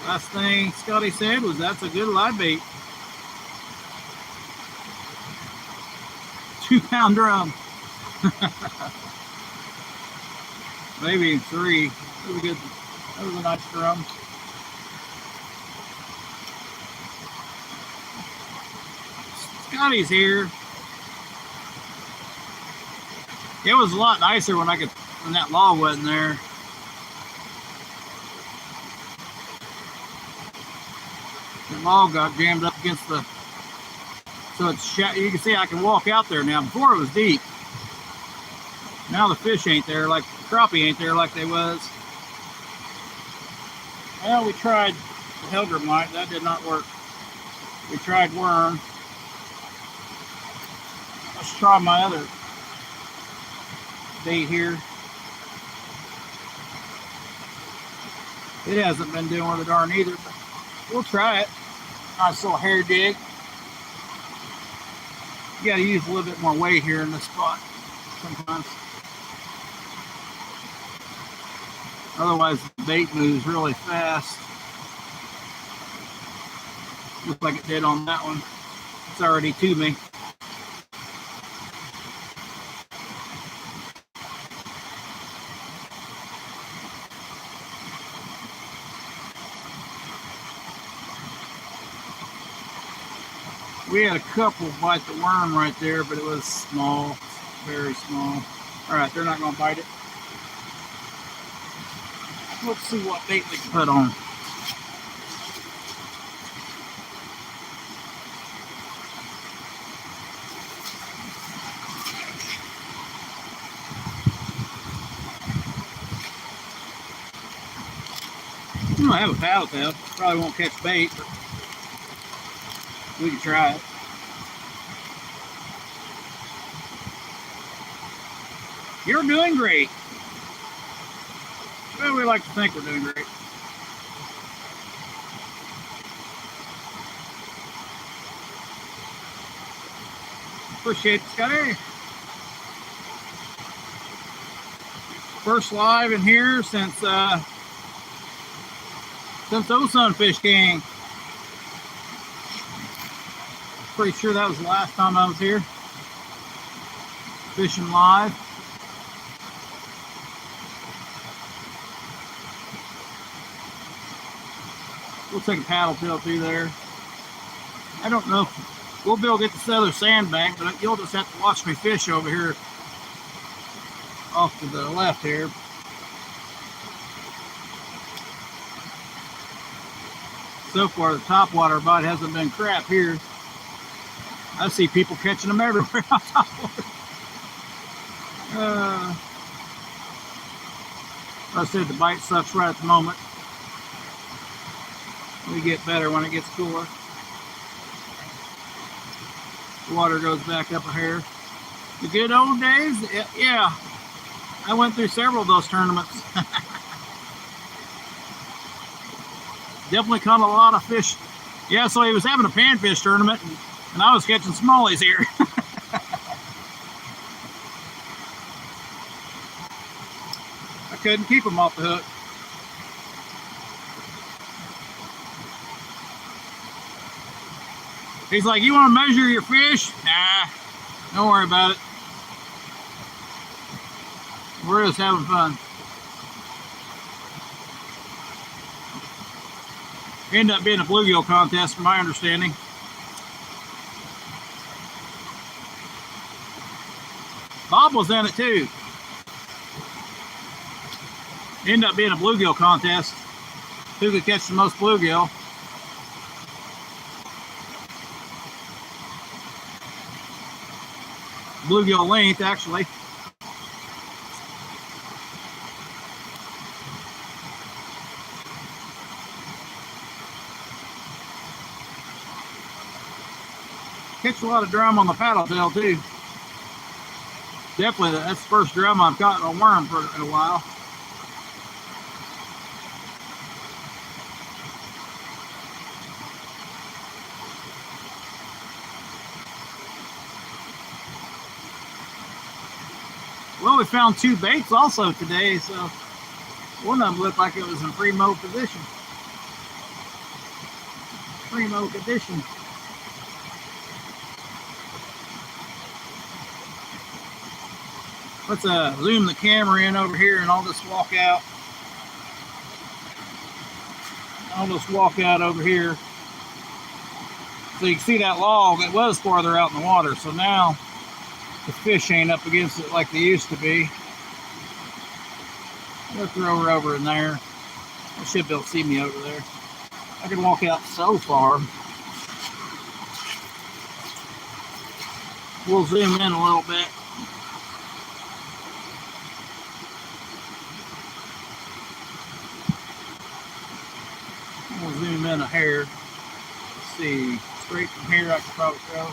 Last thing Scotty said was that's a good live bait. 2-pound drum. Maybe 3. That was a good. That was a nice drum. Scotty's here. It was a lot nicer when that log wasn't there. The log got jammed up against the, so it's you can see I can walk out there now. Before it was deep. Now the fish ain't there, like the crappie ain't there like they was. Well, we tried the Hellgrammite, that did not work. We tried worm. Let's try my other bait here. It hasn't been doing the darn either, but we'll try it. Nice little hair jig. You gotta use a little bit more weight here in this spot sometimes. Otherwise the bait moves really fast. Looks like it did on that one. It's already to me. We had a couple bite the worm right there, but it was small, very small. All right, they're not gonna bite it. Let's see what bait we can put on. I have a paddle tail. Probably won't catch bait, but we can try it. You're doing great. Well, we like to think we're doing great. Appreciate it, Scotty. First live in here since those sunfish came. Pretty sure that was the last time I was here fishing live. We'll take a paddle tail through there. I don't know if we'll be able to get this other sandbank, but you'll just have to watch me fish over here off to the left here. So far, the topwater bite hasn't been crap here. I see people catching them everywhere on topwater. I said the bite sucks right at the moment. We get better when it gets cooler. The water goes back up a hair. The good old days, yeah. I went through several of those tournaments. Definitely caught a lot of fish. Yeah, so he was having a panfish tournament, and I was catching smallies here. I couldn't keep them off the hook. He's like, you want to measure your fish? Nah, don't worry about it. We're just having fun. Ended up being a bluegill contest, from my understanding. Bob was in it too. Ended up being a bluegill contest. Who could catch the most bluegill? bluegill length, actually. Catch a lot of drum on the paddle tail too. Definitely, that's the first drum I've caught a worm for a while. Well, we found 2 baits also today, so one of them looked like it was in primo position. Primo condition. Let's zoom the camera in over here and I'll just walk out. I'll just walk out over here. So you can see that log, it was farther out in the water, so now the fish ain't up against it like they used to be. We'll throw her over in there. I should be able to see me over there. I can walk out so far. We'll zoom in a little bit. We'll zoom in a hair. Let's see, straight from here I can probably go.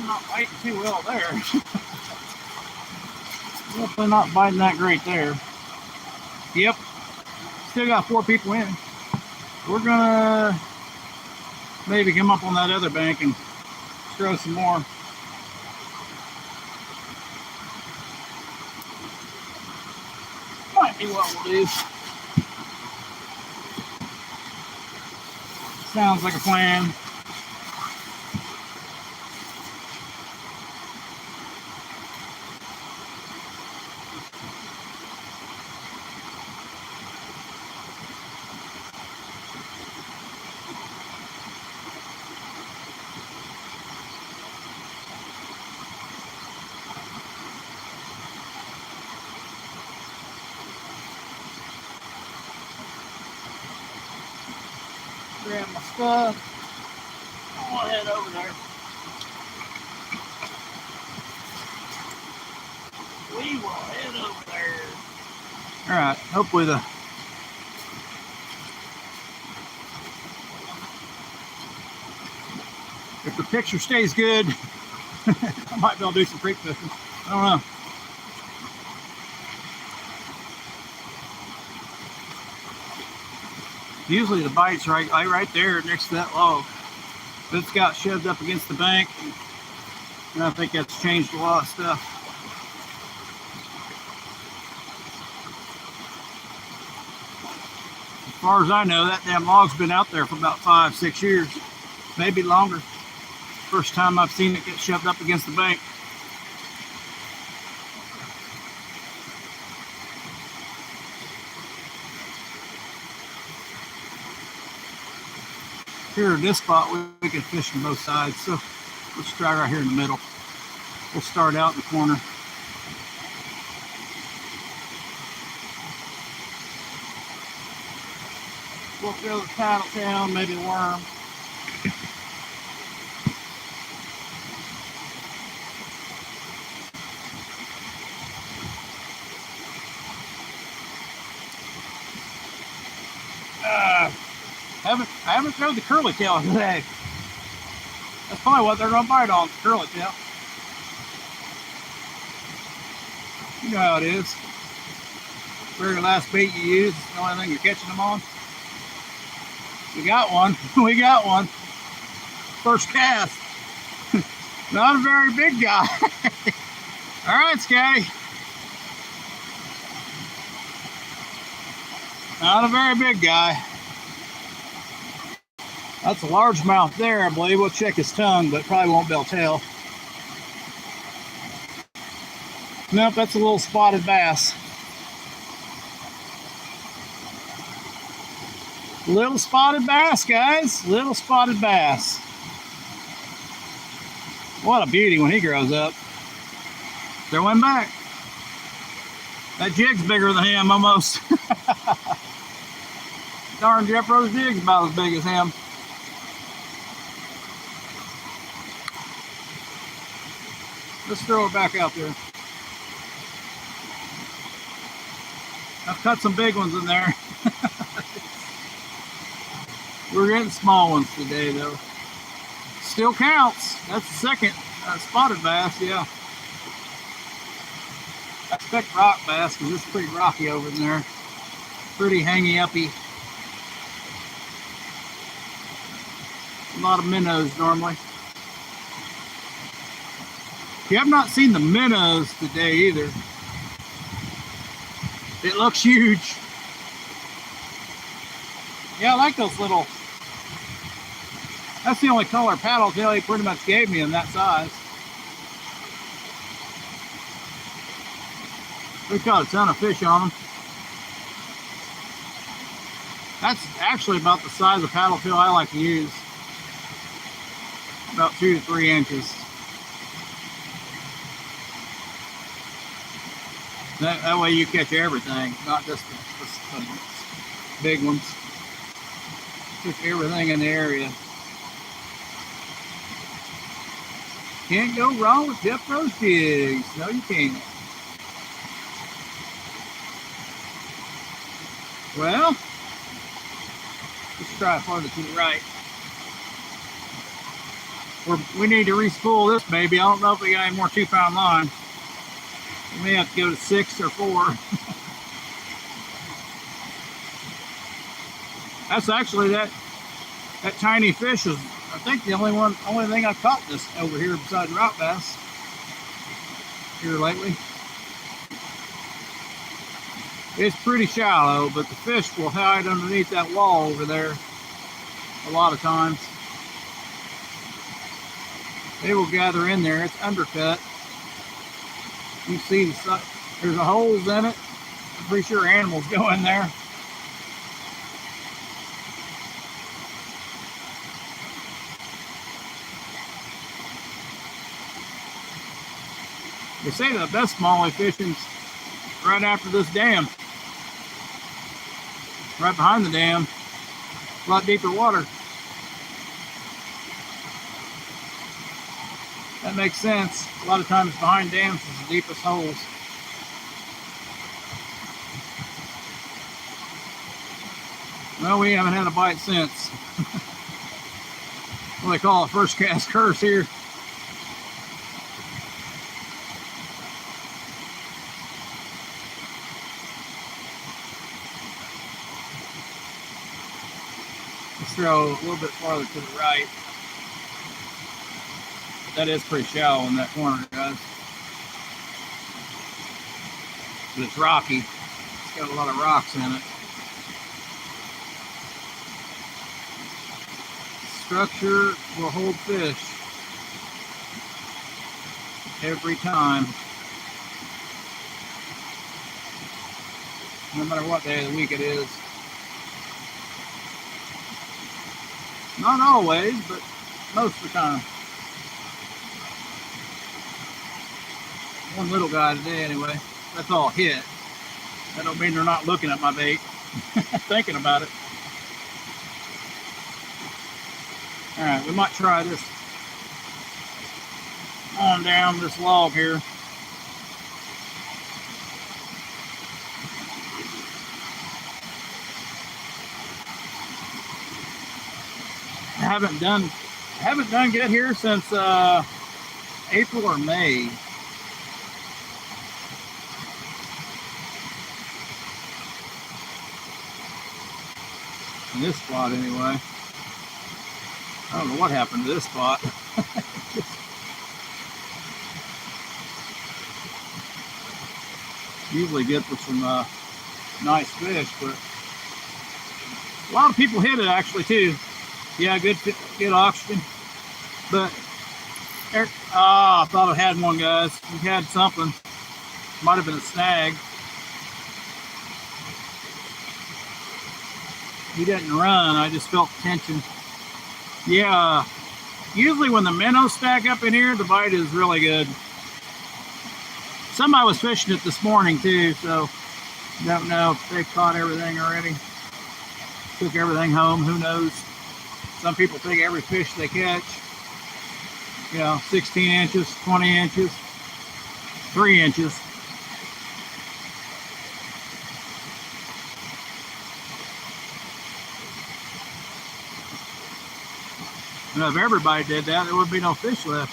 I'm not biting too well there. Definitely not biting that great there. Yep. Still got 4 people in. We're gonna maybe come up on that other bank and throw some more. Might be what we'll do. Sounds like a plan. Grab my stuff. I'll head over there. We will head over there. Alright, hopefully if the picture stays good, I might be able to do some creek fishing. I don't know. Usually the bite's right there next to that log. But it's got shoved up against the bank, and I think that's changed a lot of stuff. As far as I know, that damn log's been out there for about 5-6 years, maybe longer. First time I've seen it get shoved up against the bank. Here at this spot, we can fish from both sides, so let's try right here in the middle. We'll start out in the corner. We'll throw the paddle down, maybe worm. I haven't thrown the curly tail today. That's probably what they're gonna bite on, the curly tail. You know how it is. Very last bait you use is the only thing you're catching them on. We got one. We got one. First cast. Not a very big guy. All right, Scotty. Not a very big guy. That's a largemouth there, I believe. We'll check his tongue, but probably won't be able to tell. Nope, that's a little spotted bass. Little spotted bass, guys. Little spotted bass. What a beauty when he grows up. Throw him back. That jig's bigger than him, almost. Darn, Jeff Rose jig's about as big as him. Let's throw it back out there. I've cut some big ones in there. We're getting small ones today, though. Still counts. That's the second spotted bass, yeah. I expect rock bass because it's pretty rocky over in there. Pretty hangy-uppy. A lot of minnows normally. You have not seen the minnows today either. It looks huge. Yeah, I like those little. That's the only color paddle tail he pretty much gave me in that size. We caught a ton of fish on them. That's actually about the size of paddle tail I like to use. About 2 to 3 inches. That way you catch everything, not just the big ones. Catch everything in the area. Can't go wrong with Jeff Rose jigs. No, you can't. Well, let's try farther to the right. we need to re-spool this baby. I don't know if we got any more 2-pound line. We may have to go to 6 or 4. That's actually that tiny fish is, I think, the only thing I've caught this over here besides rock bass here lately. It's pretty shallow, but the fish will hide underneath that wall over there a lot of times. They will gather in there. It's undercut. You see there's a holes in it. I'm pretty sure animals go in there. They say the best smallie fishing's right after this dam. Right behind the dam. A lot deeper water. That makes sense. A lot of times behind dams is the deepest holes. Well, we haven't had a bite since. What they call a first cast curse here. Let's throw a little bit farther to the right. That is pretty shallow in that corner, guys. But it's rocky. It's got a lot of rocks in it. Structure will hold fish every time. No matter what day of the week it is. Not always, but most of the time. One little guy today anyway. That's all hit. That don't mean they're not looking at my bait. Thinking about it. Alright, we might try this on down this log here. I haven't done good here since April or May. In this spot anyway. I don't know what happened to this spot. Usually good for some nice fish, but a lot of people hit it actually too. Yeah, good oxygen. But I thought I had one, guys. We had something. Might have been a snag. He didn't run. I just felt the tension. Yeah, usually when the minnows stack up in here, the bite is really good. Somebody was fishing it this morning too, so don't know if they caught everything already. Took everything home, who knows. Some people take every fish they catch. You know, 16 inches, 20 inches, 3 inches. And if everybody did that, there would be no fish left.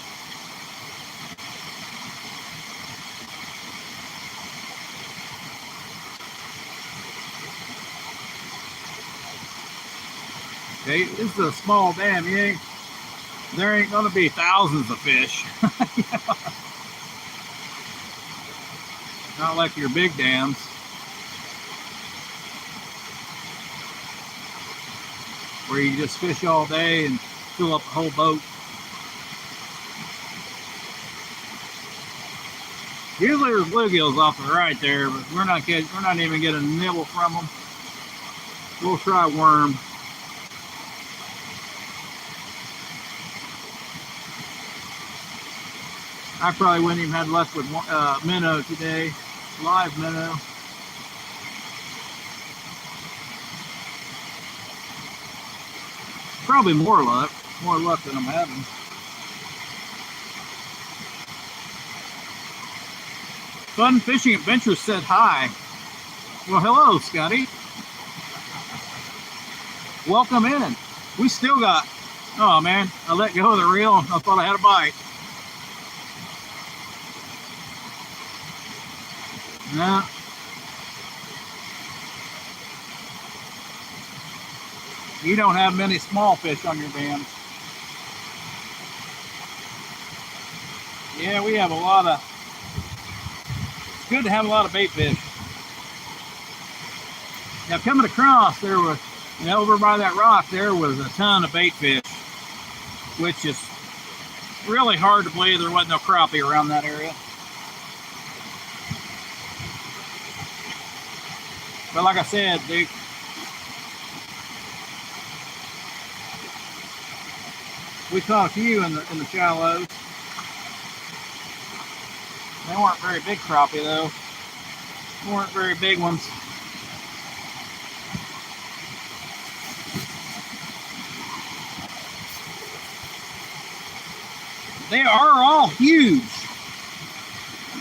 Okay, this is a small dam. There ain't gonna be thousands of fish. Not like your big dams. Where you just fish all day and fill up the whole boat. Usually there's bluegills off to the right there, but we're not even getting a nibble from them. We'll try worm. I probably wouldn't even have luck with minnow today, live minnow. Probably more luck than I'm having. Fun Fishing Adventures said hi. Well, hello, Scotty. Welcome in. We still got Oh man, I let go of the reel and I thought I had a bite. No. You don't have many small fish on your dams. Yeah, we have a lot of, it's good to have a lot of bait fish. Now coming across, there was, over by that rock, there was a ton of bait fish, which is really hard to believe there wasn't no crappie around that area. But like I said, we caught a few in the shallows. They weren't very big crappie though. They weren't very big ones. They are all huge.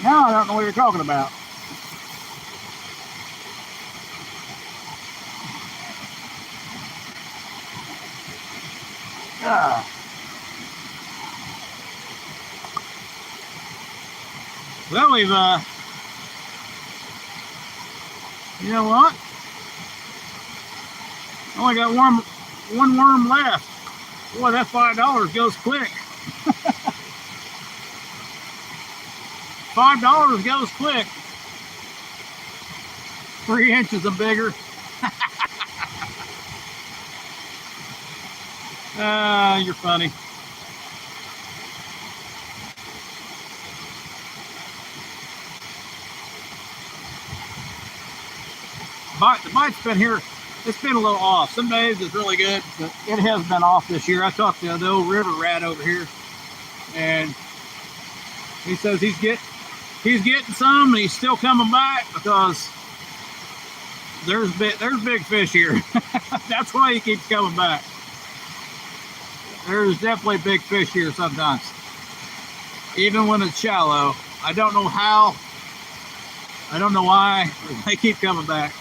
Now I don't know what you're talking about. Well, we've, you know what? Only got one worm left. Boy, that $5 goes quick. $5 goes quick. 3 inches and bigger. You're funny. The bite's been here. It's been a little off. Some days it's really good, but it has been off this year. I talked to the old river rat over here, and he says he's getting some, and he's still coming back because there's big fish here. That's why he keeps coming back. There's definitely big fish here sometimes, even when it's shallow. I don't know how. I don't know why they keep coming back.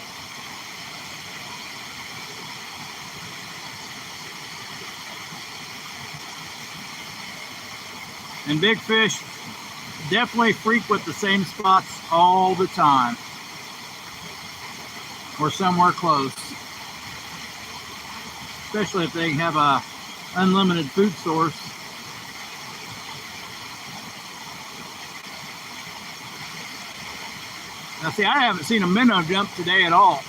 And big fish definitely frequent the same spots all the time, or somewhere close, especially if they have a unlimited food source. Now see, I haven't seen a minnow jump today at all.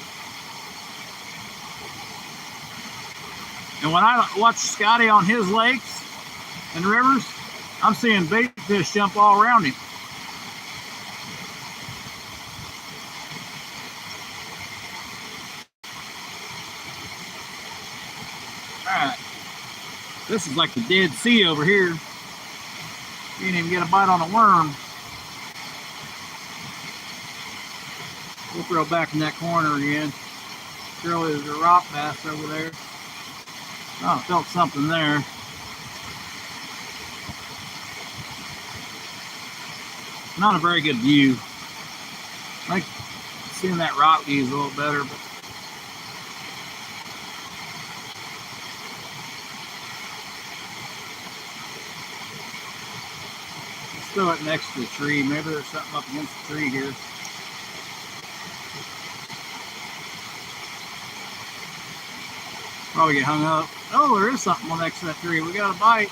And when I watch Scotty on his lakes and rivers, I'm seeing bait fish jump all around him. Alright. This is like the Dead Sea over here. You didn't even get a bite on a worm. We'll throw back in that corner again. Surely there's a rock bass over there. Oh, I felt something there. Not a very good view. I like seeing that rock view is a little better, but let's throw it next to the tree. Maybe there's something up against the tree here. Probably get hung up. Oh, there is something next to that tree. We got a bite.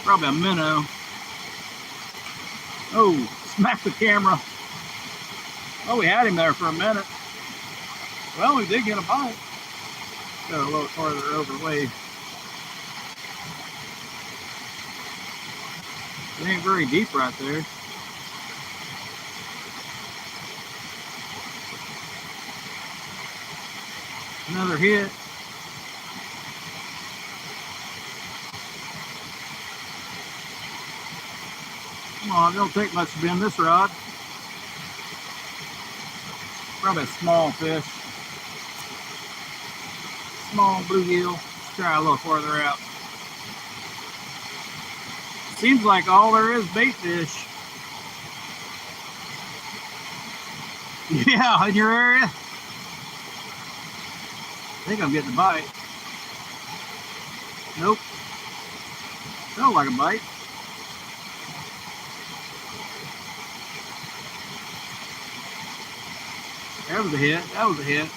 Probably a minnow. Oh, smacked the camera. Oh, we had him there for a minute. Well, we did get a bite. Go a little farther over way. It ain't very deep right there. Another hit. Come on, it don't take much to bend this rod. Probably a small fish. Small bluegill. Let's try a little farther out. Seems like all there is bait fish. Yeah, in your area? I think I'm getting a bite. Nope. Felt like a bite. That was a hit. That was a hit.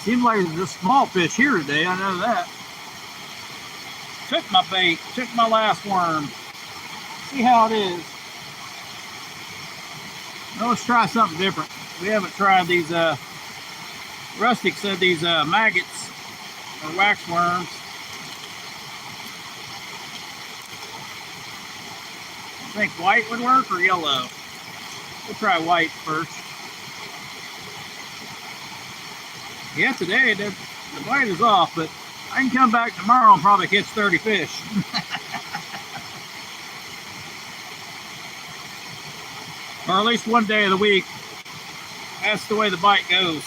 Seems like there's just small fish here today. I know that. Took my bait. Took my last worm. See how it is. Now let's try something different. We haven't tried these. Rustic said these maggots or wax worms. I think white would work or yellow. We'll try white first. Yeah, today the bite is off, but I can come back tomorrow and probably catch 30 fish. Or at least one day of the week. That's the way the bite goes.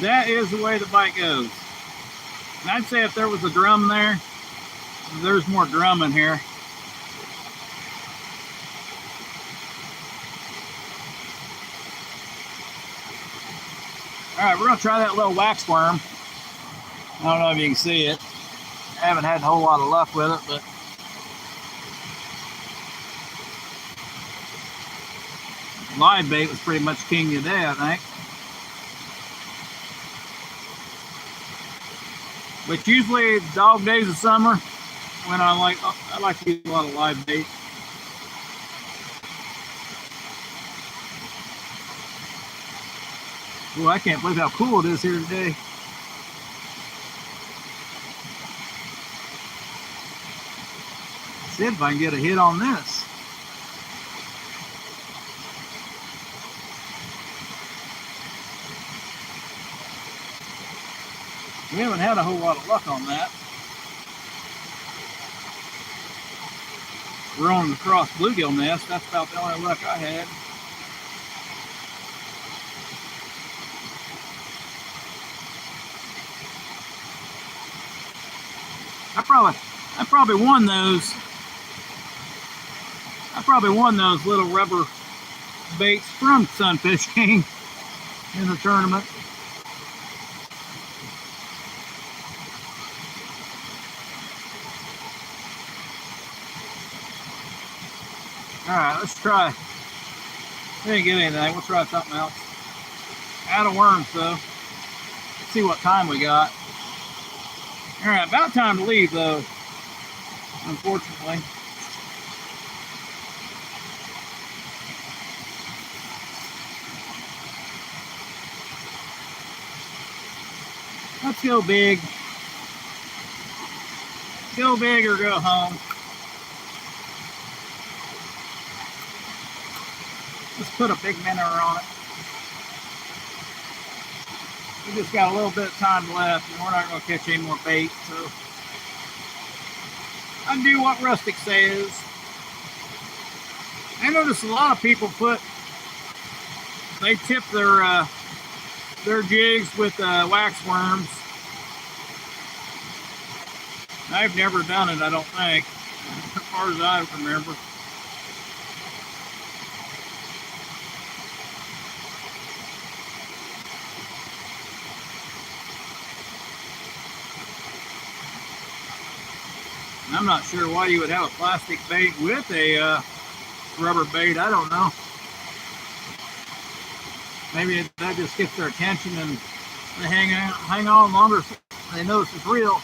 That is the way the bite goes. And I'd say if there was a drum there, there's more drum in here. All right, we're gonna try that little wax worm. I don't know if you can see it. I haven't had a whole lot of luck with it, but live bait was pretty much king today, I think. But usually dog days of summer, when I like to use a lot of live bait. Well, I can't believe how cool it is here today. See if I can get a hit on this. We haven't had a whole lot of luck on that. We're on the cross bluegill nest. That's about the only luck I had. I probably won those. I probably won those little rubber baits from Sunfish King in the tournament. All right, let's try. We didn't get anything. We'll try something else. Out of worms though. Let's see what time we got. All right, about time to leave though, unfortunately. Let's go big. Go big or go home. Let's put a big minnow on it. We just got a little bit of time left, and we're not going to catch any more bait, so I do what Rustic says. I notice a lot of people they tip their jigs with wax worms. I've never done it, I don't think, as far as I remember. I'm not sure why you would have a plastic bait with a rubber bait. I don't know. Maybe that just gets their attention and they hang on longer so they notice it's real.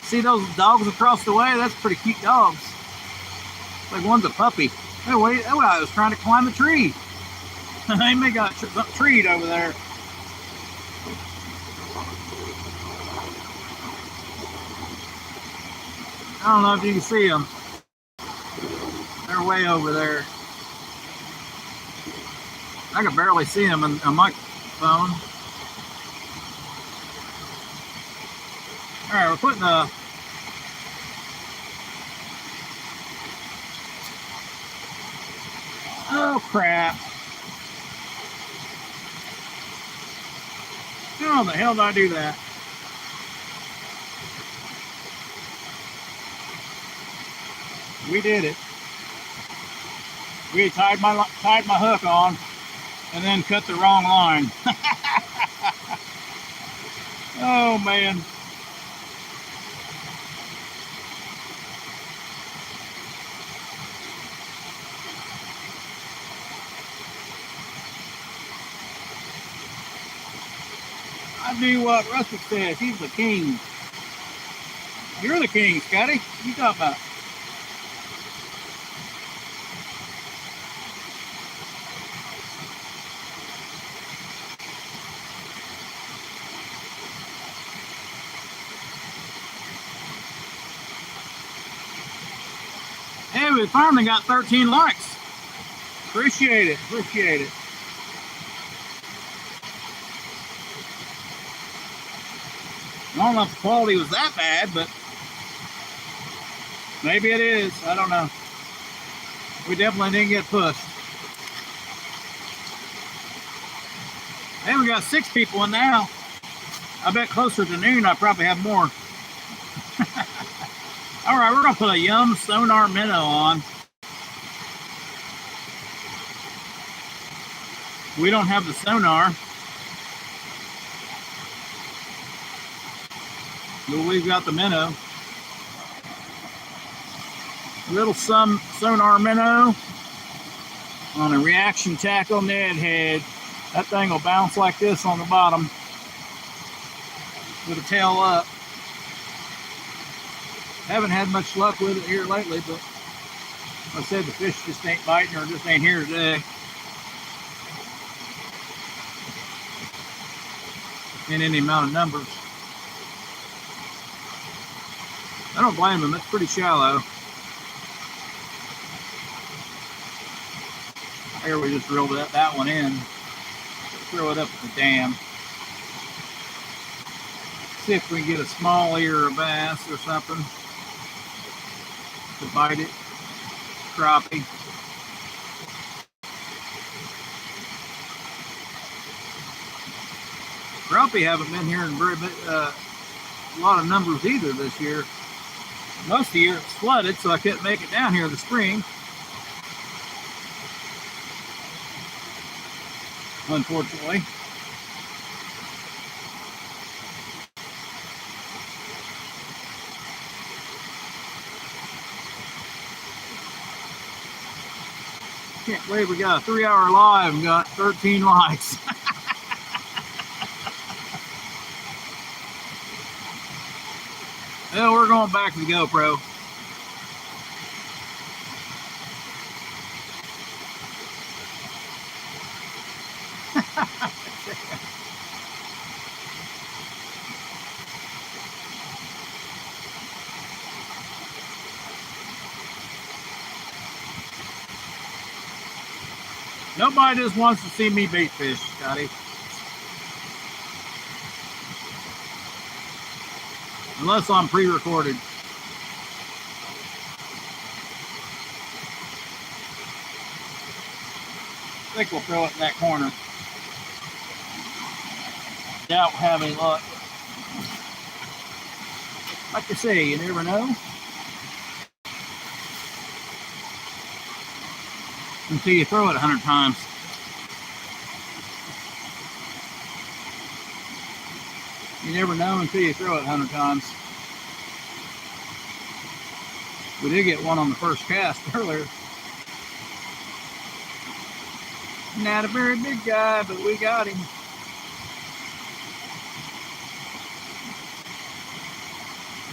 See those dogs across the way? That's pretty cute dogs. Like one's a puppy. Hey, wait, that guy was trying to climb a tree. They may got something treed over there. I don't know if you can see them. They're way over there. I can barely see them on my phone. All right, we're putting a oh crap. How the hell did I do that? We did it. We tied my hook on and then cut the wrong line. Oh man. I do what Rustic says. He's the king. You're the king, Scotty. What you talking about? Hey, we finally got 13 likes. Appreciate it. Appreciate it. I don't know if the quality was that bad, but maybe it is. I don't know. We definitely didn't get pushed. Hey, we got 6 people in now. I bet closer to noon I probably have more. All right, we're going to put a Yum Sonar Minnow on. We don't have the sonar. But we've got the minnow. A little sonar minnow on a reaction tackle Ned head. That thing will bounce like this on the bottom with the tail up. Haven't had much luck with it here lately, but like I said, the fish just ain't biting or just ain't here today. In any amount of numbers. I don't blame them, it's pretty shallow. Here we just drilled that one in. Throw it up at the dam. See if we can get a small ear or bass or something to bite it. Crappie. Crappie haven't been here in a lot of numbers either this year. Most of the year it's flooded, so I couldn't make it down here in the spring. Unfortunately. Can't believe we got a 3-hour live and got 13 likes. Well, we're going back to the GoPro. Nobody just wants to see me bait fish, Scotty. Unless I'm pre-recorded. I think we'll throw it in that corner. Doubt having luck. Like I say, you never know. Until you throw it 100 times. You never know until you throw it 100 times. We did get one on the first cast earlier. Not a very big guy, but we got him.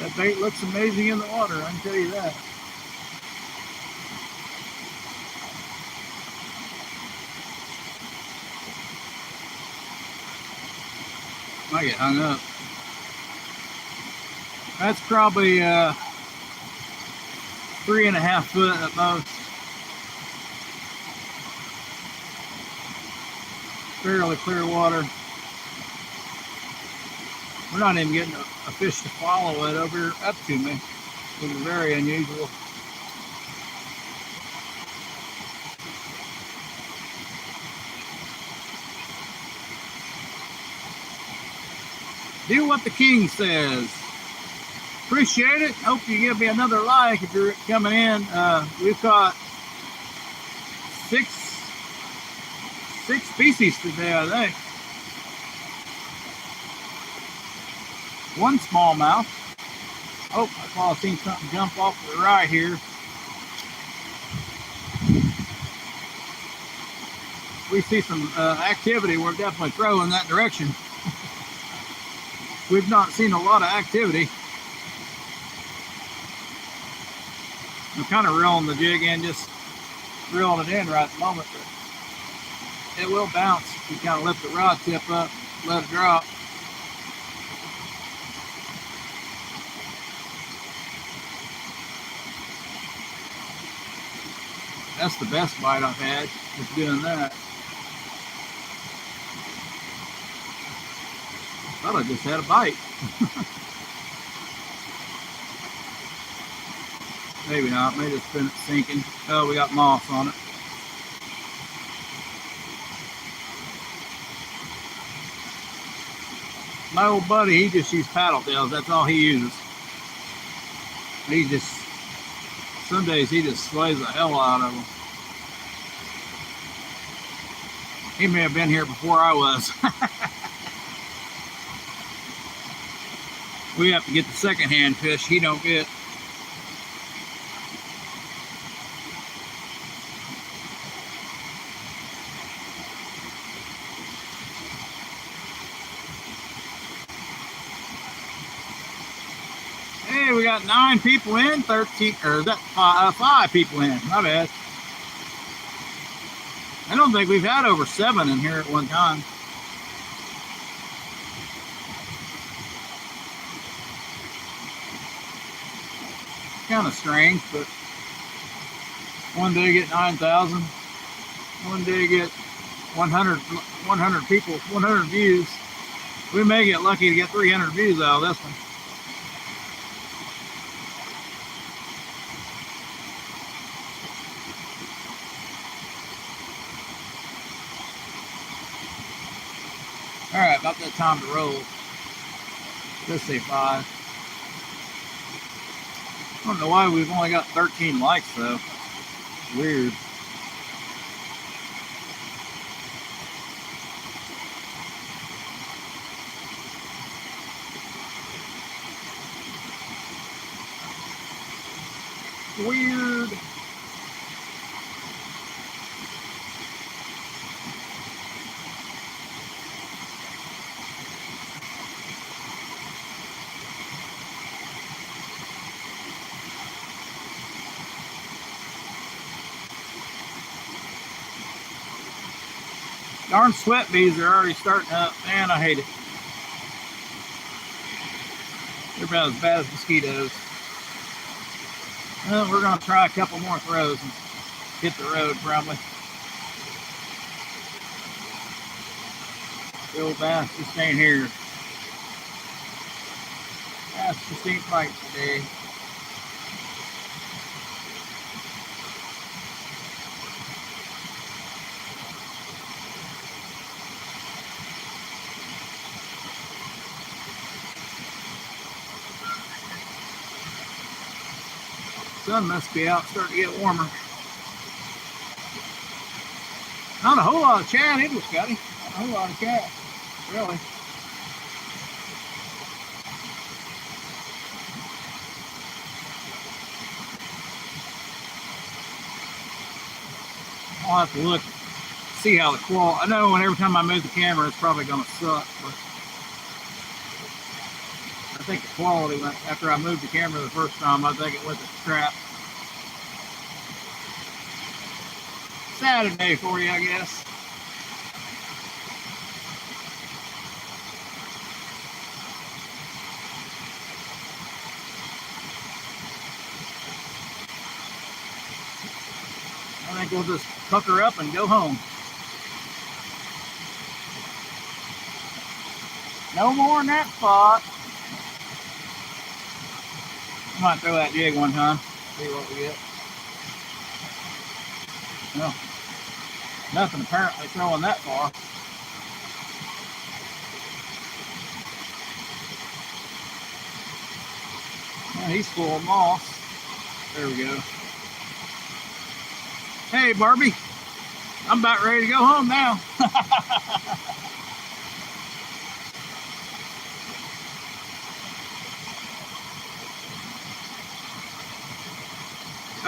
That bait looks amazing in the water, I can tell you that. I get hung up. That's probably 3.5 foot at most. Fairly clear water. We're not even getting a fish to follow it over up to me, which is very unusual. Do what the king says. Appreciate it. Hope you give me another like if you're coming in. We've caught six species today, I think. One smallmouth. Oh, I thought I seen something jump off to the right here. We see some activity. We're definitely throwing that direction. We've not seen a lot of activity. I'm kind of reeling the jig in, just reeling it in right at the moment. But it will bounce if you kind of lift the rod tip up, let it drop. That's the best bite I've had, is doing that. I thought I just had a bite. Maybe not. Maybe it's been sinking. Oh, we got moss on it. My old buddy, he just uses paddle tails. That's all he uses. He just, some days he just slays the hell out of them. He may have been here before I was. We have to get the secondhand fish he don't get. Hey, we got 9 people in, 13, or is that 5 people in? My bad. I don't think we've had over 7 in here at one time. Kind of strange, but one day get 9,000, one day get 100 people, 100 views. We may get lucky to get 300 views out of this one. All right, about that time to roll. Let's say 5. I don't know why we've only got 13 likes though. Weird. Weird. Darn sweat bees are already starting up. Man, I hate it. They're about as bad as mosquitoes. Well, we're going to try a couple more throws and hit the road probably. The old bass just ain't here. Bass just ain't biting today. Sun must be out, starting to get warmer. Not a whole lot of chat either, Scotty. Not a whole lot of chat, really. I'll have to look, see how the quality. I know when every time I move the camera, it's probably going to suck, but I think the quality went, after I moved the camera the first time, I think it went to crap. Saturday for you, I guess. I think we'll just pucker up and go home. No more in that spot. I might throw that jig one time, see what we get. No, nothing apparently throwing that far. He's full of moss. There we go. Hey, Barbie. I'm about ready to go home now.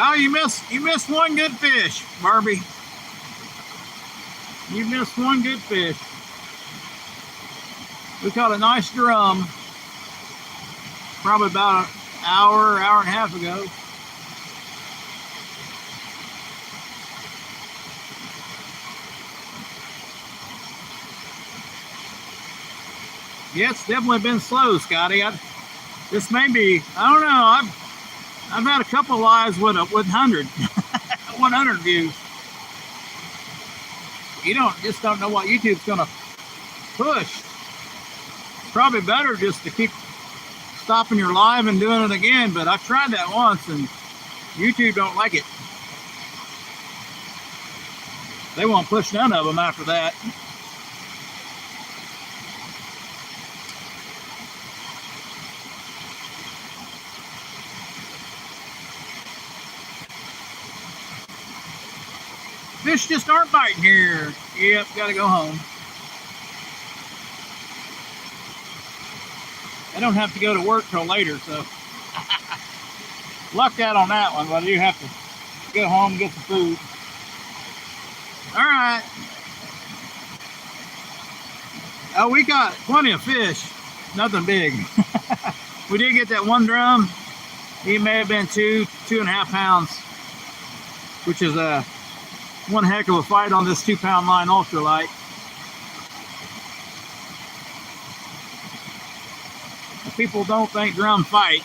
Oh, you missed one good fish, Barbie. You missed one good fish. We caught a nice drum probably about an hour and a half ago. Yeah, it's definitely been slow, Scotty. This may be, I don't know, I've had a couple of lives with 100 100 views. You just don't know what YouTube's gonna push. It's probably better just to keep stopping your live and doing it again, but I've tried that once and YouTube don't like it. They won't push none of them after that. Fish just aren't biting here. Yep, gotta go home. I don't have to go to work till later, so lucked out on that one, but I do have to go home and get some food. All right. Oh, we got plenty of fish. Nothing big. We did get that one drum. He may have been 2.5 pounds, which is one heck of a fight on this 2-pound line ultralight. If people don't think drum fight,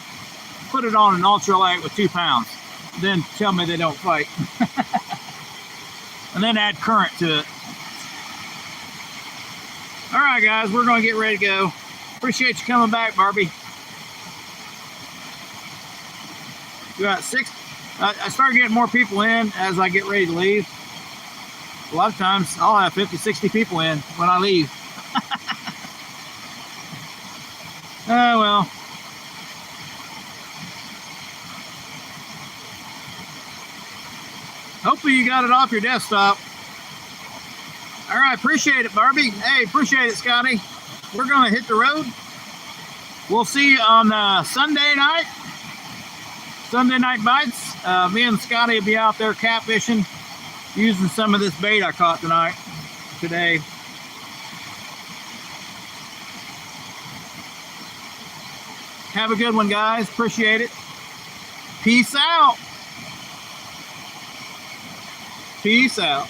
put it on an ultralight with 2 pounds. Then tell me they don't fight. And then add current to it. All right, guys, we're going to get ready to go. Appreciate you coming back, Barbie. We got 6. I start getting more people in as I get ready to leave. A lot of times I'll have 50, 60 people in when I leave. Oh, well. Hopefully you got it off your desktop. All right, appreciate it, Barbie. Hey, appreciate it, Scotty. We're going to hit the road. We'll see you on Sunday night. Sunday Night Bites. Me and Scotty will be out there catfishing, using some of this bait I caught today. Have a good one, guys. Appreciate it. Peace out. Peace out.